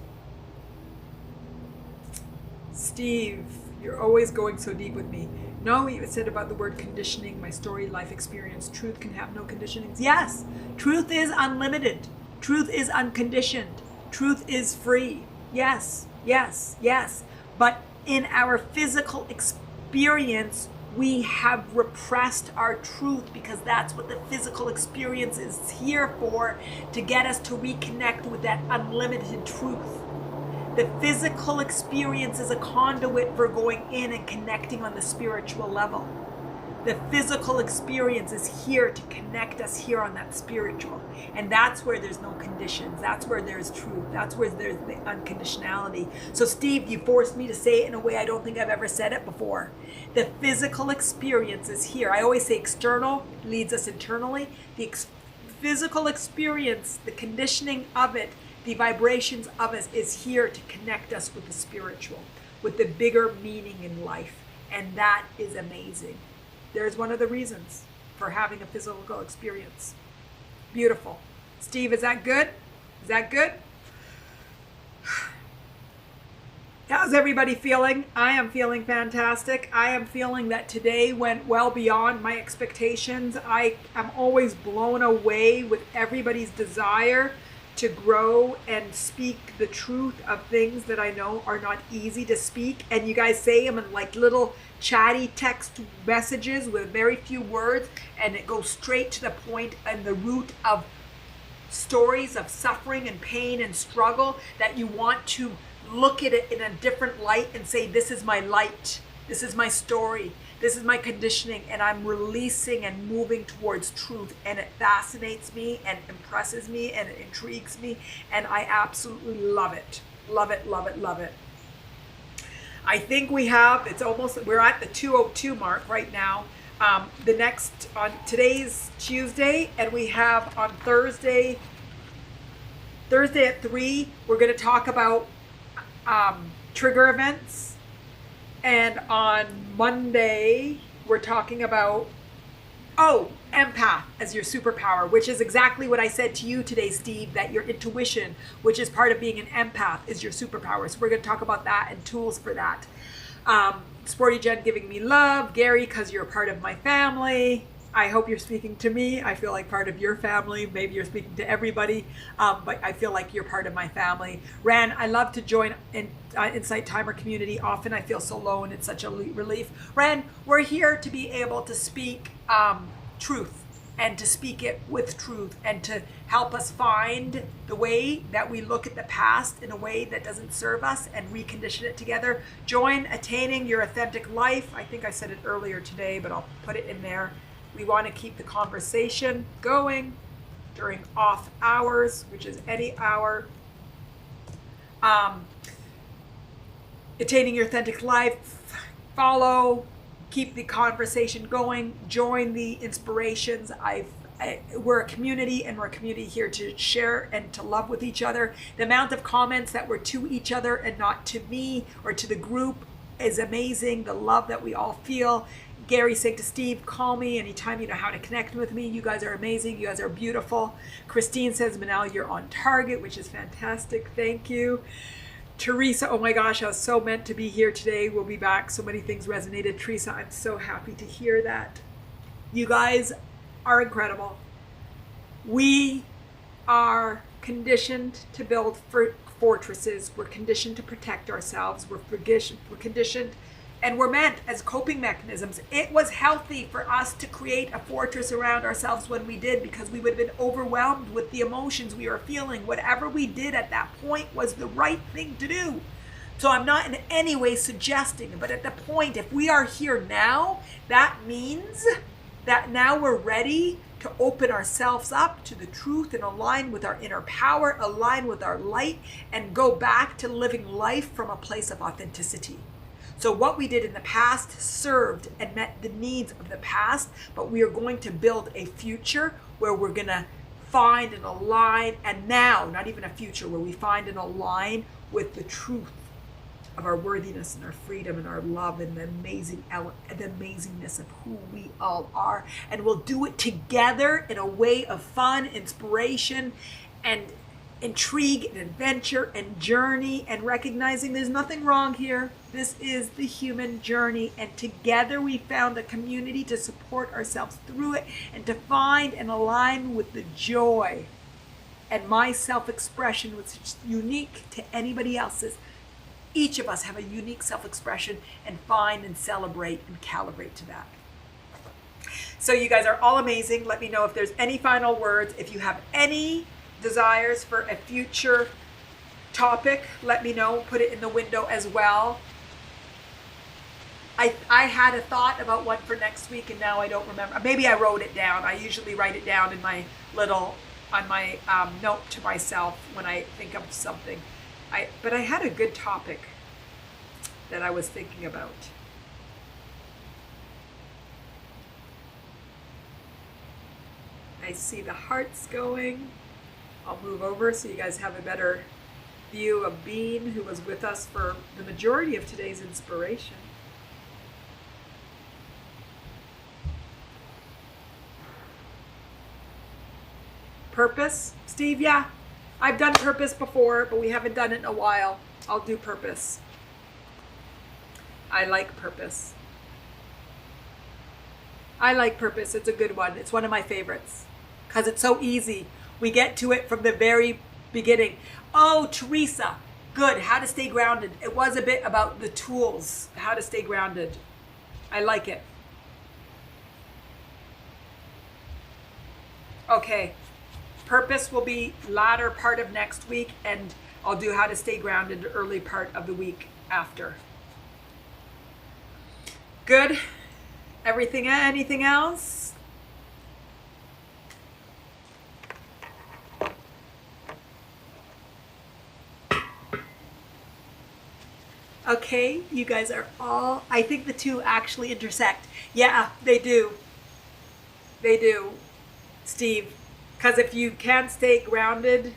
Speaker 1: Steve, you're always going so deep with me. No, you said about the word conditioning, my story, life experience. Truth can have no conditionings. Yes, truth is unlimited. Truth is unconditioned. Truth is free. Yes, yes, yes. But in our physical experience, we have repressed our truth, because that's what the physical experience is here for, to get us to reconnect with that unlimited truth. The physical experience is a conduit for going in and connecting on the spiritual level. The physical experience is here to connect us here on that spiritual. And that's where there's no conditions. That's where there's truth. That's where there's the unconditionality. So Steve, you forced me to say it in a way I don't think I've ever said it before. The physical experience is here. I always say external leads us internally. The physical experience, the conditioning of it, the vibrations of us is here to connect us with the spiritual, with the bigger meaning in life. And that is amazing. There's one of the reasons for having a physical experience. Beautiful. Steve, is that good? Is that good? How's everybody feeling? I am feeling fantastic. I am feeling that today went well beyond my expectations. I am always blown away with everybody's desire to grow and speak the truth of things that I know are not easy to speak. And you guys say them in like little chatty text messages with very few words, and it goes straight to the point and the root of stories of suffering and pain and struggle, that you want to look at it in a different light and say, this is my light, this is my story, this is my conditioning, and I'm releasing and moving towards truth. And it fascinates me and impresses me and it intrigues me, and I absolutely love it. Love it, love it, love it. I think we have, we're at the 202 mark right now. Today's Tuesday, and we have on Thursday at 3, we're going to talk about trigger events. And on Monday, we're talking about, empath as your superpower, which is exactly what I said to you today, Steve, that your intuition, which is part of being an empath, is your superpower. So we're going to talk about that and tools for that. Sporty Jen giving me love. Gary, because you're a part of my family. I hope you're speaking to me. I feel like part of your family. Maybe you're speaking to everybody, but I feel like you're part of my family. Ran, I love to join in InsightTimer community. Often I feel so alone. It's such a relief. Ran, we're here to be able to speak truth. and to speak it with truth, and to help us find the way that we look at the past in a way that doesn't serve us and recondition it together. Join Attaining Your Authentic Life. I think I said it earlier today, but I'll put it in there. We want to keep the conversation going during off hours, which is any hour. Attaining Your Authentic Life. Follow, keep the conversation going, join the inspirations. We're a community, and we're a community here to share and to love with each other. The amount of comments that were to each other and not to me or to the group is amazing. The love that we all feel. Gary saying to Steve, call me anytime you know how to connect with me. You guys are amazing. You guys are beautiful. Christine says, Manal, you're on target, which is fantastic. Thank you. Teresa, oh my gosh, I was so meant to be here today. We'll be back. So many things resonated. Teresa, I'm so happy to hear that. You guys are incredible. We are conditioned to build fortresses. We're conditioned to protect ourselves. We're conditioned, and we're meant as coping mechanisms. It was healthy for us to create a fortress around ourselves when we did, because we would have been overwhelmed with the emotions we were feeling. Whatever we did at that point was the right thing to do. So I'm not in any way suggesting, but at the point, if we are here now, that means that now we're ready to open ourselves up to the truth and align with our inner power, align with our light, and go back to living life from a place of authenticity. So what we did in the past served and met the needs of the past, but we are going to build a future where we're going to find and align, and now, not even a future, where we find and align with the truth of our worthiness and our freedom and our love and the amazingness of who we all are. And we'll do it together in a way of fun, inspiration, and intrigue and adventure and journey, and recognizing there's nothing wrong here. This is the human journey, and together we found a community to support ourselves through it and to find and align with the joy. And my self-expression was unique to anybody else's. Each of us have a unique self-expression, and find and celebrate and calibrate to that. So you guys are all amazing. Let me know if there's any final words. If you have any desires for a future topic, let me know. Put it in the window as well. I had a thought about one for next week, and now I don't remember. Maybe I wrote it down. I usually write it down in my on my note to myself when I think of something. But I had a good topic that I was thinking about. I see the hearts going. I'll move over so you guys have a better view of Bean, who was with us for the majority of today's inspiration. Purpose, Steve, yeah. I've done purpose before, but we haven't done it in a while. I'll do purpose. I like purpose. I like purpose. It's a good one. It's one of my favorites because it's so easy. We get to it from the very beginning. Oh, Teresa, good. How to stay grounded. It was a bit about the tools, how to stay grounded. I like it. Okay. Purpose will be latter part of next week, and I'll do how to stay grounded early part of the week after. Good. Anything else? Okay, you guys are all, I think the two actually intersect. Yeah, they do. They do, Steve. Because if you can't stay grounded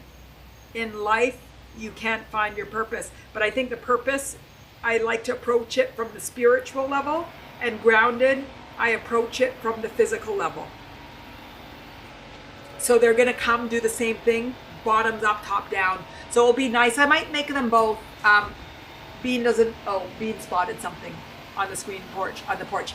Speaker 1: in life, you can't find your purpose. But I think the purpose, I like to approach it from the spiritual level, and grounded, I approach it from the physical level. So they're going to come do the same thing, bottoms up, top down. So it'll be nice. I might make them both. Bean spotted something on the porch.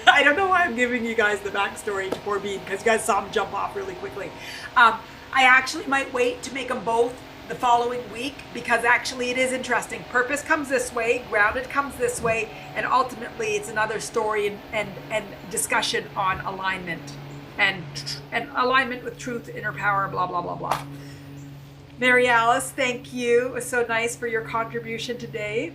Speaker 1: I don't know why I'm giving you guys the backstory to poor Bean, because you guys saw him jump off really quickly. I actually might wait to make them both the following week, because actually it is interesting. Purpose comes this way, grounded comes this way, and ultimately it's another story and discussion on alignment. and alignment with truth, inner power, blah, blah, blah, blah. Mary Alice, thank you. It was so nice for your contribution today.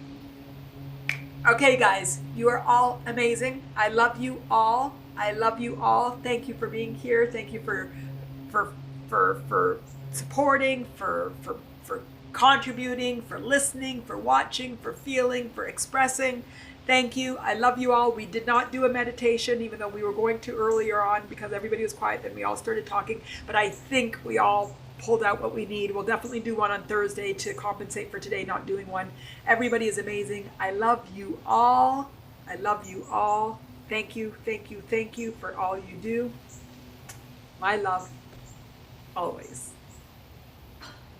Speaker 1: Okay, guys, you are all amazing. I love you all. I love you all. Thank you for being here. Thank you for supporting, for contributing, for listening, for watching, for feeling, for expressing. Thank you. I love you all. We did not do a meditation, even though we were going to earlier on because everybody was quiet. Then we all started talking. But I think we all pulled out what we need. We'll definitely do one on Thursday to compensate for today not doing one. Everybody is amazing. I love you all. I love you all. Thank you, thank you, thank you for all you do. My love, always.